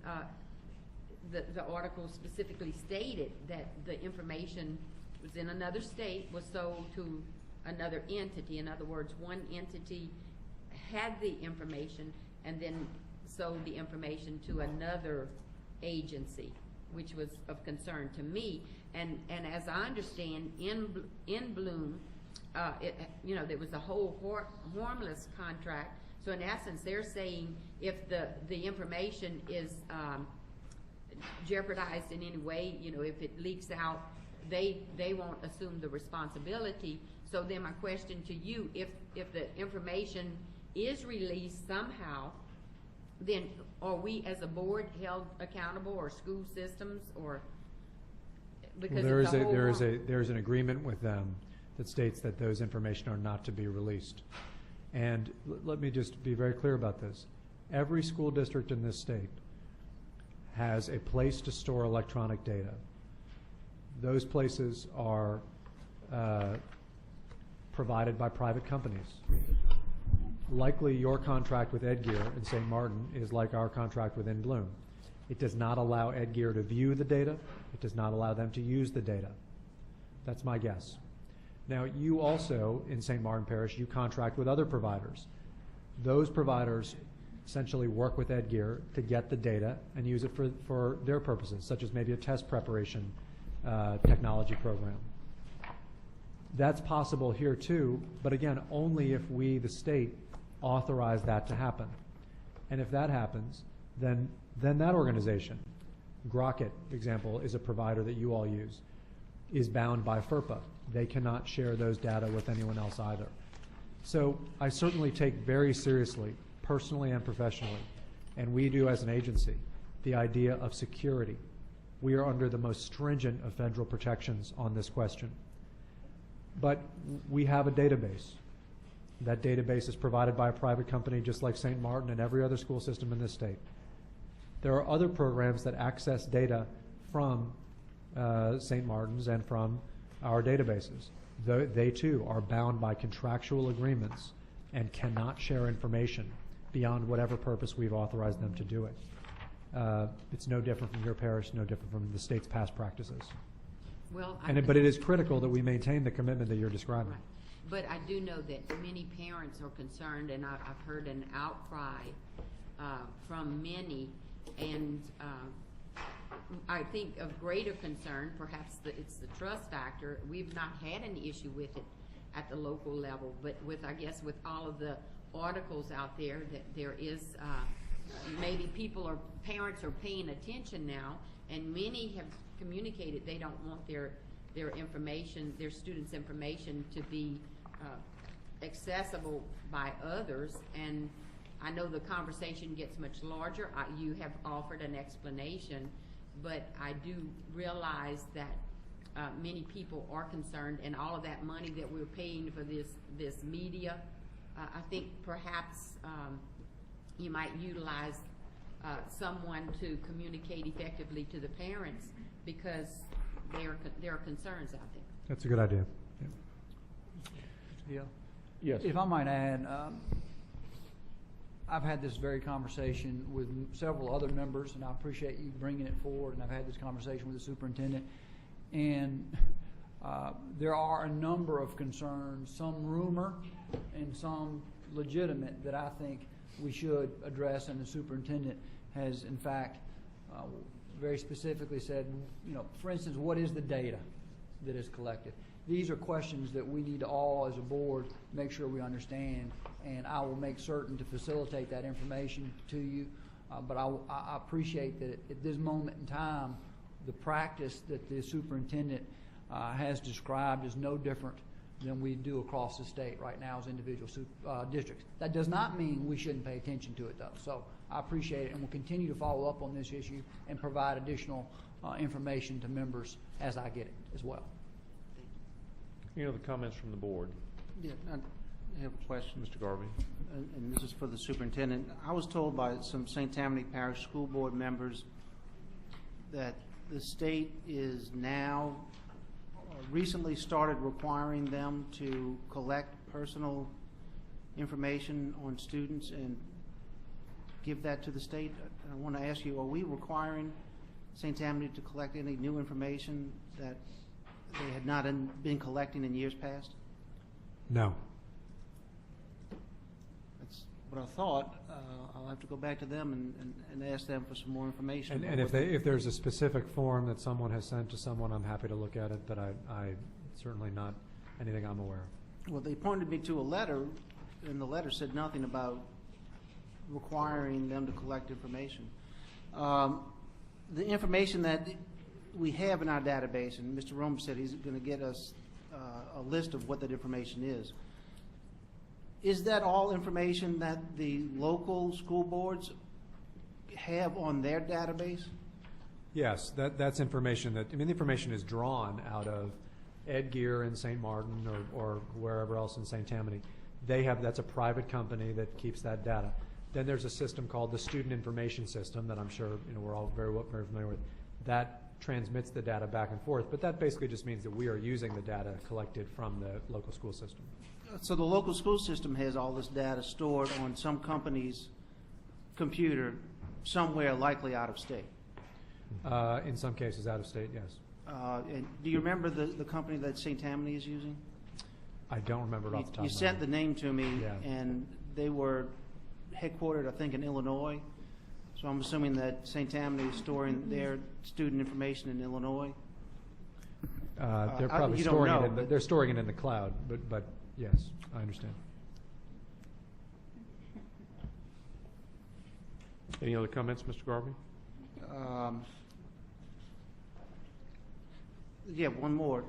the article specifically stated that the information was in another state, was sold to another entity. In other words, one entity had the information and then sold the information to another agency, which was of concern to me. And as I understand, In Bloom, there was a whole harmless contract. So in essence, they're saying if the information is jeopardized in any way, if it leaks out, they won't assume the responsibility. So then my question to you, if the information is released somehow, then are we as a board held accountable, or school systems, or because there's an agreement with them that states that those information are not to be released. And let me just be very clear about this. Every school district in this state has a place to store electronic data. Those places are provided by private companies. Likely your contract with EdGear in St. Martin is like our contract with In Bloom. It does not allow EdGear to view the data. It does not allow them to use the data. That's my guess. Now, you also, in St. Martin Parish, you contract with other providers. Those providers essentially work with EdGear to get the data and use it for their purposes, such as maybe a test preparation technology program. That's possible here too, but again, only if we, the state, authorize that to happen. And if that happens, then that organization, Grocket, for example, is a provider that you all use, is bound by FERPA. They cannot share those data with anyone else either. So I certainly take very seriously, personally and professionally, and we do as an agency, the idea of security. We are under the most stringent of federal protections on this question. But we have a database. That database is provided by a private company just like St. Martin and every other school system in this state. There are other programs that access data from St. Martin's and from our databases. They too are bound by contractual agreements and cannot share information beyond whatever purpose we've authorized them to do it. It's no different from your parish, no different from the state's past practices. Well, But it is critical that we maintain the commitment that you're describing. Right. But I do know that many parents are concerned, and I've heard an outcry from many, and I think of greater concern, perhaps it's the trust factor. We've not had an issue with it at the local level, but I guess with all of the articles out there, that there is maybe parents are paying attention now, and many have communicated they don't want their information, their students' information, to be accessible by others. And I know the conversation gets much larger. You have offered an explanation, but I do realize that many people are concerned, and all of that money that we're paying for this media, I think perhaps you might utilize someone to communicate effectively to the parents, because there are concerns out there. That's a good idea. Yeah. Yes. If I might add, I've had this very conversation with several other members, and I appreciate you bringing it forward, and I've had this conversation with the superintendent, and there are a number of concerns, some rumor and some legitimate, that I think we should address, and the superintendent has, in fact, very specifically said, for instance, what is the data that is collected? These are questions that we need to all, as a board, make sure we understand, and I will make certain to facilitate that information to you. But I appreciate that at this moment in time, the practice that the superintendent has described is no different than we do across the state right now as individual districts. That does not mean we shouldn't pay attention to it, though. So I appreciate it, and we'll continue to follow up on this issue and provide additional information to members as I get it as well. Any other comments from the board? Yeah, I have a question. Mr. Garvey. And this is for the superintendent. I was told by some St. Tammany Parish School Board members that the state is now recently started requiring them to collect personal information on students and give that to the state. I want to ask you, are we requiring St. Tammany to collect any new information that they had not been collecting in years past? No. That's what I thought. I'll have to go back to them and ask them for some more information. And if there's a specific form that someone has sent to someone, I'm happy to look at it, but I certainly not anything I'm aware of. Well, they pointed me to a letter, and the letter said nothing about requiring them to collect information. The information that we have in our database, and Mr. Rome said he's going to get us a list of what that information is. Is that all information that the local school boards have on their database? Yes, that's information the information is drawn out of Ed Gear in St. Martin or wherever else in St. Tammany. That's a private company that keeps that data. Then there's a system called the Student Information System that I'm sure we're all very familiar with. That transmits the data back and forth, but that basically just means that we are using the data collected from the local school system. So the local school system has all this data stored on some company's computer somewhere, likely out of state? In some cases out of state, yes. And do you remember the company that St. Tammany is using? I don't remember it off the top of my head. You sent the name to me, Yeah. and they were headquartered, I think, in Illinois. So I'm assuming that St. Tammany is storing their student information in Illinois? They're probably they're storing it in the cloud, but yes, I understand. Any other comments, Mr. Garvey? Yeah, one more.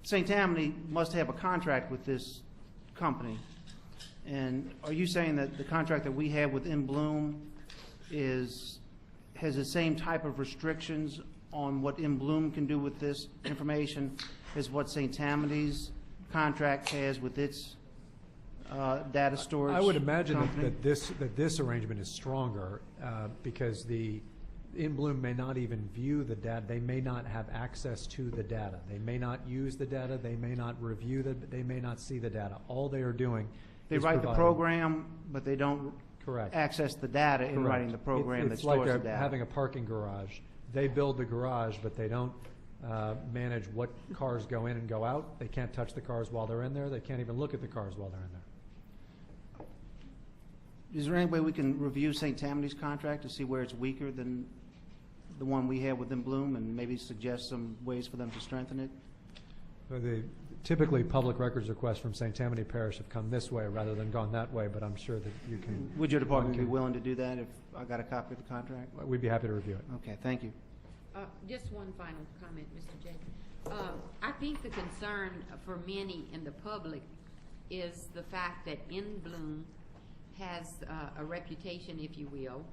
St. Tammany must have a contract with this company. And are you saying that the contract that we have with In Bloom has the same type of restrictions on what In Bloom can do with this information as what St. Tammany's contract has with its data storage I would imagine company? that this arrangement is stronger because the In Bloom may not even view the data. They may not have access to the data. They may not use the data. They may not review they may not see the data. All they are doing They is write the providing- program, but they don't Correct. access the data in Correct. writing the program that It's stores like the data. having a parking garage. They build the garage, but they don't manage what cars go in and go out. They can't touch the cars while they're in there. They can't even look at the cars while they're in there. Is there any way we can review St. Tammany's contract to see where it's weaker than the one we have within Bloom and maybe suggest some ways for them to strengthen it? Typically, public records requests from St. Tammany Parish have come this way rather than gone that way, but I'm sure that you can. Would your department be willing to do that if I got a copy of the contract? We'd be happy to review it. Okay, thank you. Just one final comment, Mr. J. I think the concern for many in the public is the fact that In Bloom has a reputation, if you will,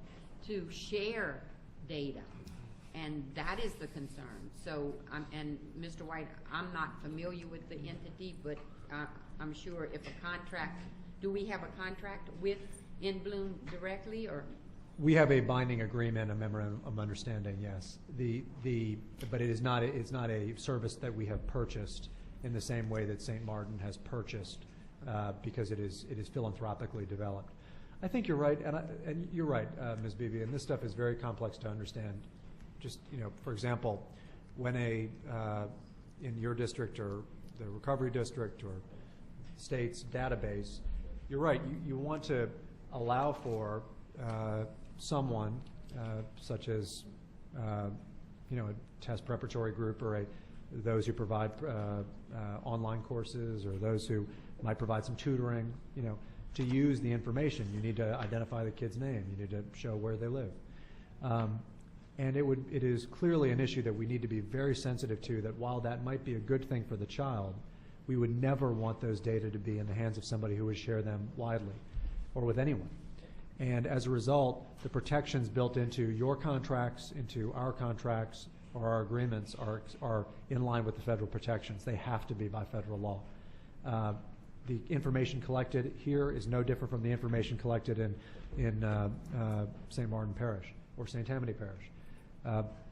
to share data, and that is the concern. So, and Mr. White, I'm not familiar with the entity, but I'm sure if a contract, do we have a contract with In Bloom directly, or? We have a binding agreement, a memorandum of understanding, yes. But it's not a service that we have purchased in the same way that St. Martin has purchased because it is philanthropically developed. I think you're right, and you're right, Ms. Beebe, and this stuff is very complex to understand. Just, for example, when in your district or the recovery district or state's database, you're right, you want to allow for someone such as a test preparatory group or those who provide online courses or those who might provide some tutoring, to use the information. You need to identify the kid's name. You need to show where they live. And it is clearly an issue that we need to be very sensitive to, that while that might be a good thing for the child, we would never want those data to be in the hands of somebody who would share them widely or with anyone. And as a result, the protections built into your contracts, into our contracts, or our agreements are in line with the federal protections. They have to be by federal law. The information collected here is no different from the information collected in St. Martin Parish or St. Tammany Parish.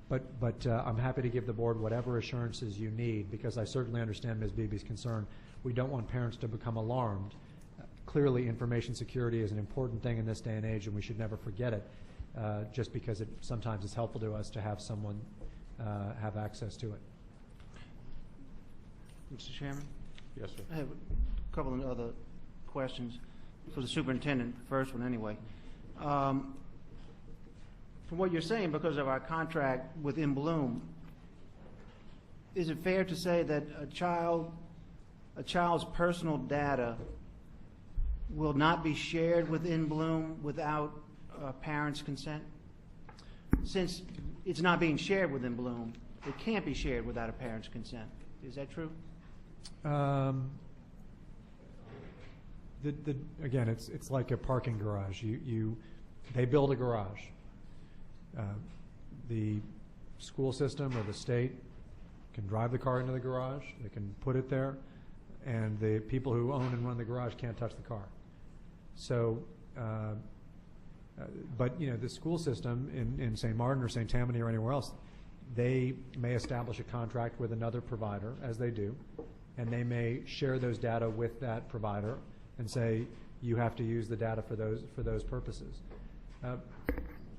But I'm happy to give the board whatever assurances you need, because I certainly understand Ms. Beebe's concern. We don't want parents to become alarmed. Clearly, information security is an important thing in this day and age, and we should never forget it, just because it sometimes is helpful to us to have someone have access to it. Mr. Chairman? Yes, sir. I have a couple of other questions for the superintendent, first one anyway. From what you're saying, because of our contract with In Bloom, is it fair to say that a child's personal data will not be shared with In Bloom without a parent's consent? Since it's not being shared with In Bloom, it can't be shared without a parent's consent. Is that true? Again, it's like a parking garage. They build a garage. The school system or the state can drive the car into the garage. They can put it there, and the people who own and run the garage can't touch the car. So, but the school system in St. Martin or St. Tammany or anywhere else, they may establish a contract with another provider, as they do, and they may share those data with that provider and say, you have to use the data for those purposes.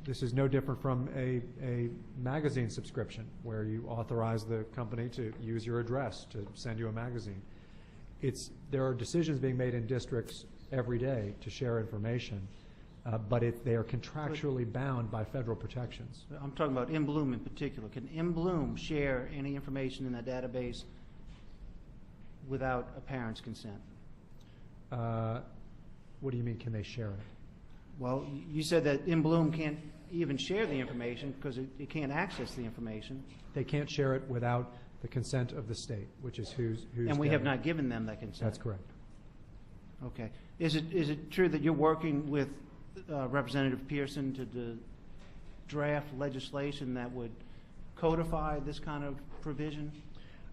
This is no different from a magazine subscription where you authorize the company to use your address to send you a magazine. There are decisions being made in districts every day to share information, but they are contractually bound by federal protections. I'm talking about In Bloom in particular. Can In Bloom share any information in that database without a parent's consent? What do you mean, can they share it? Well, you said that In Bloom can't even share the information because it can't access the information. They can't share it without the consent of the state, which is who's And we have not given them that consent. That's correct. Okay. Is it true that you're working with Representative Pearson to draft legislation that would codify this kind of provision?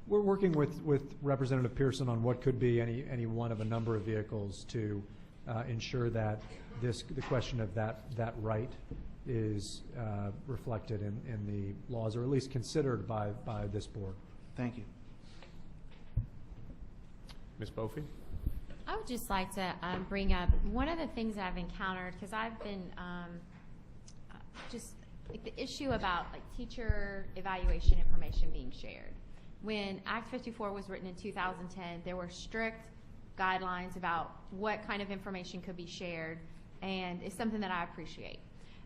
We're working with Representative Pearson on what could be any one of a number of vehicles to ensure that the question of that right is reflected in the laws, or at least considered by this board. Thank you. Ms. Bofi? I would just like to bring up one of the things I've encountered, because I've been just like the issue about like teacher evaluation information being shared. When Act 54 was written in 2010, there were strict guidelines about what kind of information could be shared, and it's something that I appreciate.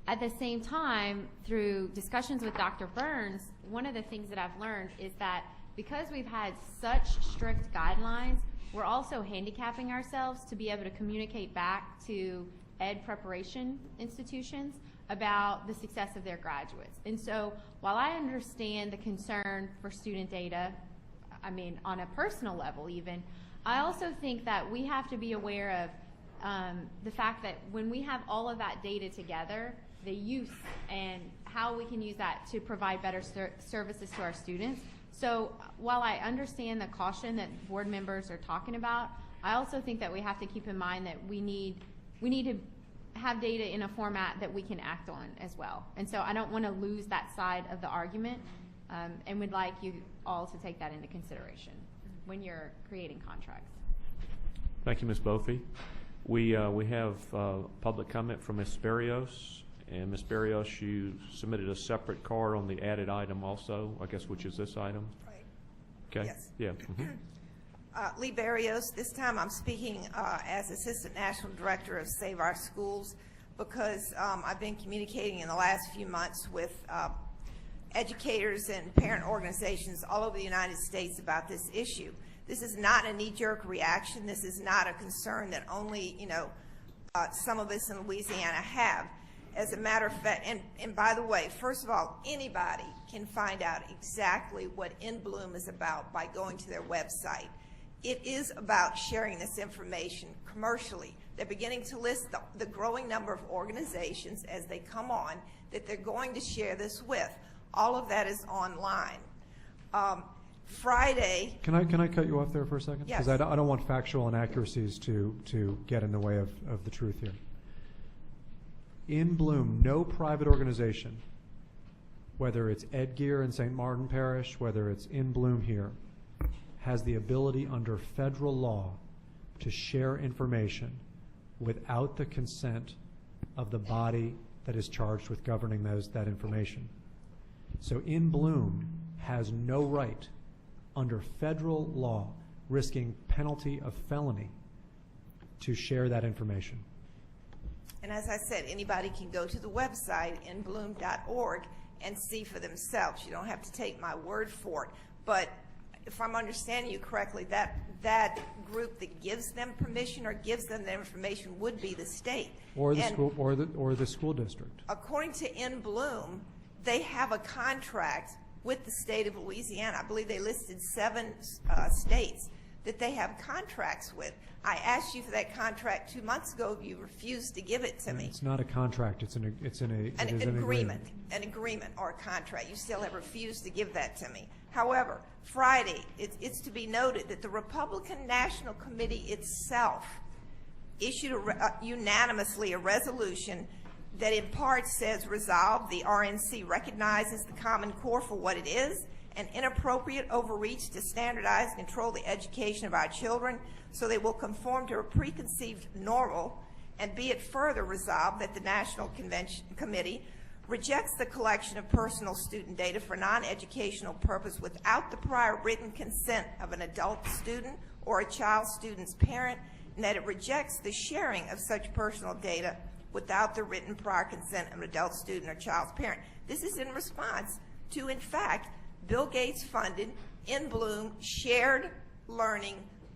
At the same time, through discussions with Dr. Burns, one of the things that I've learned is that because we've had such strict guidelines, we're also handicapping ourselves to be able to communicate back to ed preparation institutions about the success of their graduates. And so while I understand the concern for student data, I mean, on a personal level even, I also think that we have to be aware of the fact that when we have all of that data together, the use and how we can use that to provide better services to our students. So while I understand the caution that board members are talking about, I also think that we have to keep in mind that we need to have data in a format that we can act on as well. And so I don't want to lose that side of the argument, and would like you all to take that into consideration when you're creating contracts. Thank you, Ms. Bofi. We have public comment from Ms. Barrios. And Ms. Barrios, you submitted a separate card on the added item also, I guess, which is this item? Right. Okay. Yes. Yeah. Lee Barrios. This time I'm speaking as Assistant National Director of Save Our Schools, because I've been communicating in the last few months with educators and parent organizations all over the United States about this issue. This is not a knee-jerk reaction. This is not a concern that only, some of us in Louisiana have. As a matter of fact, and by the way, first of all, anybody can find out exactly what In Bloom is about by going to their website. It is about sharing this information commercially. They're beginning to list the growing number of organizations as they come on that they're going to share this with. All of that is online. Friday. Can I cut you off there for a second? Yes. Because I don't want factual inaccuracies to get in the way of the truth here. In Bloom, no private organization, whether it's EdGear in St. Martin Parish, whether it's In Bloom here, has the ability under federal law to share information without the consent of the body that is charged with governing that information. So In Bloom has no right under federal law, risking penalty of felony, to share that information. And as I said, anybody can go to the website, inbloom.org, and see for themselves. You don't have to take my word for it. But if I'm understanding you correctly, that group that gives them permission or gives them the information would be the state. Or the school, or the school district. According to In Bloom, they have a contract with the state of Louisiana. I believe they listed 7 states that they have contracts with. I asked you for that contract 2 months ago. You refused to give it to me. It's not a contract. It is an agreement. An agreement or a contract. You still have refused to give that to me. However, Friday, it's to be noted that the Republican National Committee itself issued unanimously a resolution that in part says, resolve, the RNC recognizes the Common Core for what it is, an inappropriate overreach to standardize and control the education of our children so they will conform to a preconceived normal, and be it further resolved that the National Committee rejects the collection of personal student data for non-educational purpose without the prior written consent of an adult student or a child student's parent, and that it rejects the sharing of such personal data without the written prior consent of an adult student or child's parent. This is in response to, in fact, Bill Gates funded In Bloom Shared Learning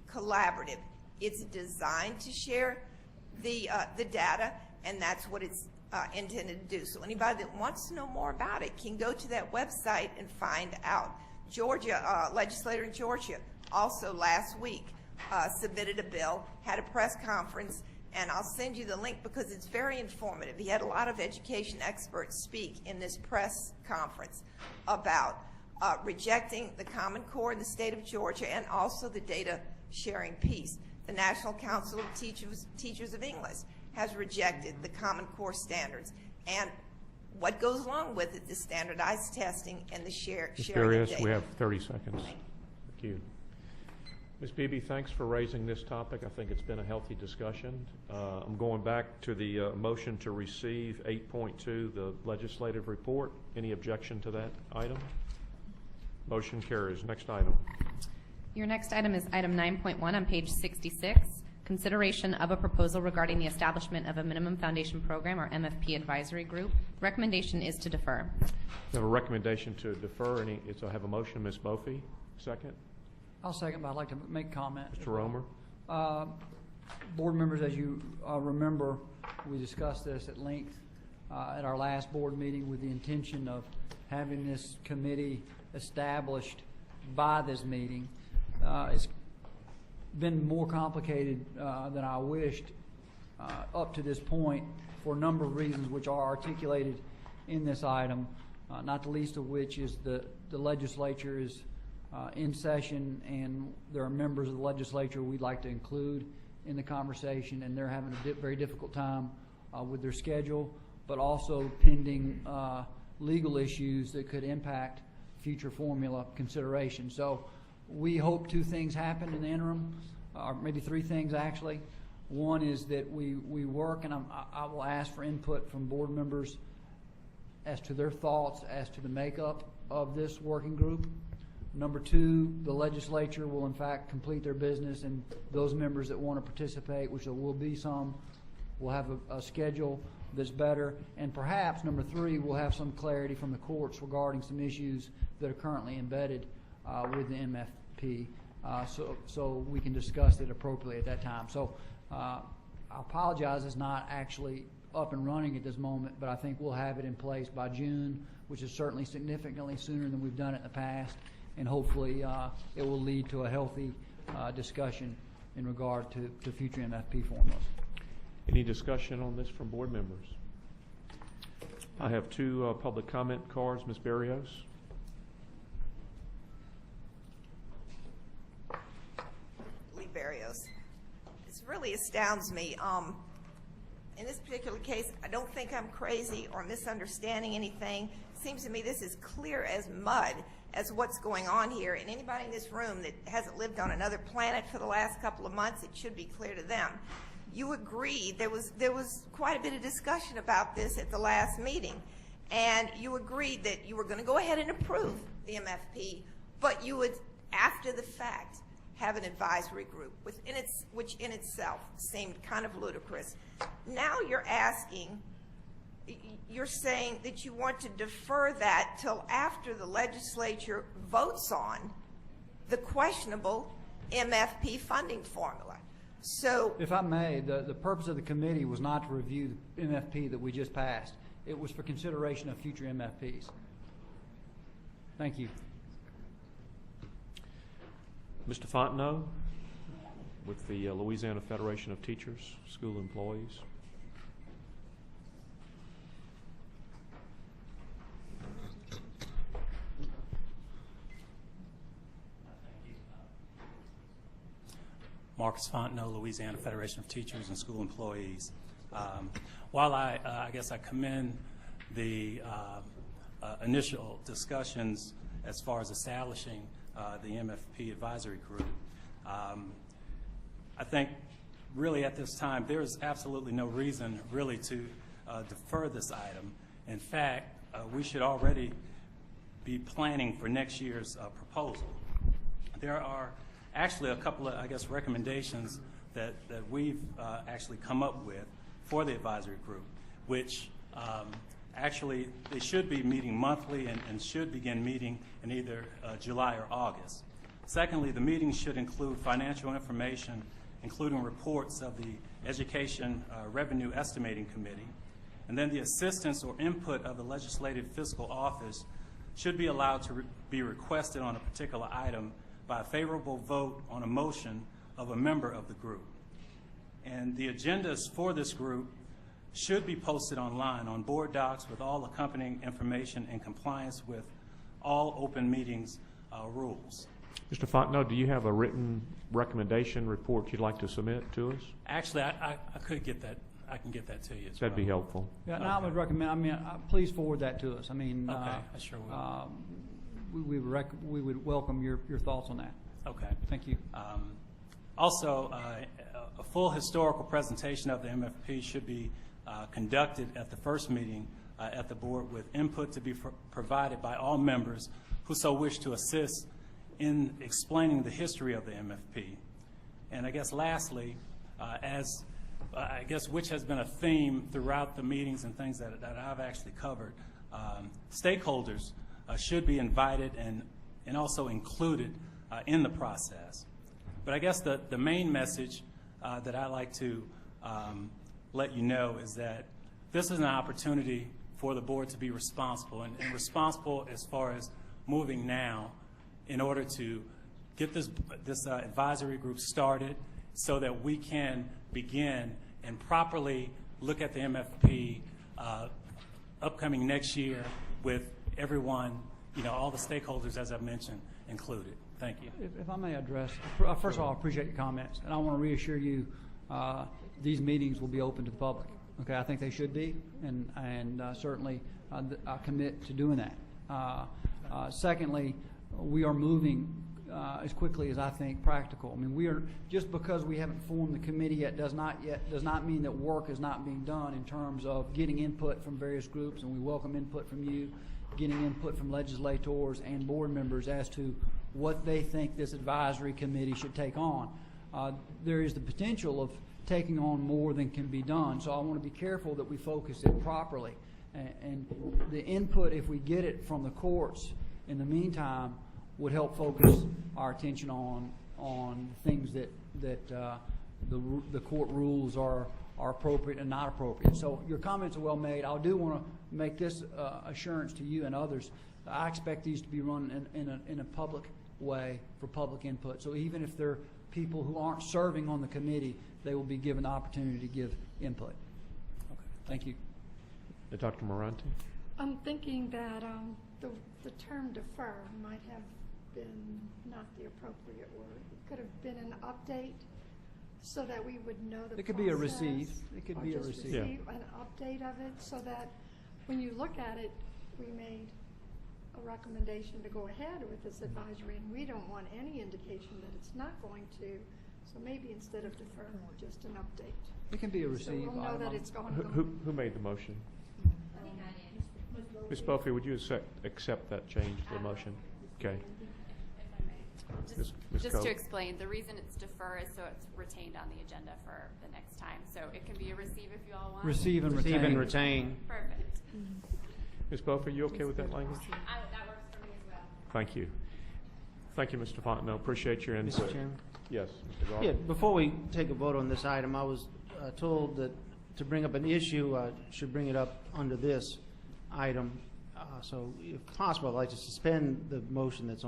Collaborative. It's designed to share the data, and that's what it's intended to do. So anybody that wants to know more about it can go to that website and find out. Georgia, legislator in Georgia, also last week submitted a bill, had a press conference, and I'll send you the link because it's very informative. He had a lot of education experts speak in this press conference about rejecting the Common Core in the state of Georgia and also the data sharing piece. The National Council of Teachers of English has rejected the Common Core standards. And what goes along with it, the standardized testing and the sharing of data. We have 30 seconds. Thank you. Ms. Beebe, thanks for raising this topic. I think it's been a healthy discussion. I'm going back to the motion to receive 8.2, the legislative report. Any objection to that item? Motion carries. Next item. Your next item is item 9.1 on page 66, consideration of a proposal regarding the establishment of a minimum foundation program or MFP advisory group. Recommendation is to defer. We have a recommendation to defer. So I have a motion. Ms. Bofi, second. I'll second, but I'd like to make comment. Mr. Romer. Board members, as you remember, we discussed this at length at our last board meeting with the intention of having this committee established by this meeting. It's been more complicated than I wished up to this point for a number of reasons which are articulated in this item, not the least of which is the legislature is in session, and there are members of the legislature we'd like to include in the conversation, and they're having a very difficult time with their schedule, but also pending legal issues that could impact future formula consideration. So we hope two things happen in the interim, or maybe three things actually. One is that we work, and I will ask for input from board members as to their thoughts as to the makeup of this working group. Number two, the legislature will in fact complete their business, and those members that want to participate, which there will be some, will have a schedule that's better. And perhaps, number three, we'll have some clarity from the courts regarding some issues that are currently embedded with the MFP, so we can discuss it appropriately at that time. So I apologize, it's not actually up and running at this moment, but I think we'll have it in place by June, which is certainly significantly sooner than we've done it in the past, and hopefully it will lead to a healthy discussion in regard to future MFP formulas. Any discussion on this from board members? I have two public comment cards. Ms. Berrios. Lee Berrios. This really astounds me. In this particular case, I don't think I'm crazy or misunderstanding anything. It seems to me this is clear as mud as what's going on here. And anybody in this room that hasn't lived on another planet for the last couple of months, it should be clear to them. You agreed, there was quite a bit of discussion about this at the last meeting, and you agreed that you were going to go ahead and approve the MFP, but you would, after the fact, have an advisory group, which in itself seemed kind of ludicrous. Now you're saying that you want to defer that till after the legislature votes on the questionable MFP funding formula. So, if I may, the purpose of the committee was not to review the MFP that we just passed. It was for consideration of future MFPs. Thank you. Mr. Fontenot with the Louisiana Federation of Teachers, School Employees. Marcus Fontenot, Louisiana Federation of Teachers and School Employees. While I guess I commend the initial discussions as far as establishing the MFP advisory group, I think really at this time there is absolutely no reason really to defer this item. In fact, we should already be planning for next year's proposal. There are actually a couple of, I guess, recommendations that we've actually come up with for the advisory group, which actually they should be meeting monthly and should begin meeting in either July or August. Secondly, the meetings should include financial information, including reports of the Education Revenue Estimating Committee. And then the assistance or input of the Legislative Fiscal Office should be allowed to be requested on a particular item by a favorable vote on a motion of a member of the group. And the agendas for this group should be posted online on board docs with all accompanying information in compliance with all open meetings rules. Mr. Fontenot, do you have a written recommendation report you'd like to submit to us? Actually, I could get that. I can get that to you. That'd be helpful. Yeah, and I would recommend, please forward that to us. Okay, I sure will. We would welcome your thoughts on that. Okay. Thank you. Also, a full historical presentation of the MFP should be conducted at the first meeting at the board, with input to be provided by all members who so wish to assist in explaining the history of the MFP. And I guess lastly, which has been a theme throughout the meetings and things that I've actually covered, stakeholders should be invited and also included in the process. But I guess the main message that I'd like to let you know is that this is an opportunity for the board to be responsible, and responsible as far as moving now in order to get this advisory group started so that we can begin and properly look at the MFP upcoming next year with everyone, all the stakeholders, as I've mentioned, included. Thank you. If I may address, first of all, I appreciate your comments, and I want to reassure you these meetings will be open to the public. Okay, I think they should be, and certainly I commit to doing that. Secondly, we are moving as quickly as I think practical. I mean, we are, just because we haven't formed the committee yet does not mean that work is not being done in terms of getting input from various groups, and we welcome input from you, getting input from legislators and board members as to what they think this advisory committee should take on. There is the potential of taking on more than can be done, so I want to be careful that we focus it properly. And the input, if we get it from the courts in the meantime, would help focus our attention on things that the court rules are appropriate and not appropriate. So your comments are well made. I do want to make this assurance to you and others. I expect these to be run in a public way for public input. So even if they're people who aren't serving on the committee, they will be given the opportunity to give input. Okay. Thank you. Dr. Moranti? I'm thinking that the term defer might have been not the appropriate word. It could have been an update so that we would know the process. It could be a receive. It could be a receive. Receive an update of it so that when you look at it, we made a recommendation to go ahead with this advisory, and we don't want any indication that it's not going to. So maybe instead of defer, just an update. It can be a receive. So we'll know that it's going to go. Who made the motion? I think I did. Ms. Buffy, would you accept that change to the motion? Okay. Just to explain, the reason it's defer is so it's retained on the agenda for the next time. So it can be a receive if you all want. Receive and retain. Receive and retain. Perfect. Ms. Buffy, are you okay with that language? That works for me as well. Thank you. Thank you, Mr. Fontenot. Appreciate your input. Mr. Chairman? Yes, Mr. Garber. Yeah, before we take a vote on this item, I was told that to bring up an issue, I should bring it up under this item. So if possible, I'd like to suspend the motion that's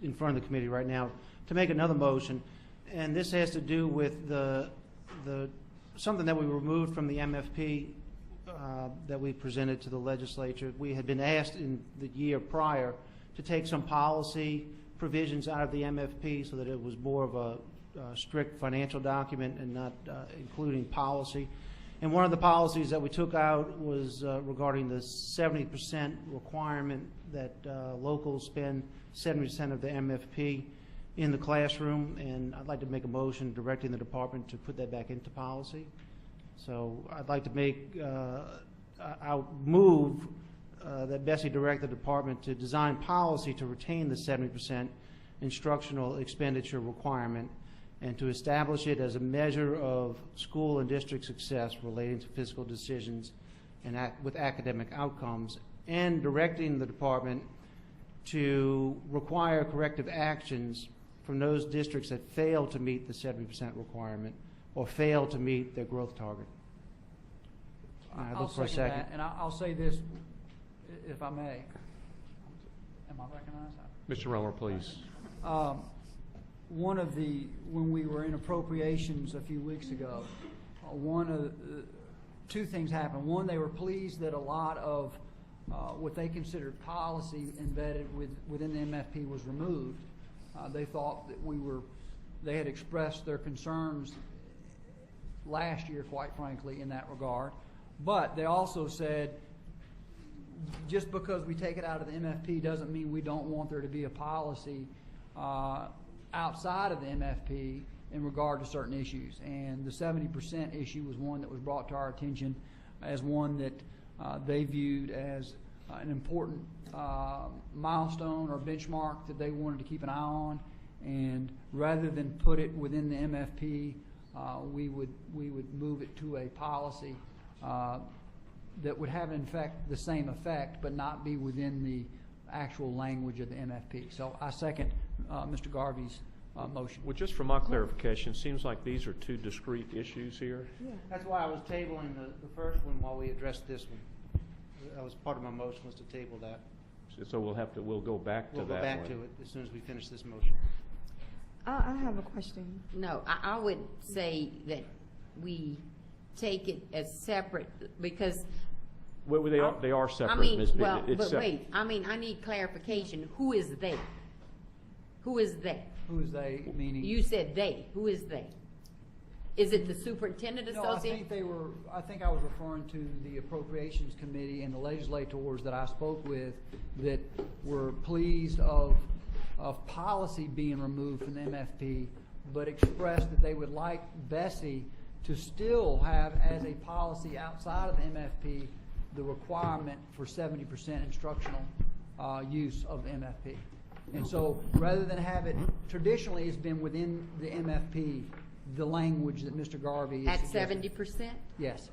in front of the committee right now to make another motion. And this has to do with something that we removed from the MFP that we presented to the legislature. We had been asked in the year prior to take some policy provisions out of the MFP so that it was more of a strict financial document and not including policy. And one of the policies that we took out was regarding the 70% requirement that locals spend 70% of the MFP in the classroom. And I'd like to make a motion directing the department to put that back into policy. So I'd like to I'll move that BESE direct the department to design policy to retain the 70% instructional expenditure requirement and to establish it as a measure of school and district success relating to fiscal decisions and with academic outcomes, and directing the department to require corrective actions from those districts that fail to meet the 70% requirement or fail to meet their growth target. I'll second that, and I'll say this, if I may. Am I recognized? Mr. Romer, please. When we were in appropriations a few weeks ago, two things happened. One, they were pleased that a lot of what they considered policy embedded within the MFP was removed. They thought that they had expressed their concerns last year, quite frankly, in that regard. But they also said, just because we take it out of the MFP doesn't mean we don't want there to be a policy outside of the MFP in regard to certain issues. And the 70% issue was one that was brought to our attention as one that they viewed as an important milestone or benchmark that they wanted to keep an eye on. And rather than put it within the MFP, we would move it to a policy that would have, in fact, the same effect, but not be within the actual language of the MFP. So I second Mr. Garvey's motion. Well, just for my clarification, it seems like these are two discrete issues here. Yeah. That's why I was tabling the first one while we addressed this one. That was part of my motion, was to table that. So we'll go back to that one. We'll go back to it as soon as we finish this motion. I have a question. No, I would say that we take it as separate because. Well, they are separate, I mean, Ms. B. well, It's but wait, I need clarification. Who is they? Who is they? Who is they, meaning? You said they. Who is they? Is it the Superintendent Association? I think I was referring to the Appropriations Committee and the legislators that I spoke with that were pleased of policy being removed from the MFP, but expressed that they would like BESE to still have as a policy outside of the MFP the requirement for 70% instructional use of the MFP. And so rather than have it, traditionally it's been within the MFP, the language that Mr. Garvey is At suggesting. 70%? Yes.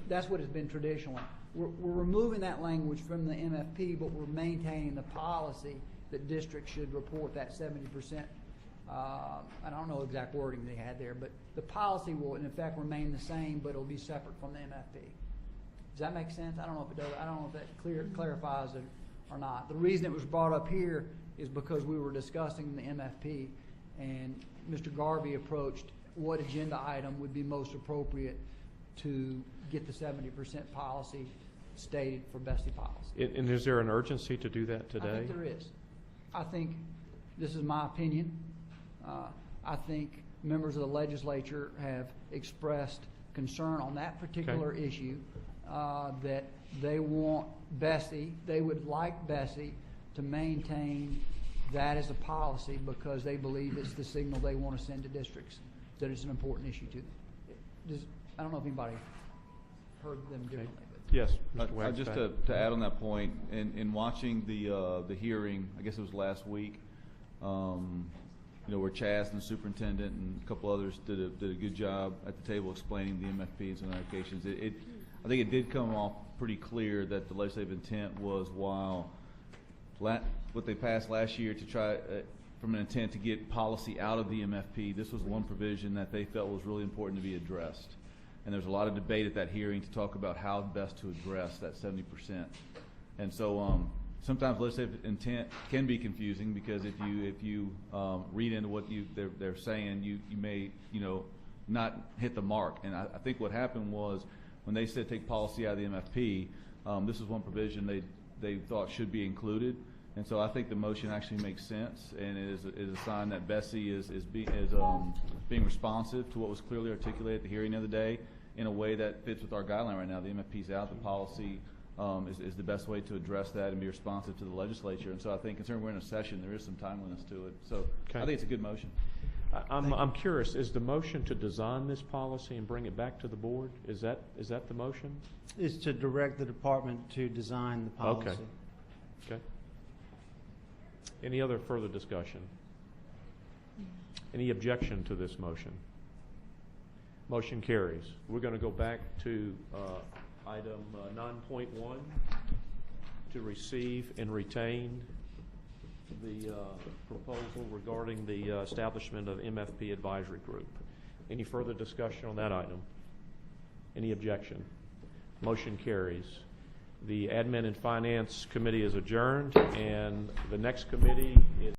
That's what it's been traditionally. We're removing that language from the MFP, but we're maintaining the policy that districts should report that 70%. I don't know exact wording they had there, but the policy will in effect remain the same, but it'll be separate from the MFP. Does that make sense? I don't know if it does. I don't know if that clarifies it or not. The reason it was brought up here is because we were discussing the MFP, and Mr. Garvey approached what agenda item would be most appropriate to get the 70% policy stated for BESE policy. And is there an urgency to do that today? I think there is. I think, this is my opinion, I think members of the legislature have expressed concern on that particular issue, that they want BESE, they would like BESE to maintain that as a policy because they believe it's the signal they want to send to districts, that it's an important issue to them. I don't know if anybody heard them differently. Yes, Mr. Just Wagsback. to add on that point, in watching the hearing, I guess it was last week, where Chaz and the superintendent and a couple others did a good job at the table explaining the MFPs and allocations. I think it did come off pretty clear that the legislative intent was, while what they passed last year to try from an intent to get policy out of the MFP, this was one provision that they felt was really important to be addressed. And there's a lot of debate at that hearing to talk about how best to address that 70%. And so sometimes legislative intent can be confusing because if you read into what they're saying, you may not hit the mark. And I think what happened was when they said take policy out of the MFP, this is one provision they thought should be included. And so I think the motion actually makes sense, and it is a sign that BESE is being responsive to what was clearly articulated at the hearing the other day in a way that fits with our guideline right now. The MFP's out, the policy is the best way to address that and be responsive to the legislature. And so I think, considering we're in a session, there is some timeliness to it. So I think it's a good motion. I'm curious, is the motion to design this policy and bring it back to the board? Is that the motion? Is to direct the department to design the policy. Okay. Any other further discussion? Any objection to this motion? Motion carries. We're going to go back to item 9.1 to receive and retain the proposal regarding the establishment of MFP advisory group. Any further discussion on that item? Any objection? Motion carries. The Admin and Finance Committee is adjourned, and the next committee is